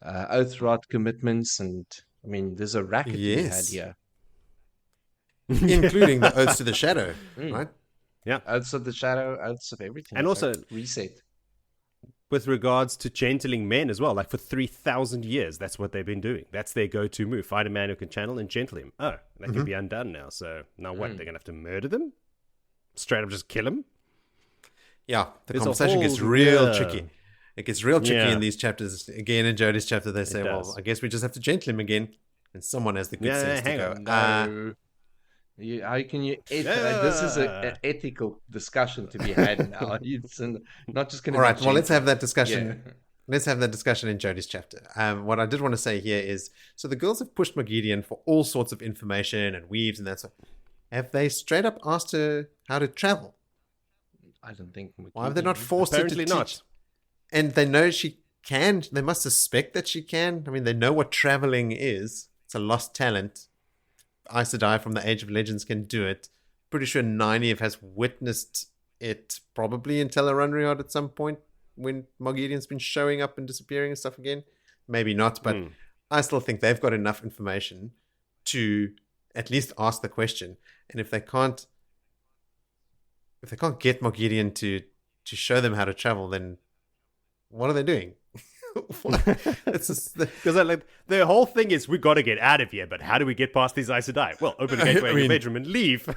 oath rot commitments, and I mean, there's a racket to be had here. including the oaths to the shadow, right? Yeah, oaths of the shadow, oaths of everything, and also reset. With regards to gentling men as well, like for 3,000 years, that's what they've been doing. That's their go-to move. Find a man who can channel and gentle him. Oh, that can be undone now. So now what? They're going to have to murder them? Straight up just kill them? Yeah, There's conversation gets real tricky. It gets real tricky in these chapters. Again, in Jody's chapter, they say, well, I guess we just have to gentle him again. And someone has the good sense to go, no. How can you? This is an ethical discussion to be had now. It's not just going to. All right. Well, let's have that discussion. Yeah. Let's have that discussion in Jody's chapter. What I did want to say here is, so the girls have pushed Moghedien for all sorts of information and weaves and that stuff. Have they straight up asked her how to travel? I don't think. Why have they not forced her to teach? Not. And they know she can. They must suspect that she can. I mean, they know what traveling is. It's a lost talent. Aes Sedai from the Age of Legends can do it. Pretty sure Nynaeve has witnessed it probably in Tel'aran'rhiod at some point when Moghedien's been showing up and disappearing and stuff again. Maybe not, but I still think they've got enough information to at least ask the question. And if they can't get Moghedien to show them how to travel, then what are they doing? Because like the whole thing is we got to get out of here, but how do we get past these Aes Sedai? Well, open a gateway in your bedroom and leave.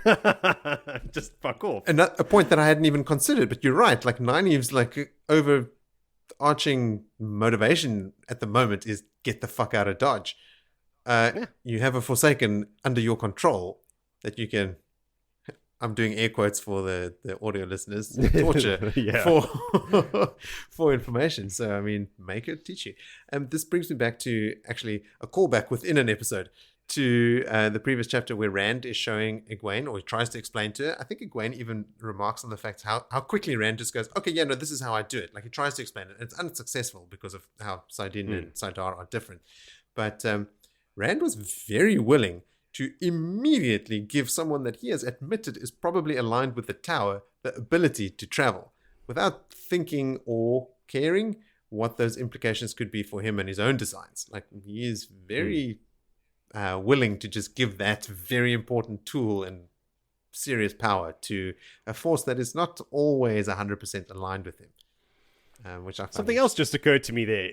Just fuck off. And a point that I hadn't even considered, but you're right. Like Nynaeve's like overarching motivation at the moment is get the fuck out of Dodge. You have a Forsaken under your control that you can. I'm doing air quotes for the audio listeners. Torture for information. So, I mean, make it teach you. This brings me back to actually a callback within an episode to the previous chapter where Rand is showing Egwene, or he tries to explain to her. I think Egwene even remarks on the fact how quickly Rand just goes, okay, yeah, no, this is how I do it. Like he tries to explain it. It's unsuccessful because of how Saidin and Salidar are different. But Rand was very willing to immediately give someone that he has admitted is probably aligned with the tower the ability to travel without thinking or caring what those implications could be for him and his own designs. Like he is very willing to just give that very important tool and serious power to a force that is not always 100% aligned with him. Which I Something else just occurred to me there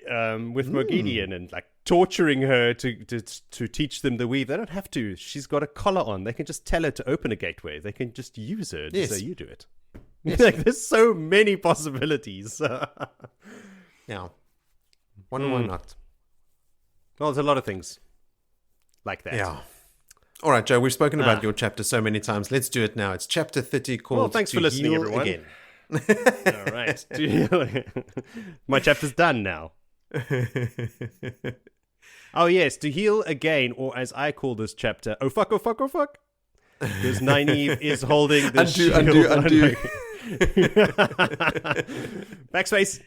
with Moghedien and like torturing her to teach them the weave. They don't have to. She's got a collar on. They can just tell her to open a gateway. They can just use her to say you do it. Yes. Like there's so many possibilities. Yeah. Wonder why not. Well, there's a lot of things like that. Yeah. All right, Joe, we've spoken about your chapter so many times. Let's do it now. It's chapter 30 called Well, thanks for listening, Heal everyone. Again. All right. My chapter's done now. Oh, yes. To heal again, or as I call this chapter, oh, fuck, oh, fuck, oh, fuck. Because Nynaeve is holding the shield. Undo. Backspace.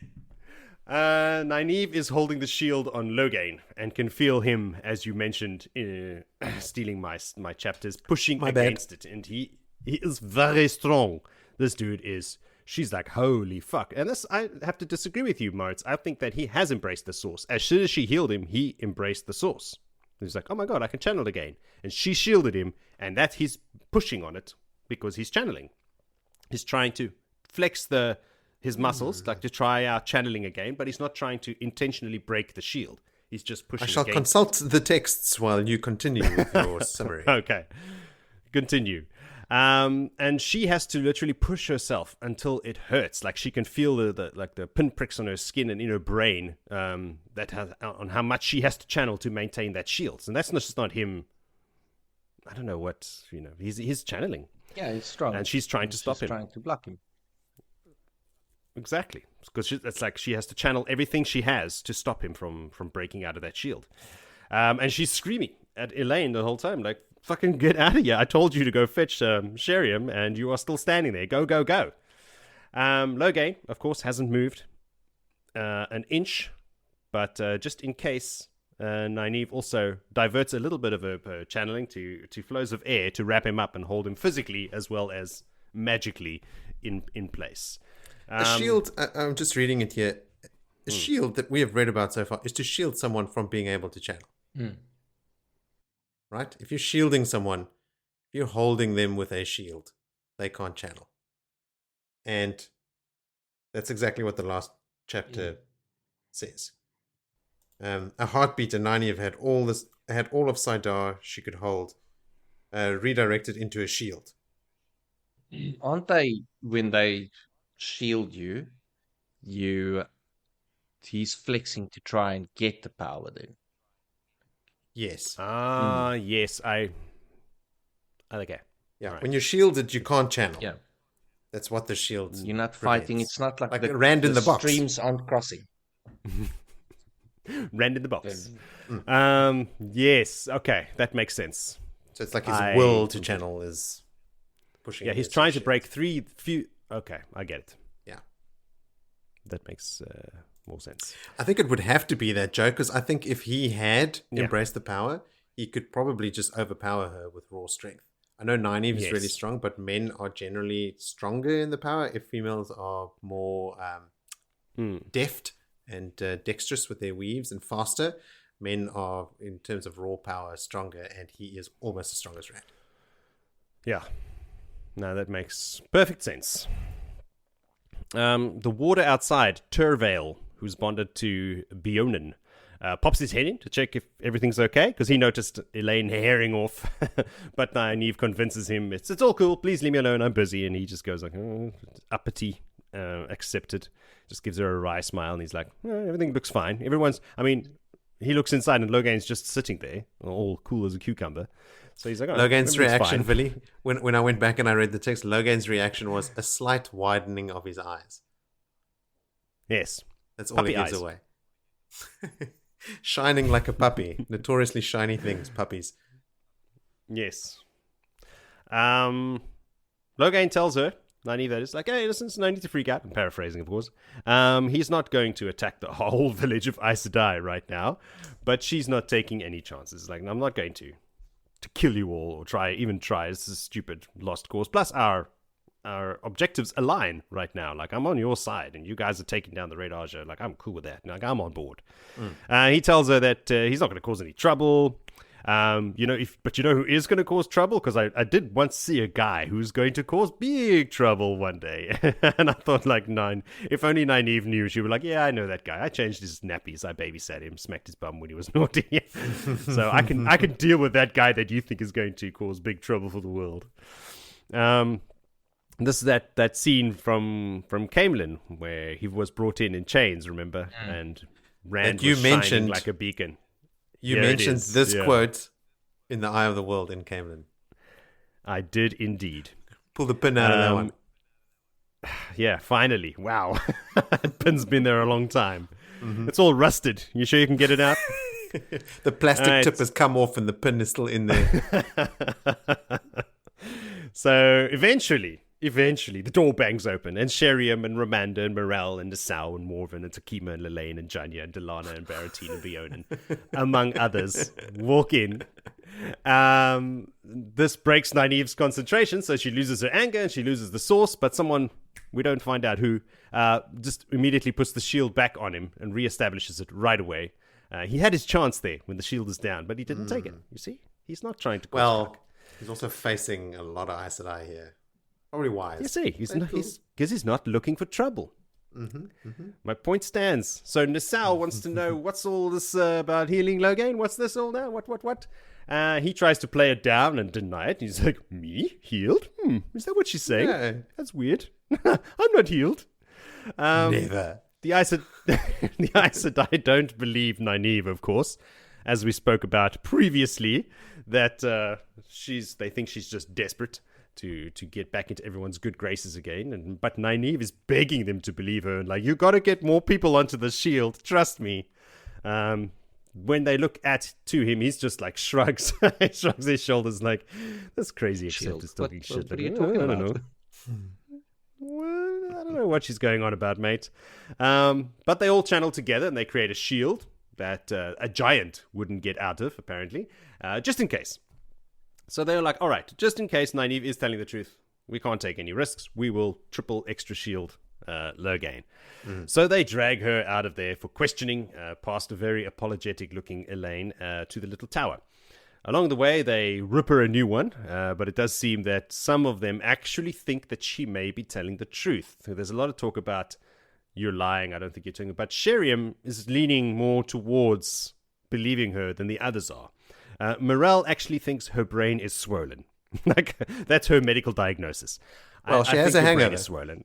Nynaeve is holding the shield on Loghain and can feel him, as you mentioned, stealing my chapters, pushing against it. And he is very strong. This dude is. She's like, holy fuck. And this, I have to disagree with you, Moritz. I think that he has embraced the Source. As soon as she healed him, he embraced the Source. He's like, oh my god, I can channel again. And she shielded him, and that he's pushing on it because he's channeling. He's trying to flex his muscles, like to try out channeling again, but he's not trying to intentionally break the shield. He's just pushing. I shall consult the texts while you continue with your summary. Okay, continue. And she has to literally push herself until it hurts. Like she can feel the pinpricks on her skin and in her brain that has on how much she has to channel to maintain that shield. And that's just not him. I don't know what, he's channeling. Yeah, he's strong. And she's trying to stop him. She's trying to block him. Exactly. Because it's like she has to channel everything she has to stop him from breaking out of that shield. And she's screaming at Elaine the whole time, like, fucking get out of here. I told you to go fetch Sheriam, and you are still standing there. Go, go, go. Loghain, of course, hasn't moved an inch, but just in case, Nynaeve also diverts a little bit of her channeling to flows of air to wrap him up and hold him physically as well as magically in place. A shield, I'm just reading it here. A shield that we have read about so far is to shield someone from being able to channel. Right? If you're shielding someone, if you're holding them with a shield, they can't channel. And that's exactly what the last chapter says. A heartbeat, and Nynaeve had all of Salidar she could hold, redirected into a shield. Aren't they, when they shield you, he's flexing to try and get the power then? Yes. Yes. Okay. Yeah. Right. When you're shielded, you can't channel. Yeah. That's what the shield. You're not prevents. fighting. It's not like the Rand in the box. Streams aren't crossing. Rand in the box. Yes. Okay. That makes sense. So it's like his will to channel is pushing. Yeah, he's trying to break few. Okay, I get it. Yeah. That makes more sense. I think it would have to be that joke, because I think if he had embraced the power, he could probably just overpower her with raw strength. I know Nynaeve is really strong, but men are generally stronger in the power if females are more deft and dexterous with their weaves and faster. Men are, in terms of raw power, stronger, and he is almost as strong as Rand. Yeah. No, that makes perfect sense. The warder outside, Turvale, who's bonded to Beonin, pops his head in to check if everything's okay, because he noticed Elaine herring off. But Nynaeve convinces him it's all cool, please leave me alone, I'm busy. And he just goes like, uppity, accepted. Just gives her a wry smile, and he's like, everything looks fine. He looks inside, and Loghain's just sitting there, all cool as a cucumber. So he's like, Logan's reaction, Willie, when I went back and I read the text, Logan's reaction was a slight widening of his eyes. Yes. That's all he gives away. Shining like a puppy. Notoriously shiny things, puppies. Yes. Loghain tells her, Nynaeve, that is like, hey, listen, no need to freak out. I'm paraphrasing, of course. He's not going to attack the whole village of Aes Sedai right now, but she's not taking any chances. Like, I'm not going to kill you all or try. This is a stupid lost cause. Plus, our objectives align right now. Like, I'm on your side, and you guys are taking down the Red Arja. Like, I'm cool with that. Like, I'm on board. He tells her that he's not going to cause any trouble. But you know who is going to cause trouble? Because I did once see a guy who's going to cause big trouble one day. And I thought, like, if only Nynaeve knew, she would be like, yeah, I know that guy. I changed his nappies. I babysat him, smacked his bum when he was naughty. So I can deal with that guy that you think is going to cause big trouble for the world. This is that scene from Caemlyn where he was brought in chains, remember? And Rand was shining like a beacon. You mentioned this quote in the Eye of the World in Caemlyn. I did indeed. Pull the pin out of that one. Yeah, finally. Wow. That pin's been there a long time. Mm-hmm. It's all rusted. You sure you can get it out? The plastic tip has come off and the pin is still in there. So eventually, eventually, the door bangs open, and Sheriam and Ramanda and Morel and Nassau and Morven and Takima and Lelaine and Janya and Delana and Baratine and Bionin, among others, walk in. This breaks Nynaeve's concentration, so she loses her anger and she loses the source, but someone, we don't find out who, just immediately puts the shield back on him and reestablishes it right away. He had his chance there when the shield is down, but he didn't take it. You see? He's not trying to... He's also facing a lot of Aes Sedai here. Probably wise. You see, because he's not looking for trouble. My point stands. So Nassau wants to know, what's all this about healing Logain? What's this all now? What? He tries to play it down and deny it. He's like, me? Healed? Is that what she's saying? Yeah. That's weird. I'm not healed. Never. The Aes Sedai don't believe Nynaeve, of course, as we spoke about previously, that they think she's just desperate to get back into everyone's good graces again. But Nynaeve is begging them to believe her, and like, you got to get more people onto the shield. Trust me. When they look to him, he's just like shrugs his shoulders, like, that's crazy. Except it's talking shit. What are you talking about? I don't know. Well, I don't know what she's going on about, mate. But they all channel together and they create a shield that a giant wouldn't get out of, apparently, just in case. So they're like, all right, just in case Nynaeve is telling the truth, we can't take any risks. We will triple extra shield Logain. So they drag her out of there for questioning, past a very apologetic-looking Elaine, to the little tower. Along the way, they rip her a new one, but it does seem that some of them actually think that she may be telling the truth. So there's a lot of talk about, you're lying, I don't think you're telling. But Sheriam is leaning more towards believing her than the others are. Morel actually thinks her brain is swollen. Like, that's her medical diagnosis. Well, she has a hangover. Is swollen.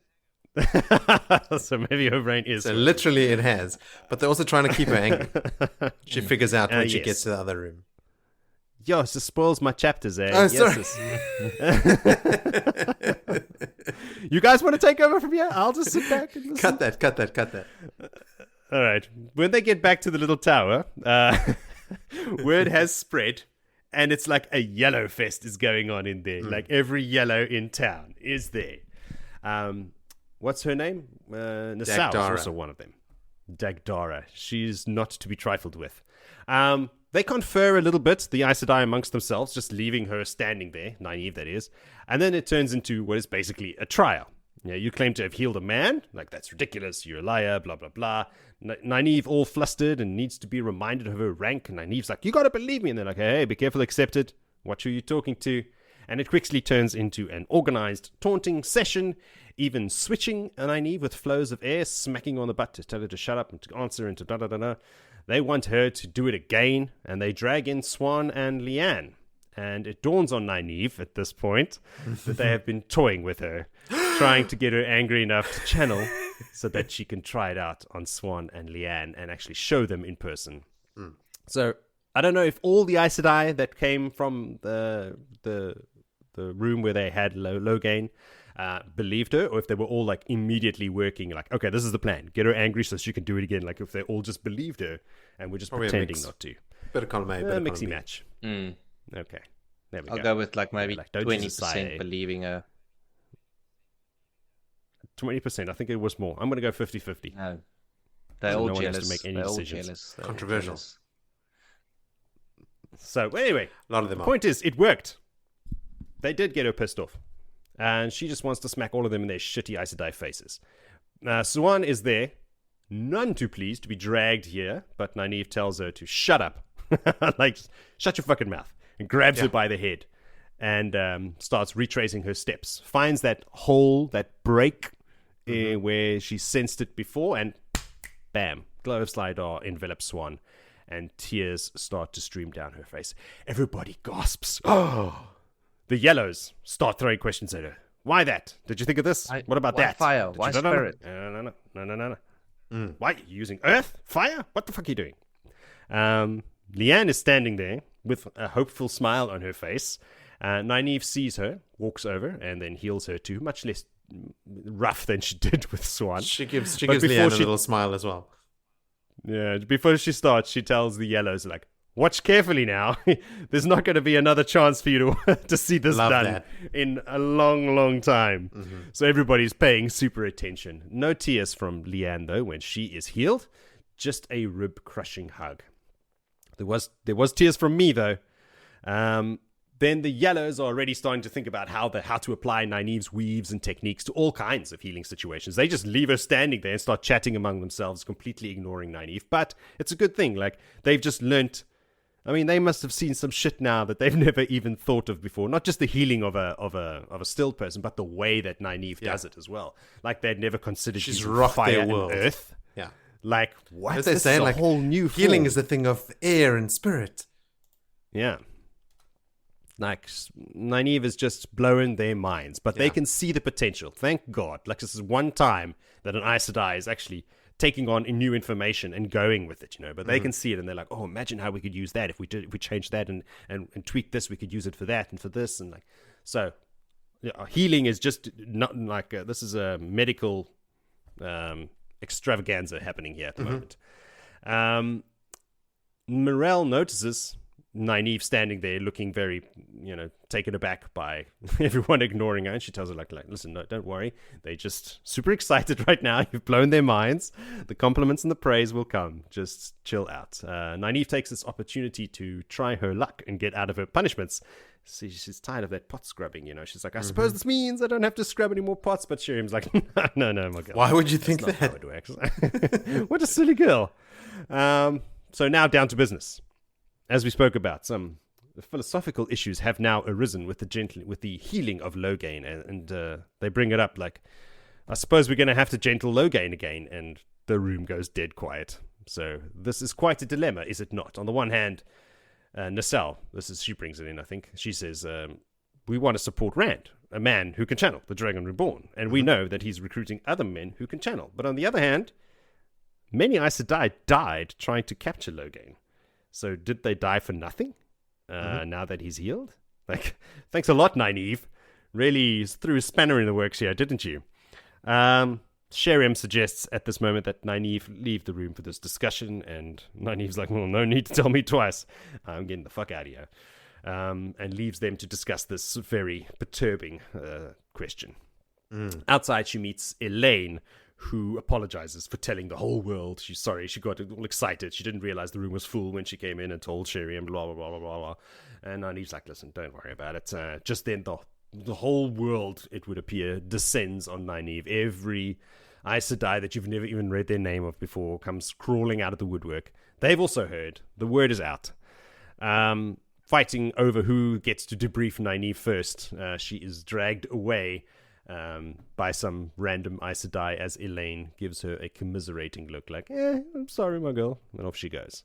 So maybe her brain is So literally it has. But they're also trying to keep her angry. She figures out when she yes. gets to the other room. Yo, it spoils my chapters, eh? Oh, sorry. You guys want to take over from here? I'll just sit back and listen. Cut that. All right. When they get back to the little tower, word has spread, and it's like a yellow fest is going on in there. Like every yellow in town is there. What's her name? Nassau is also one of them. Dagdara. She's not to be trifled with. They confer a little bit, the Aes Sedai amongst themselves, just leaving her standing there, Nynaeve that is, and then it turns into what is basically a trial. You claim to have healed a man, like that's ridiculous, you're a liar, blah, blah, blah. Nynaeve all flustered and needs to be reminded of her rank, and Nynaeve's like, you gotta believe me, and they're like, hey, be careful, accept it, watch who you're talking to, and it quickly turns into an organized taunting session, even switching Nynaeve with flows of air, smacking on the butt to tell her to shut up and to answer and to da-da-da-da. They want her to do it again, and they drag in Swan and Leanne. And it dawns on Nynaeve at this point that they have been toying with her, trying to get her angry enough to channel so that she can try it out on Swan and Leanne and actually show them in person. So I don't know if all the Aes Sedai that came from the room where they had Logain believed her, or if they were all like immediately working like, okay, this is the plan, get her angry so she can do it again, like if they all just believed her and we're just probably pretending not to. Bit of column A, bit of mixy column B. match. Okay, there we I'll go. go with like maybe Like, don't use 20% believing her. 20%, I think it was more. I'm going to go 50-50. No, they're So all no one has jealous. to make any They're all decisions. jealous. They're all Controversial. jealous. So anyway, A lot of them the are. point is, it worked. They did get her pissed off. And she just wants to smack all of them in their shitty Aes Sedai faces. Swan is there, none too pleased to be dragged here, but Nynaeve tells her to shut up. Like, shut your fucking mouth. And grabs her by the head and starts retracing her steps. Finds that hole, that break where she sensed it before, and bam, glow of Salidar envelops Swan, and tears start to stream down her face. Everybody gasps. Oh! The yellows start throwing questions at her. Why that? Did you think of this? What about why that? fire? Did Why you- spirit? No. Why are you using earth? Fire? What the fuck are you doing? Leanne is standing there with a hopeful smile on her face. Nynaeve sees her, walks over, and then heals her too. Much less rough than she did with Swan. She gives But before Leanne a she- little smile as well. Yeah, before she starts, she tells the yellows, like, watch carefully now. There's not going to be another chance for you to see this Love done that. in a long, long time. Mm-hmm. So everybody's paying super attention. No tears from Leanne, though, when she is healed. Just a rib-crushing hug. There was tears from me, though. Then the yellows are already starting to think about how to apply Nynaeve's weaves and techniques to all kinds of healing situations. They just leave her standing there and start chatting among themselves, completely ignoring Nynaeve. But it's a good thing. Like, they've just learnt. I mean, they must have seen some shit now that they've never even thought of before. Not just the healing of a still person, but the way that Nynaeve does it as well. Like, they'd never considered She's using rocked fire their and world. earth. Yeah. Like, what? As they This say, is a like, whole new healing form. is a thing of air and spirit. Yeah. Like, Nynaeve is just blowing their minds, but they can see the potential. Thank God. Like, this is one time that an Aes Sedai is actually taking on new information and going with it, But they can see it, and they're like, "Oh, imagine how we could use that if we change that and tweak this. We could use it for that and for this." And like, so healing is just not like this is a medical extravaganza happening here at the moment. Morel notices Nynaeve standing there looking very, taken aback by everyone ignoring her. And she tells her, like, listen, no, don't worry. They're just super excited right now. You've blown their minds. The compliments and the praise will come. Just chill out. Nynaeve takes this opportunity to try her luck and get out of her punishments. See, she's tired of that pot scrubbing, She's like, I suppose this means I don't have to scrub any more pots. But Sheriam's like, no, my girl. Why would you think That's that? not how it works. What a silly girl. So now down to business. As we spoke about, some philosophical issues have now arisen with the healing of Loghain, and they bring it up like, I suppose we're going to have to gentle Loghain again, and the room goes dead quiet. So this is quite a dilemma, is it not? On the one hand, Nacelle, she brings it in, I think. She says, we want to support Rand, a man who can channel the Dragon Reborn, and we know that he's recruiting other men who can channel. But on the other hand, many Aes Sedai died trying to capture Loghain. So did they die for nothing now that he's healed? Like, thanks a lot, Nynaeve. Really threw a spanner in the works here, didn't you? Sheriam suggests at this moment that Nynaeve leave the room for this discussion, and Nynaeve's like, well, no need to tell me twice. I'm getting the fuck out of here. And leaves them to discuss this very perturbing question. Outside, she meets Elaine, who apologizes for telling the whole world. She's sorry. She got all excited. She didn't realize the room was full when she came in and told Sheriam, blah, blah, blah, blah, blah, blah. And Nynaeve's like, listen, don't worry about it. Just then, the whole world, it would appear, descends on Nynaeve. Every Aes Sedai that you've never even read their name of before comes crawling out of the woodwork. They've also heard. The word is out. Fighting over who gets to debrief Nynaeve first. She is dragged away by some random Aes Sedai as Elaine gives her a commiserating look like, I'm sorry, my girl. And off she goes.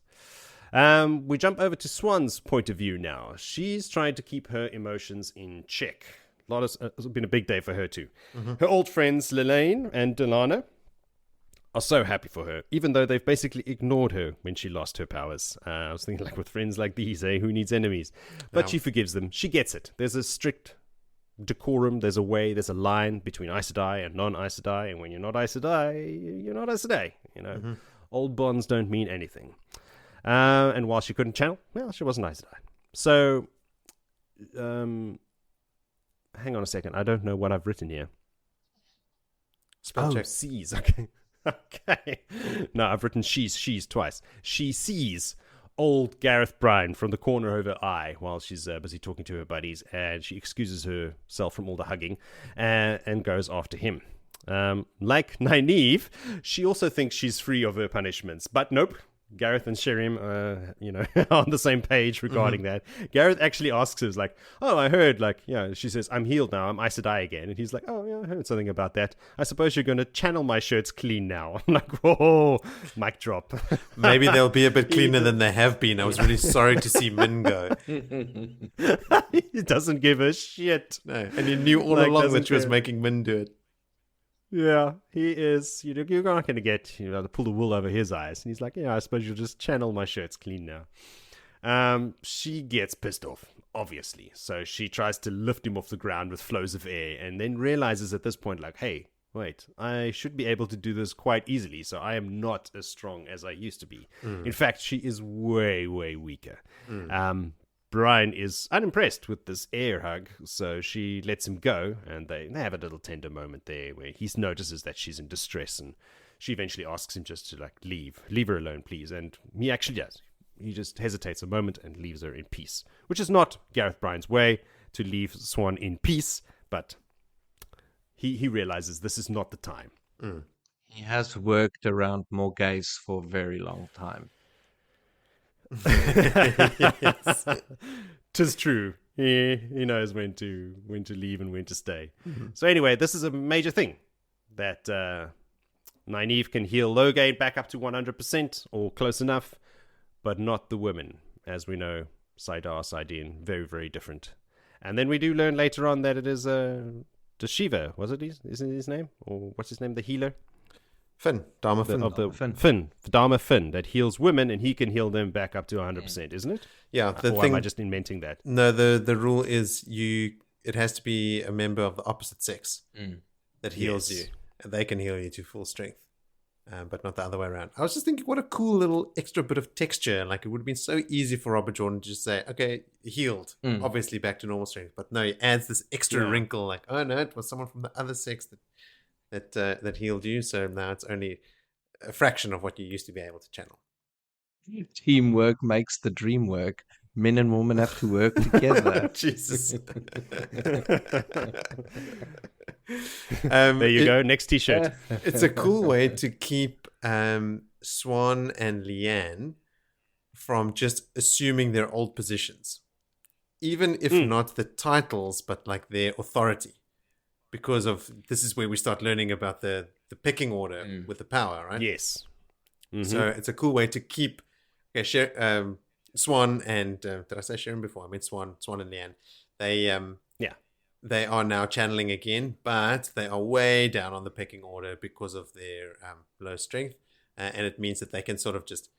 We jump over to Swan's point of view now. She's trying to keep her emotions in check. It's been a big day for her too. Her old friends Lelaine and Delana are so happy for her, even though they've basically ignored her when she lost her powers. I was thinking, like, with friends like these, who needs enemies? But she forgives them. She gets it. There's a strict decorum, there's a way, there's a line between Aes Sedai and non-Aes Sedai, and when you're not Aes Sedai, you're not Aes Sedai. Old bonds don't mean anything. And while she couldn't channel, well, she wasn't Aes Sedai. So, hang on a second. I don't know what I've written here. Spell check. Sees. Okay. Okay. No, I've written she's twice. She sees old Gareth Bryan from the corner of her eye while she's busy talking to her buddies, and she excuses herself from all the hugging and goes after him. Like Nynaeve, she also thinks she's free of her punishments, but nope. Gareth and Sheriam are, are on the same page regarding that. Gareth actually asks her, like, oh, I heard, like, she says, I'm healed now, I'm Aes Sedai again. And he's like, oh, yeah, I heard something about that. I suppose you're going to channel my shirts clean now. I'm like, whoa, mic drop. Maybe they'll be a bit cleaner than they have been. I was really sorry to see Min go. He doesn't give a shit. No, and he knew all along that she was making Min do it. Yeah, he is. You're not going to get to pull the wool over his eyes. And he's like, I suppose you'll just channel my shirts clean now. She gets pissed off, obviously. So she tries to lift him off the ground with flows of air, and then realizes at this point, like, hey, wait, I should be able to do this quite easily, so I am not as strong as I used to be. In fact, she is way, way weaker. Brian is unimpressed with this air hug, so she lets him go, and they have a little tender moment there where he notices that she's in distress, and she eventually asks him just to leave her alone, please, and he actually does. He just hesitates a moment and leaves her in peace, which is not Gareth Bryan's way to leave Swan in peace, but he realizes this is not the time. He has worked around Morghese for a very long time. Yes. 'Tis true. He knows when to leave and when to stay. So anyway, this is a major thing that Nynaeve can heal Loghain back up to 100% or close enough, but not the women. As we know, Salidar, Saidin, very, very different. And then we do learn later on that it is Shiva, was it? Isn't his name? Or what's his name? The healer? Finn, Dharma Finn. Finn, Dharma Finn, that heals women, and he can heal them back up to 100%, isn't it? Yeah. Or am I just inventing that? No, the rule is it has to be a member of the opposite sex that heals you, and they can heal you to full strength, but not the other way around. I was just thinking, what a cool little extra bit of texture. Like, it would have been so easy for Robert Jordan to just say, okay, healed, obviously back to normal strength, but no, he adds this extra wrinkle, like, oh no, it was someone from the other sex that healed you, so now it's only a fraction of what you used to be able to channel. Teamwork makes the dream work. Men and women have to work together. Jesus. There you go, next t-shirt. It's a cool way to keep Swan and Leanne from just assuming their old positions, even if not the titles, but like their authority. Because this is where we start learning about the pecking order with the power, right? Yes. So it's a cool way to keep Swan and did I say Sharon before? I mean Swan and Leanne. They are now channeling again, but they are way down on the pecking order because of their low strength, and it means that they can sort of just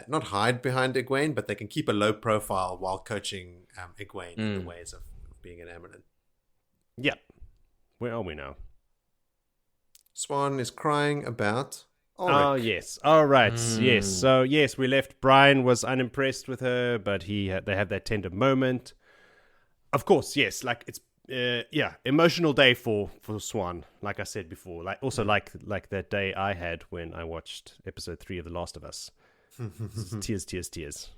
not hide behind Egwene, but they can keep a low profile while coaching Egwene in the ways of being an Amyrlin. Yeah. Where are we now? Swan is crying about Ulrich. Oh, yes. All right. Yes. So, yes, we left. Brian was unimpressed with her, but they have that tender moment. Of course, yes. Like, it's, emotional day for Swan, like I said before. Like, also like that day I had when I watched episode 3 of The Last of Us. Tears, tears, tears.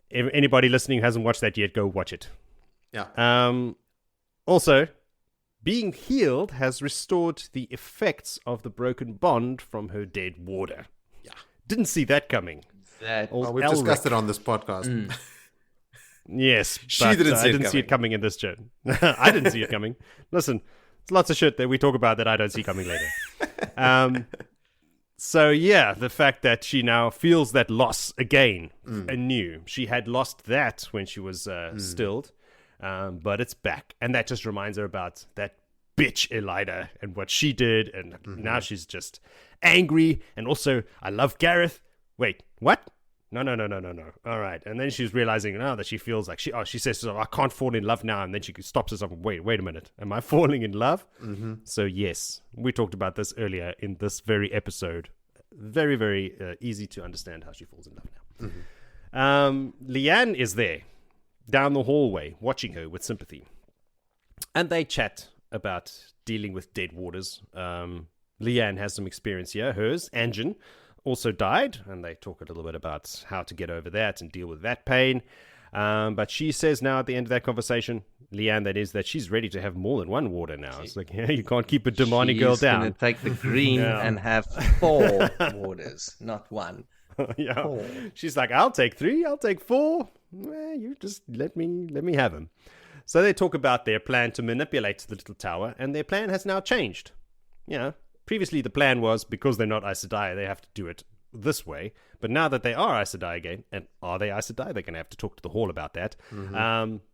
If anybody listening who hasn't watched that yet, go watch it. Yeah. Also, being healed has restored the effects of the broken bond from her dead warder. Yeah. Didn't see that coming. We've discussed it on this podcast. Yes. I didn't see it coming in this show. I didn't see it coming. Listen, there's lots of shit that we talk about that I don't see coming later. So, yeah, the fact that she now feels that loss again, anew. She had lost that when she was stilled. But it's back, and that just reminds her about that bitch Elaida and what she did, and now she's just angry. And also, I love Gareth. Wait, what? No. All right, and then she's realizing now that she feels like she says, I can't fall in love now, and then she stops herself. Wait a minute, am I falling in love? So yes, we talked about this earlier in this very episode. Very, very easy to understand how she falls in love now. Leanne is there, down the hallway, watching her with sympathy. And they chat about dealing with dead warders. Leanne has some experience here. Hers, Anjin, also died, and they talk a little bit about how to get over that and deal with that pain. But she says now at the end of that conversation, Leanne, that is, that she's ready to have more than one warder now. It's like, you can't keep a Damani girl down. She's going to take the green and have 4 warders, not 1. Yeah. 4. She's like, I'll take 3, I'll take 4. You just let me have him. So they talk about their plan to manipulate the little tower, and their plan has now changed. Previously the plan was, because they're not Aes Sedai, they have to do it this way. But now that they are Aes Sedai again, and are they Aes Sedai? They're going to have to talk to the Hall about that.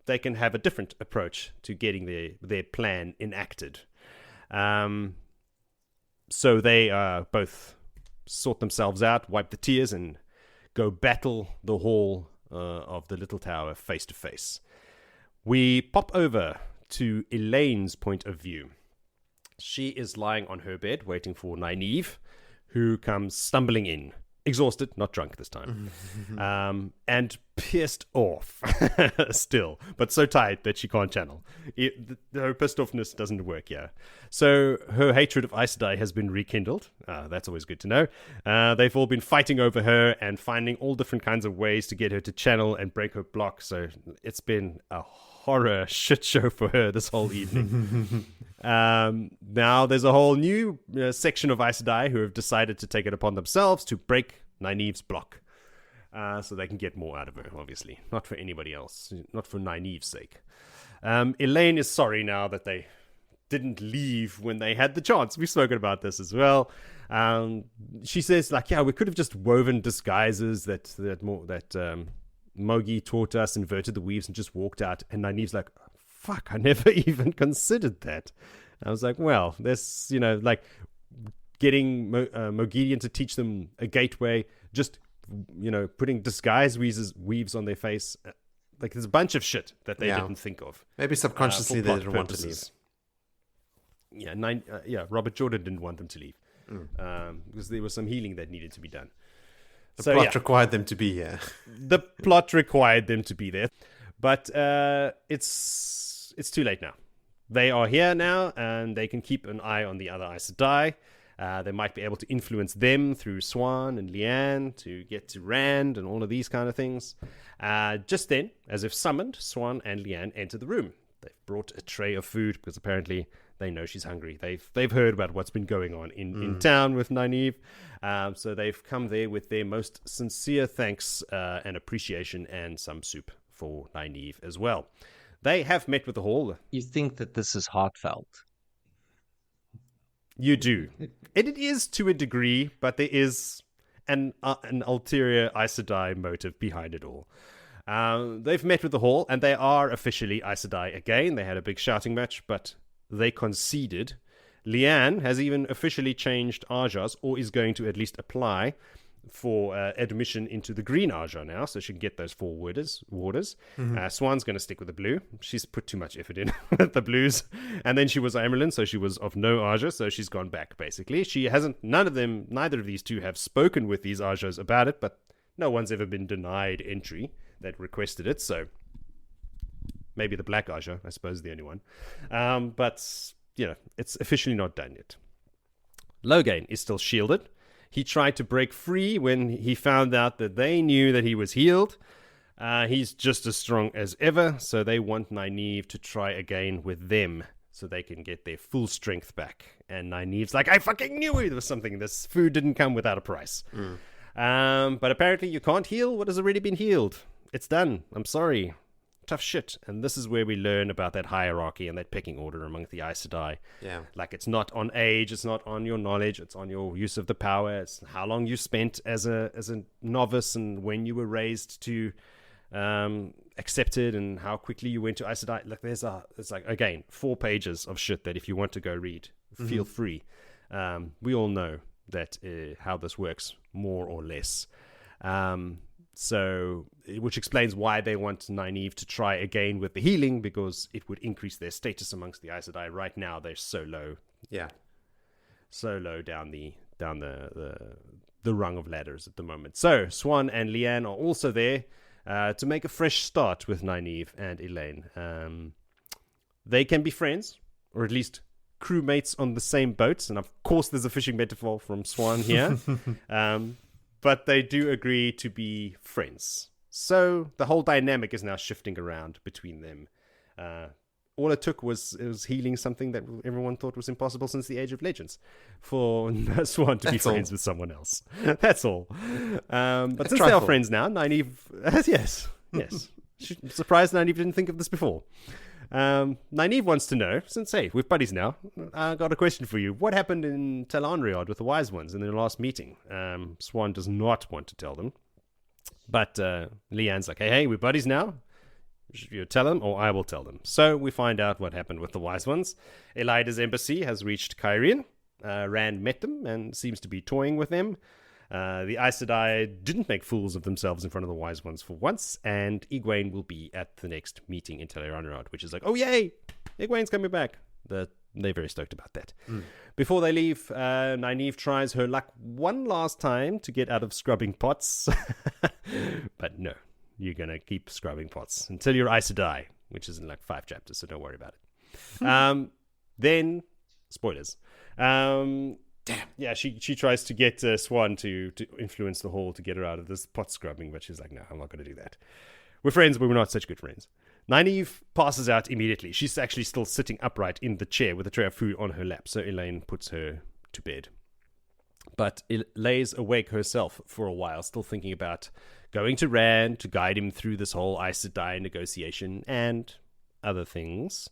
They can have a different approach to getting their plan enacted. So they both sort themselves out, wipe the tears, and go battle the Hall of the Little Tower face to face. We pop over to Elaine's point of view. She is lying on her bed waiting for Nynaeve, who comes stumbling in. Exhausted, not drunk this time. And pissed off still, but so tired that she can't channel. Her pissed offness doesn't work here. So her hatred of Aes Sedai has been rekindled. That's always good to know. They've all been fighting over her and finding all different kinds of ways to get her to channel and break her block. So it's been a horror shit show for her this whole evening. Now there's a whole new section of Aes Sedai who have decided to take it upon themselves to break Nynaeve's block, so they can get more out of her, obviously. Not for anybody else, not for Nynaeve's sake. Elaine is sorry now that they didn't leave when they had the chance. We've spoken about this as well. She says, like, yeah, we could have just woven disguises that Mogi taught us, inverted the weaves, and just walked out. And Nynaeve's like, fuck, I never even considered that. I was like, well, there's, like getting Mogideon to teach them a gateway, just, putting disguise weaves on their face. Like, there's a bunch of shit that they didn't think of. Maybe subconsciously they didn't want to leave. Yeah, Robert Jordan didn't want them to leave because there was some healing that needed to be done. The plot required them to be here. The plot required them to be there. But it's too late now. They are here now, and they can keep an eye on the other Aes Sedai. They might be able to influence them through Swan and Leanne to get to Rand and all of these kind of things. Just then, as if summoned, Swan and Leanne enter the room. They've brought a tray of food because apparently they know she's hungry. They've heard about what's been going on in town with Nynaeve. So they've come there with their most sincere thanks and appreciation and some soup for Nynaeve as well. They have met with the hall. You think that this is heartfelt? You do. It is to a degree, but there is an ulterior Aes Sedai motive behind it all. They've met with the hall, and they are officially Aes Sedai again. They had a big shouting match, but they conceded. Leanne has even officially changed Ajas, or is going to at least apply for admission into the green Aja now, so she can get those 4 warders. Swan's going to stick with the blue. She's put too much effort in with the blues. And then she was Caemlyn, so she was of no Aja, so she's gone back, basically. Neither of these two have spoken with these Ajas about it, but no one's ever been denied entry that requested it, so maybe the black Aja, I suppose, is the only one. But, it's officially not done yet. Loghain is still shielded. He tried to break free when he found out that they knew that he was healed. He's just as strong as ever, so they want Nynaeve to try again with them so they can get their full strength back. And Nynaeve's like, I fucking knew it was something. This food didn't come without a price. But apparently you can't heal what has already been healed. It's done. I'm sorry. Tough shit. And this is where we learn about that hierarchy and that pecking order among the Aes Sedai. Yeah. Like, it's not on age, it's not on your knowledge, it's on your use of the power, it's how long you spent as a novice and when you were raised to accept it and how quickly you went to Aes Sedai. Like, it's like, again, 4 pages of shit that if you want to go read, feel free. We all know that how this works, more or less. So, which explains why they want Nynaeve to try again with the healing, because it would increase their status amongst the Aes Sedai. Right now, they're so low. Yeah. So low down the rung of ladders at the moment. So, Swan and Leanne are also there to make a fresh start with Nynaeve and Elaine. They can be friends, or at least crewmates on the same boats. And of course, there's a fishing metaphor from Swan here. But they do agree to be friends. So the whole dynamic is now shifting around between them. All it took was healing something that everyone thought was impossible since the Age of Legends for Swan to be friends with someone else. That's all. But since they are friends now, Nynaeve... yes. Surprised Nynaeve didn't think of this before. Nynaeve wants to know, since, hey, we're buddies now, I got a question for you. What happened in Tel'aran'rhiod with the Wise Ones in their last meeting? Swan does not want to tell them. But Leanne's like, hey, we're buddies now. Should you tell them, or I will tell them? So we find out what happened with the Wise Ones. Elaida's embassy has reached Caerhun. Rand met them and seems to be toying with them. The Aes Sedai didn't make fools of themselves in front of the Wise Ones for once, and Egwene will be at the next meeting in Tel'aran'rhiod, which is like, oh yay, Egwene's coming back. The they're very stoked about that. Before they leave, Nynaeve tries her luck one last time to get out of scrubbing pots. But no, you're going to keep scrubbing pots until you're Aes Sedai, which is in like 5 chapters, so don't worry about it. Then, spoilers. Damn. Yeah, she tries to get Swan to influence the hall to get her out of this pot scrubbing, but she's like, no, I'm not going to do that. We're friends, but we're not such good friends. Nynaeve passes out immediately. She's actually still sitting upright in the chair with a tray of food on her lap, so Elaine puts her to bed. But lays awake herself for a while, still thinking about going to Rand to guide him through this whole Aes Sedai negotiation and other things.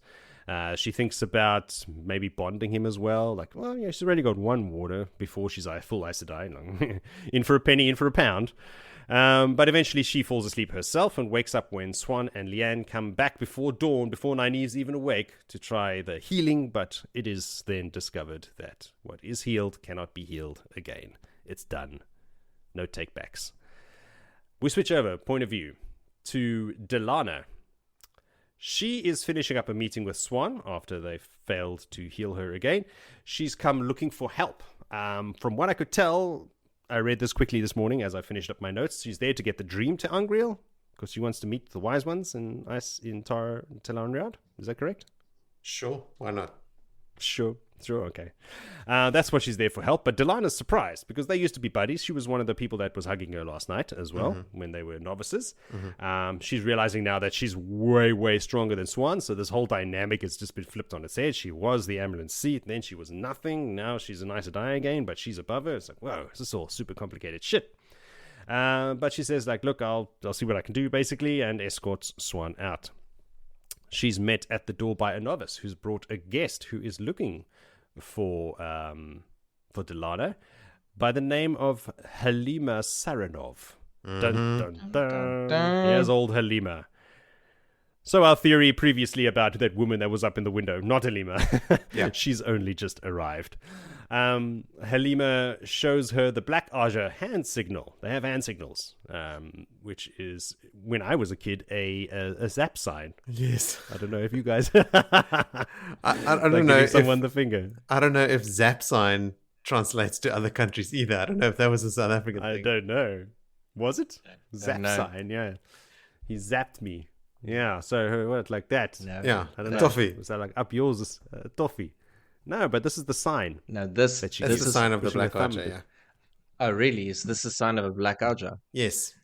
She thinks about maybe bonding him as well. Like, well, yeah, she's already got one warder before she's a full Aes Sedai. In for a penny, in for a pound. But eventually she falls asleep herself and wakes up when Swan and Leanne come back before dawn, before Nynaeve's even awake, to try the healing, but it is then discovered that what is healed cannot be healed again. It's done. No takebacks. We switch over, point of view, to Delana. She is finishing up a meeting with Swan after they failed to heal her again. She's come looking for help. From what I could tell, I read this quickly this morning as I finished up my notes. She's there to get the dream to Angreal because she wants to meet the wise ones in Talanriad. Is that correct? Sure, why not? Sure, okay. That's what she's there for help. But Delana's surprised because they used to be buddies. She was one of the people that was hugging her last night as well when they were novices. She's realizing now that she's way, way stronger than Swan. So this whole dynamic has just been flipped on its head. She was the ambulance seat, then she was nothing. Now she's an Aes Sedai again, but she's above her. It's like, whoa, this is all super complicated shit. But she says, like, look, I'll see what I can do, basically, and escorts Swan out. She's met at the door by a novice who's brought a guest who is looking for Delana by the name of Halima Saranov. Dun, dun, dun. Here's old Halima. So our theory previously about that woman that was up in the window, not Halima. Yeah. She's only just arrived. Halima shows her the Black Aja hand signal. They have hand signals, which is, when I was a kid, a zap sign. Yes. I don't know if you guys... I don't know if... someone the finger. I don't know if zap sign translates to other countries either. I don't know if that was a South African thing. I don't know. Was it? Zap sign, yeah. He zapped me. Yeah, so what, like that? No. Yeah, I don't know. toffee. Was that like up yours, toffee? No, but this is the sign. No, that's the sign of the Black Aja, yeah. Oh, really? Is this the sign of a Black Aja? Yes.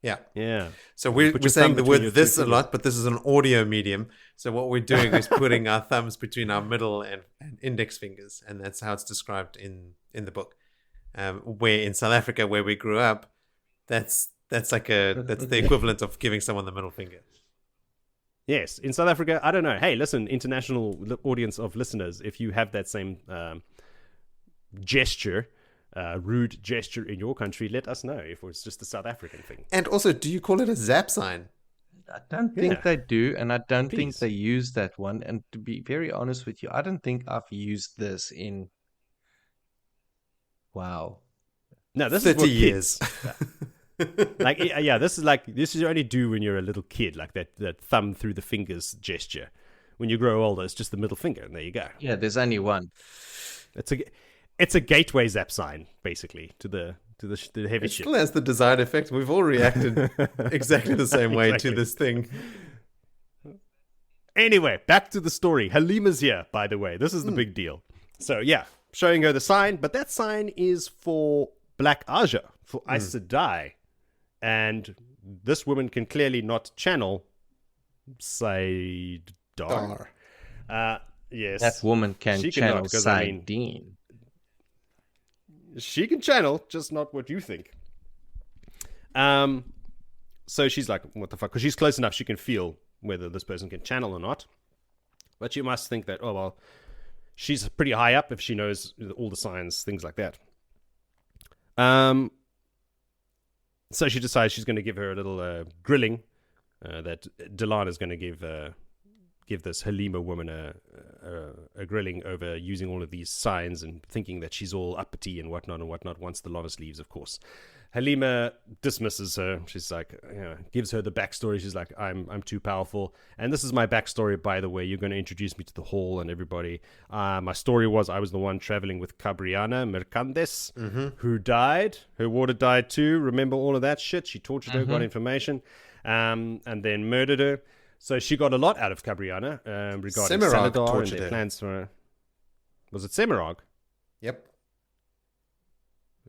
Yeah. Yeah. So we're saying the word this a lot, but this is an audio medium. So what we're doing is putting our thumbs between our middle and index fingers, and that's how it's described in the book. Where in South Africa, where we grew up, that's the equivalent of giving someone the middle finger. Yes, in South Africa, I don't know. Hey, listen, international audience of listeners, if you have that same gesture, rude gesture in your country, let us know if it's just a South African thing. And also, do you call it a zap sign? I don't think they do, and I don't think they use that one. And to be very honest with you, I don't think I've used this in... Wow. No, this 30 is what years. Like, yeah, this is you only do when you're a little kid, like that thumb through the fingers gesture. When you grow older, it's just the middle finger, and there you go. Yeah, there's only one. It's a gateway zap sign, basically, to the heavy shit. It still has the desired effect. We've all reacted exactly the same way to this thing. Anyway, back to the story. Halima's here, by the way. This is the big deal. So, yeah, showing her the sign, but that sign is for Black Aja, for Aes Sedai. And this woman can clearly not channel Salidar. Yes. That woman can channel Saidin. She can channel, just not what you think. So she's like, what the fuck? Because she's close enough, she can feel whether this person can channel or not. But you must think that, oh, well, she's pretty high up if she knows all the signs, things like that. So she decides she's going to give her a little grilling that Delana is going to give this Halima woman a grilling over using all of these signs and thinking that she's all uppity and whatnot once the novice leaves, of course. Halima dismisses her. She's like, gives her the backstory. She's like, I'm too powerful. And this is my backstory, by the way. You're going to introduce me to the hall and everybody. My story was I was the one traveling with Cabriana Mercandes, who died. Her water died too. Remember all of that shit? She tortured her, got information, and then murdered her. So she got a lot out of Cabriana regarding Semirog Salidar and tortured their her. plans for her. Was it Semirog? Yep.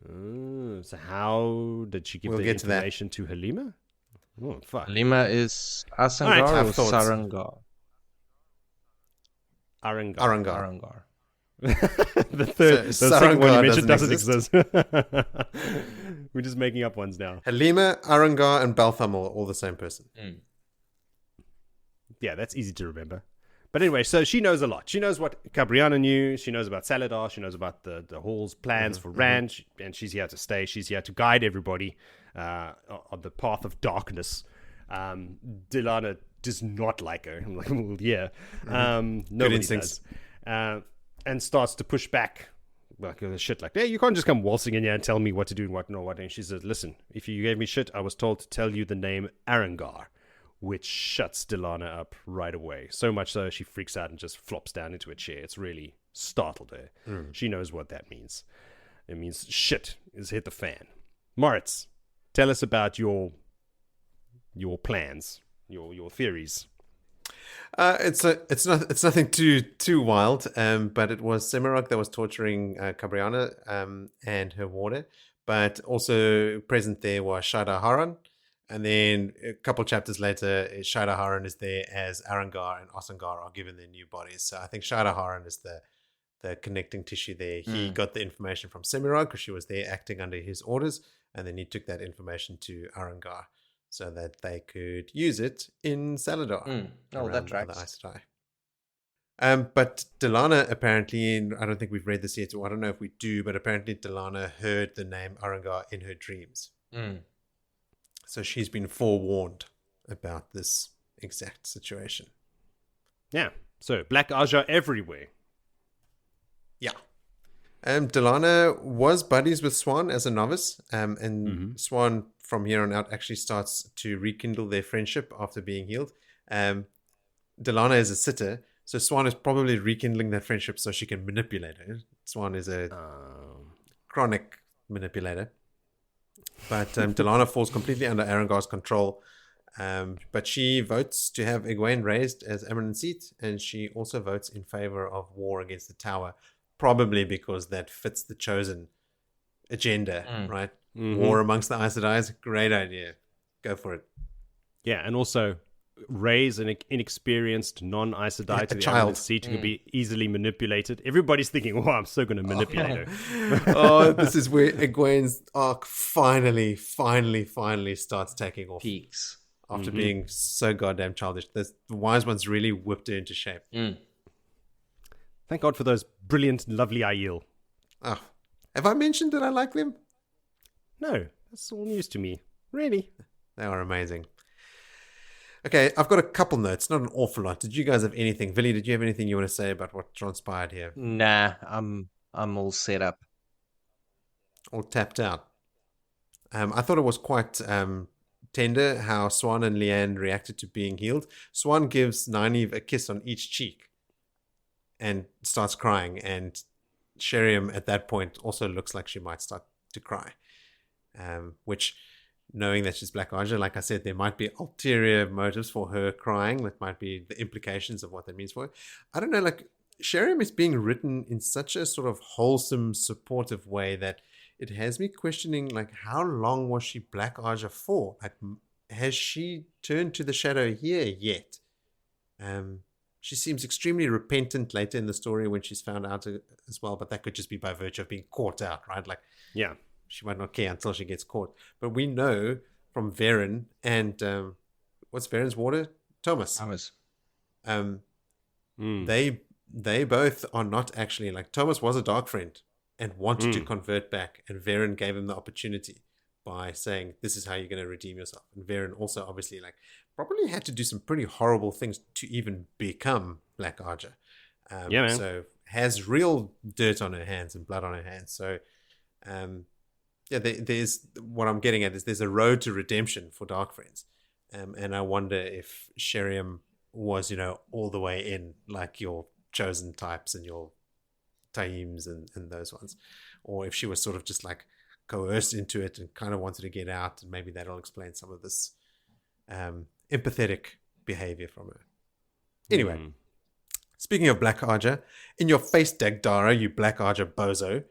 So how did she give We'll the get to that. information to Halima? Oh, fuck. Halima is Asan'gar Alright, or tough thoughts. Sarangar? Arangar. Arangar. Arangar. The So second one you Sarangar mentioned doesn't doesn't exist. We're just making up ones now. Halima, Arangar, and Balthamel are all the same person. Yeah, that's easy to remember. But anyway, so she knows a lot. She knows what Cabriana knew. She knows about Salidar. She knows about the hall's plans for Rand. And she's here to stay. She's here to guide everybody on the path of darkness. Delana does not like her. I'm like, well, yeah. Nobody instincts. does. And starts to push back. Like shit like, hey, you can't just come waltzing in here and tell me what to do and what not what. And she says, listen, if you gave me shit, I was told to tell you the name Asan'gar, which shuts Delana up right away. So much so she freaks out and just flops down into a chair. It's really startled her. She knows what that means. It means shit has hit the fan. Moritz, tell us about your plans, your theories. It's nothing too wild. But it was Semirog that was torturing Cabriana and her water. But also present there was Shada Haran. And then a couple chapters later, Shada Haran is there as Arangar and Asan'gar are given their new bodies. So I think Shada Haran is the connecting tissue there. He got the information from Semirog because she was there acting under his orders. And then he took that information to Arangar so that they could use it in Salidar. Oh, that around tracks. the Aes Sedai. But Delana apparently, and I don't think we've read this yet, or I don't know if we do, but apparently Delana heard the name Arangar in her dreams. So she's been forewarned about this exact situation. Yeah. So Black Aja everywhere. Yeah. Delana was buddies with Swan as a novice, and Swan from here on out actually starts to rekindle their friendship after being healed. Delana is a sitter, so Swan is probably rekindling that friendship so she can manipulate her. Swan is a chronic manipulator. But Delana falls completely under Arangar's control. But she votes to have Egwene raised as eminent seat, and she also votes in favor of war against the Tower, probably because that fits the chosen agenda, right? War amongst the Aes Sedai, great idea. Go for it. Yeah, and also raise an inexperienced non-Aes Sedai to the child. eminent seat who can be easily manipulated. Everybody's thinking, oh, I'm so going to manipulate her. Oh, this is where Egwene's arc finally starts taking off. Peaks. After being so goddamn childish. The wise ones really whipped her into shape. Thank God for those brilliant, lovely Aiel. Oh, have I mentioned that I like them? No, that's all news to me. Really? They are amazing. Okay, I've got a couple notes, not an awful lot. Did you guys have anything? Villy, did you have anything you want to say about what transpired here? Nah, I'm all set up. All tapped out. I thought it was quite tender how Swan and Leanne reacted to being healed. Swan gives Nynaeve a kiss on each cheek and starts crying, and Sheriam at that point also looks like she might start to cry. Which, knowing that she's Black Aja, like I said, there might be ulterior motives for her crying. That might be the implications of what that means for her. I don't know, like, Sheriam is being written in such a sort of wholesome, supportive way that it has me questioning, like, how long was she Black Aja for? Like, has she turned to the shadow here yet? She seems extremely repentant later in the story when she's found out as well, but that could just be by virtue of being caught out, right? Like, Yeah. she might not care until she gets caught. But we know from Varen and what's Varen's water? Thomas. They both are not actually, like, Thomas was a dark friend and wanted to convert back, and Varen gave him the opportunity by saying, this is how you're going to redeem yourself. And Varen also obviously, like, probably had to do some pretty horrible things to even become Black Aja. Yeah, man. So has real dirt on her hands and blood on her hands. So there's what I'm getting at is there's a road to redemption for Dark Friends, and I wonder if Sheriam was, all the way in, like your chosen types and your Tahims and those ones, or if she was sort of just like coerced into it and kind of wanted to get out, and maybe that'll explain some of this empathetic behavior from her. Anyway, speaking of Black Arja, in your face, Dagdara, you Black Arja bozo.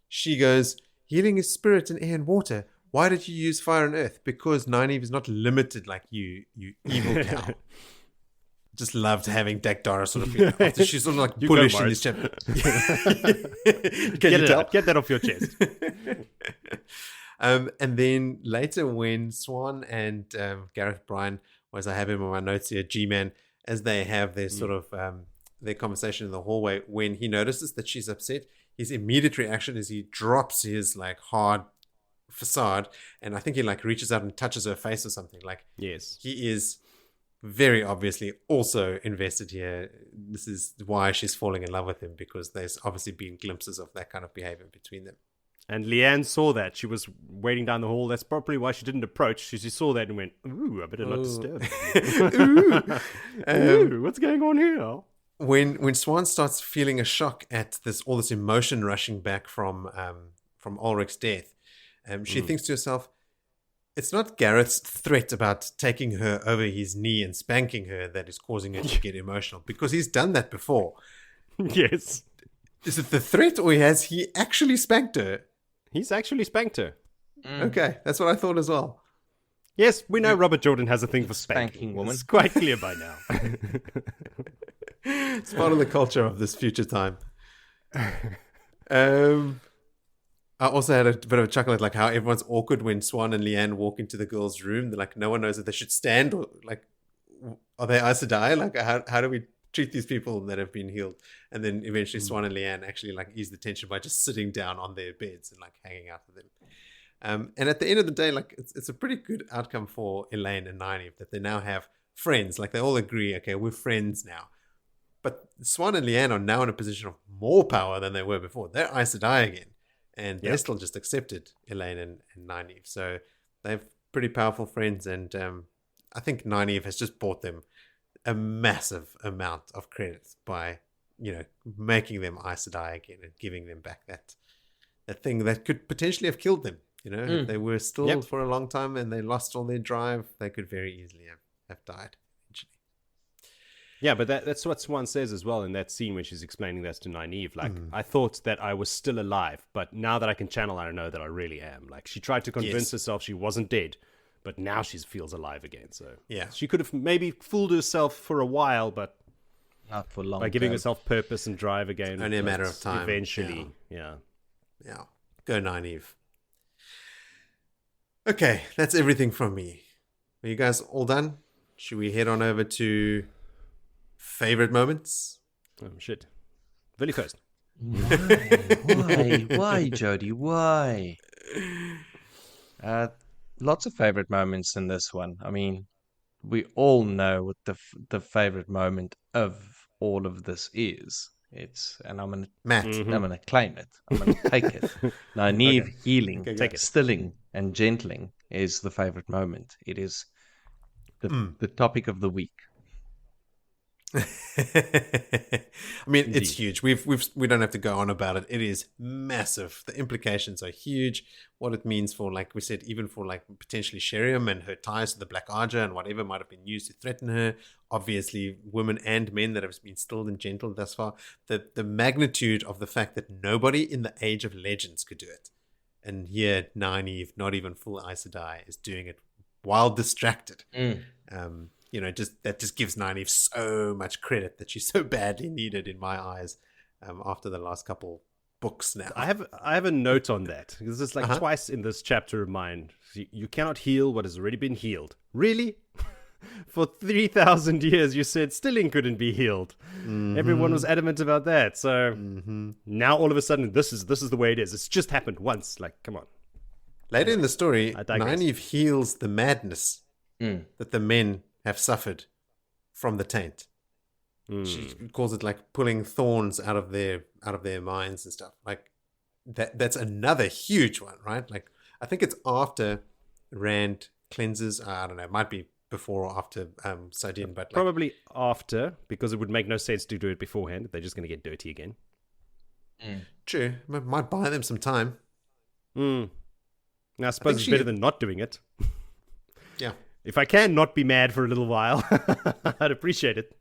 She goes, healing is spirit and air and water. Why did you use fire and earth? Because Nynaeve is not limited like you evil cow. Just loved having Dagdara sort of after she's sort of like bullish in this chapter. Get that off your chest. And then later when Swan and Gareth Bryan, or as I have him on my notes here, G-Man, as they have their sort of their conversation in the hallway, when he notices that she's upset, his immediate reaction is he drops his like hard facade, and I think he like reaches out and touches her face or something. Like, yes, he is very obviously also invested here. This is why she's falling in love with him, because there's obviously been glimpses of that kind of behavior between them. And Leanne saw that. She was waiting down the hall. That's probably why she didn't approach. She saw that and went, ooh, I better not disturb her. Ooh, what's going on here? When Swan starts feeling a shock at all this emotion rushing back from Ulrich's death, she thinks to herself, it's not Gareth's threat about taking her over his knee and spanking her that is causing her to get emotional, because he's done that before. Yes. Is it the threat, or has he actually spanked her? He's actually spanked her. Okay, that's what I thought as well. Yes, we know Robert Jordan has a thing for spanking woman. It's quite clear by now. It's part of the culture of this future time. I also had a bit of a chuckle at like how everyone's awkward when Swan and Leanne walk into the girls' room. They're like, no one knows if they should stand, or like, are they Aes Sedai? Like, how do we treat these people that have been healed? And then eventually Swan and Leanne actually like ease the tension by just sitting down on their beds and like hanging out with them. And at the end of the day, like it's a pretty good outcome for Elaine and Nynaeve that they now have friends. Like they all agree, okay, we're friends now. But Swan and Leanne are now in a position of more power than they were before. They're Aes Sedai again. And they still just accepted Elaine and Nynaeve. So they're pretty powerful friends. And I think Nynaeve has just bought them a massive amount of credit by, making them Aes Sedai again and giving them back that thing that could potentially have killed them. If they were still for a long time and they lost all their drive, they could very easily have died eventually. Yeah, but that's what Swan says as well in that scene when she's explaining that to Nynaeve. Like, I thought that I was still alive, but now that I can channel, I know that I really am. Like, she tried to convince herself she wasn't dead, but now she feels alive again. So yeah, she could have maybe fooled herself for a while, but not for long. By giving herself purpose and drive again. It's only a matter of time. Eventually, yeah. Go Nynaeve. Okay, that's everything from me. Are you guys all done? Should we head on over to favorite moments? Oh, shit. Willie first. Why, Jody? Why? Lots of favorite moments in this one. I mean, we all know what the favorite moment of all of this is. And I'm gonna claim it. I'm gonna take it. Nynaeve healing, stilling, and gentling is the favorite moment. It is the topic of the week. I mean, indeed. It's huge. We don't have to go on about it. It is massive. The implications are huge. What it means for, like we said, even for like potentially Sheriam and her ties to the Black Arja and whatever might have been used to threaten her. Obviously, women and men that have been stilled and gentled thus far. The magnitude of the fact that nobody in the Age of Legends could do it, and here Nynaeve, not even full Aes Sedai, is doing it while distracted. That just gives Nynaeve so much credit that she's so badly needed in my eyes after the last couple books now. I have a note on that. This is like twice in this chapter of mine. You cannot heal what has already been healed. Really? For 3,000 years you said Stilling couldn't be healed. Everyone was adamant about that. So now all of a sudden this is the way it is. It's just happened once. Like, come on. Later in the story, Nynaeve heals the madness that the men have suffered from the taint. She calls it like pulling thorns out of their minds and stuff. Like, that's another huge one, right? Like, I think it's after Rand cleanses. I don't know. It might be before or after Sardine, but like, Probably after, because it would make no sense to do it beforehand. They're just going to get dirty again. true. Might buy them some time. Now, I suppose it's better than not doing it. Yeah. If I can not be mad for a little while, I'd appreciate it.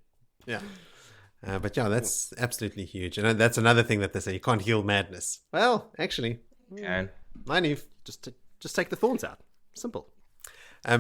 Yeah. But yeah, that's absolutely huge. And that's another thing that they say, you can't heal madness. Well, actually, And Nynaeve. Just take the thorns out. Simple.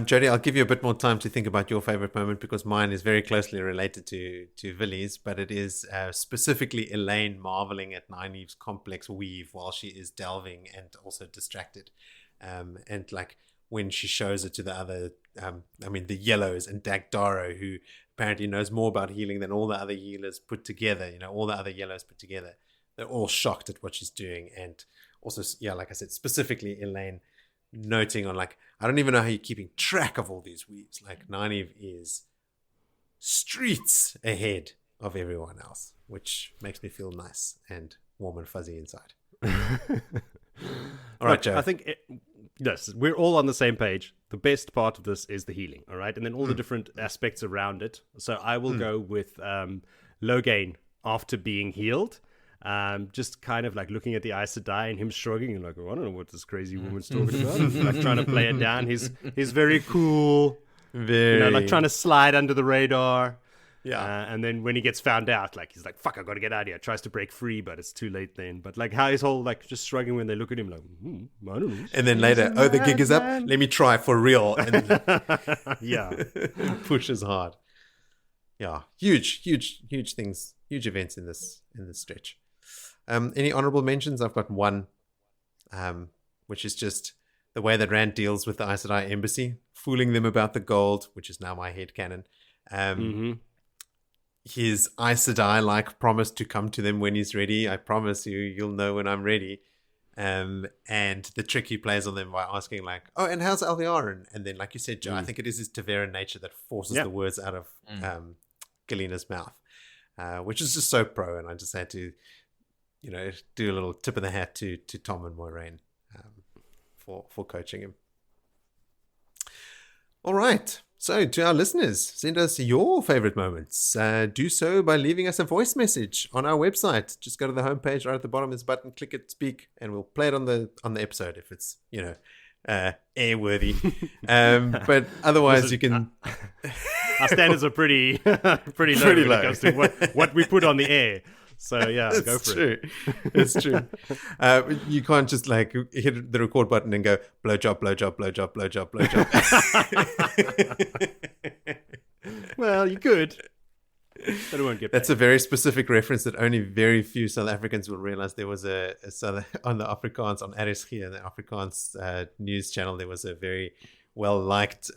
Jody, I'll give you a bit more time to think about your favorite moment, because mine is very closely related to Willie's, but it is specifically Elaine marveling at Nynaeve's complex weave while she is delving and also distracted. And like when she shows it to the other, the Yellows and Dagdaro, who apparently knows more about healing than all the other healers put together, all the other Yellows put together. They're all shocked at what she's doing. And also, yeah, like I said, specifically Elaine noting on, like, I don't even know how you're keeping track of all these weaves. Like, Nynaeve is streets ahead of everyone else, which makes me feel nice and warm and fuzzy inside. All right, Joe. I think yes, we're all on the same page. The best part of this is the healing, all right? And then all the different aspects around it. So I will go with Logain after being healed. Just kind of like looking at the Aes Sedai and him shrugging and like, oh, I don't know what this crazy woman's talking about. Like trying to play it down. He's very cool. Very, like trying to slide under the radar. Yeah. And then when he gets found out, like he's like, fuck, I gotta get out of here. Tries to break free, but it's too late then. But like how he's all like just shrugging when they look at him like, I don't know. And then later, the gig is up. Let me try for real. And yeah. pushes hard. Yeah. Huge things, huge events in this stretch. Any honorable mentions? I've got one, which is just the way that Rand deals with the Aes Sedai embassy, fooling them about the gold, which is now my headcanon. His Aes Sedai promise to come to them when he's ready. I promise you'll know when I'm ready. And the trick he plays on them by asking like, oh, and how's Alviarin? And then, like you said, Joe, I think it is his Taveran nature that forces the words out of Galena's mouth, which is just so pro. And I just had to, do a little tip of the hat to Tom and Moiraine for coaching him. All right. So to our listeners, send us your favorite moments. Do so by leaving us a voice message on our website. Just go to the homepage right at the bottom. There's a button, click it, speak, and we'll play it on the episode if it's airworthy. But otherwise, you can. Our standards are pretty low when it comes to what we put on the air. So yeah, go for it. It's true. You can't just like hit the record button and go blowjob, blowjob, blowjob, blowjob, blowjob. Well, you could, but it won't get. That's a very specific reference that only very few South Africans will realize. There was a on the Afrikaans on RSG, the Afrikaans news channel. There was a very well liked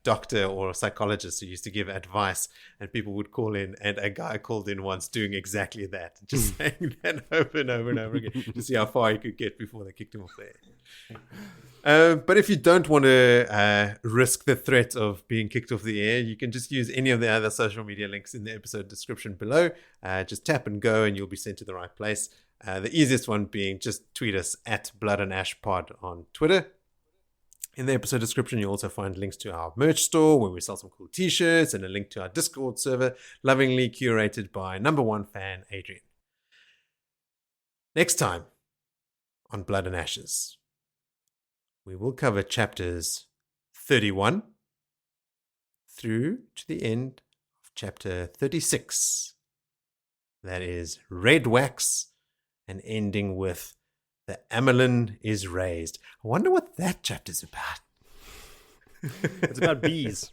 doctor or psychologist who used to give advice, and people would call in, and a guy called in once doing exactly that, just saying that over and over and over again to see how far he could get before they kicked him off there. But if you don't want to risk the threat of being kicked off the air, you can just use any of the other social media links in the episode description below. Just tap and go and you'll be sent to the right place. The easiest one being just tweet us at Blood and Ash Pod on Twitter. In the episode description, you'll also find links to our merch store where we sell some cool t-shirts and a link to our Discord server, lovingly curated by number one fan Adrian. Next time on Blood and Ashes, we will cover chapters 31 through to the end of chapter 36. That is Red Wax, and ending with The Caemlyn is Raised. I wonder what that chapter's about. It's about bees.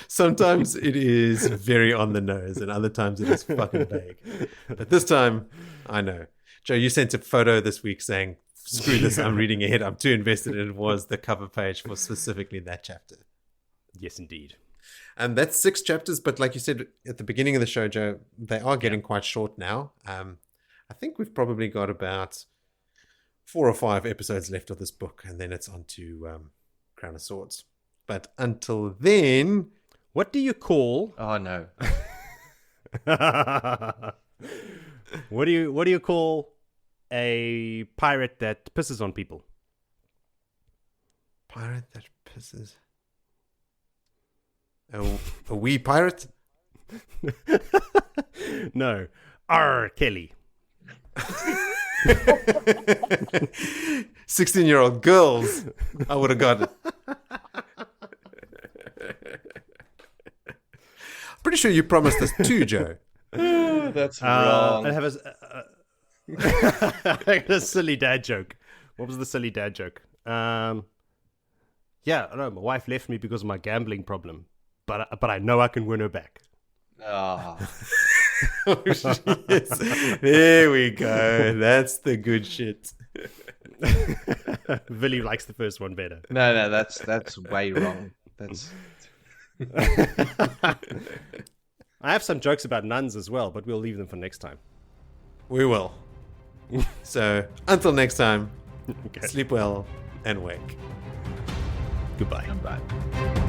Sometimes it is very on the nose, and other times it is fucking vague. But this time, I know. Joe, you sent a photo this week saying, screw this, I'm reading ahead. I'm too invested. And it was the cover page for specifically that chapter. Yes, indeed. And that's 6 chapters, but like you said at the beginning of the show, Joe, they are getting quite short now. I think we've probably got about 4 or 5 episodes left of this book, and then it's on to Crown of Swords. But until then... What do you call... Oh, no. What do you call a pirate that pisses on people. Pirate that pisses. A wee pirate? No. R. Kelly. 16-year-old girls. I would have got it. Pretty sure you promised us 2, Joe. That's wrong. I have I got a silly dad joke. What was the silly dad joke? Yeah, I know my wife left me because of my gambling problem, but I know I can win her back. Ah. Oh, yes. There we go. That's the good shit. Willie likes the first one better. No, that's way wrong. That's I have some jokes about nuns as well, but we'll leave them for next time. We will. So, until next time, Okay. sleep well and wake. Goodbye. bad.